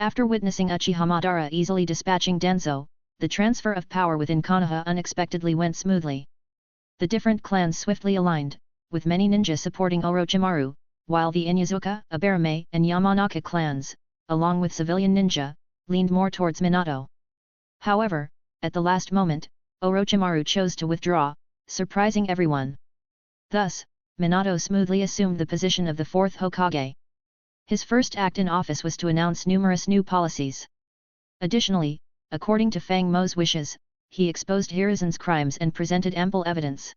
After witnessing Uchiha Madara easily dispatching Danzo, the transfer of power within Konoha unexpectedly went smoothly. The different clans swiftly aligned, with many ninja supporting Orochimaru, while the Inuzuka, Abarame, and Yamanaka clans, along with civilian ninja, leaned more towards Minato. However, at the last moment, Orochimaru chose to withdraw, surprising everyone. Thus, Minato smoothly assumed the position of the Fourth Hokage. His first act in office was to announce numerous new policies. Additionally, according to Fang Mo's wishes, he exposed Hiruzen's crimes and presented ample evidence.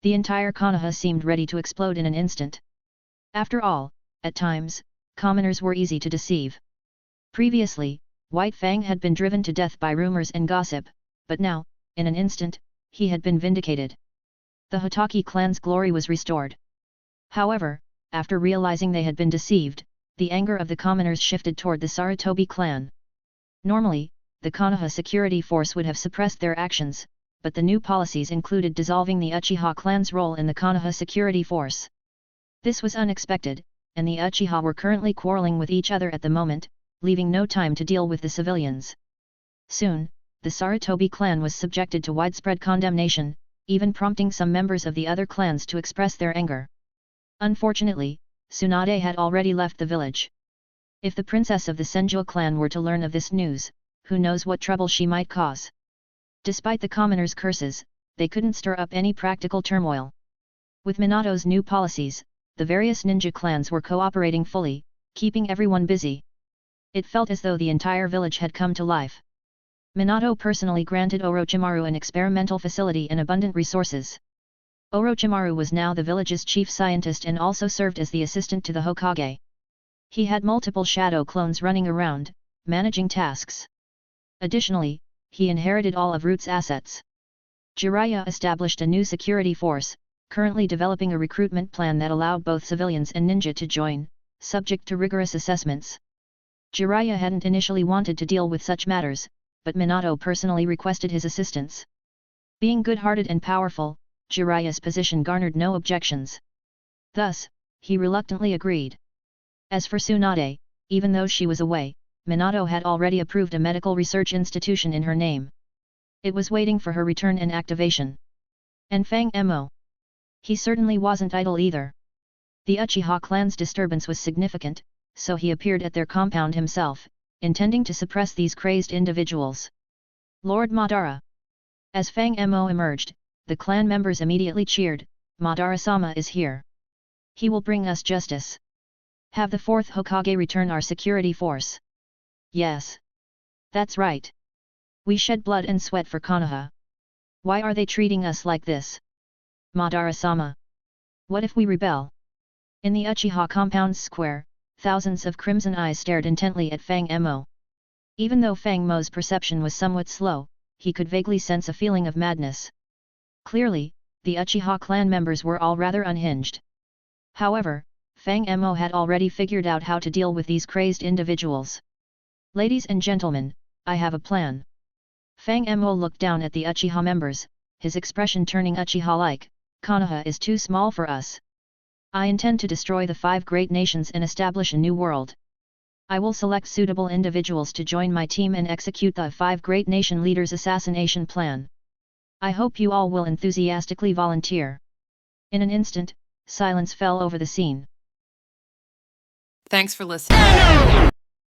The entire Konoha seemed ready to explode in an instant. After all, at times, commoners were easy to deceive. Previously, White Fang had been driven to death by rumors and gossip, but now, in an instant, he had been vindicated. The Hotaki clan's glory was restored. However, after realizing they had been deceived, the anger of the commoners shifted toward the Sarutobi clan. Normally, the Konoha security force would have suppressed their actions, but the new policies included dissolving the Uchiha clan's role in the Konoha security force. This was unexpected, and the Uchiha were currently quarreling with each other at the moment, leaving no time to deal with the civilians. Soon, the Sarutobi clan was subjected to widespread condemnation, even prompting some members of the other clans to express their anger. Unfortunately, Tsunade had already left the village. If the princess of the Senju clan were to learn of this news, who knows what trouble she might cause. Despite the commoners' curses, they couldn't stir up any practical turmoil. With Minato's new policies, the various ninja clans were cooperating fully, keeping everyone busy. It felt as though the entire village had come to life. Minato personally granted Orochimaru an experimental facility and abundant resources. Orochimaru was now the village's chief scientist and also served as the assistant to the Hokage. He had multiple shadow clones running around, managing tasks. Additionally, he inherited all of Root's assets. Jiraiya established a new security force, currently developing a recruitment plan that allowed both civilians and ninja to join, subject to rigorous assessments. Jiraiya hadn't initially wanted to deal with such matters, but Minato personally requested his assistance. Being good-hearted and powerful, Jiraiya's position garnered no objections. Thus, he reluctantly agreed. As for Tsunade, even though she was away, Minato had already approved a medical research institution in her name. It was waiting for her return and activation. And Fang Mo. He certainly wasn't idle either. The Uchiha clan's disturbance was significant, so he appeared at their compound himself, intending to suppress these crazed individuals. Lord Madara. As Fang Mo emerged, the clan members immediately cheered, "Madara-sama is here. He will bring us justice. Have the Fourth Hokage return our security force." Yes. That's right. We shed blood and sweat for Konoha. Why are they treating us like this? Madara-sama. What if we rebel? In the Uchiha compound's square, thousands of crimson eyes stared intently at Fang Mo. Even though Fang Mo's perception was somewhat slow, he could vaguely sense a feeling of madness. Clearly, the Uchiha clan members were all rather unhinged. However, Fang Mo had already figured out how to deal with these crazed individuals. "Ladies and gentlemen, I have a plan." Fang Mo looked down at the Uchiha members, his expression turning Uchiha-like. "Konoha is too small for us. I intend to destroy the 5 great nations and establish a new world. I will select suitable individuals to join my team and execute the 5 great nation leaders' assassination plan. I hope you all will enthusiastically volunteer." In an instant, silence fell over the scene. Thanks for listening.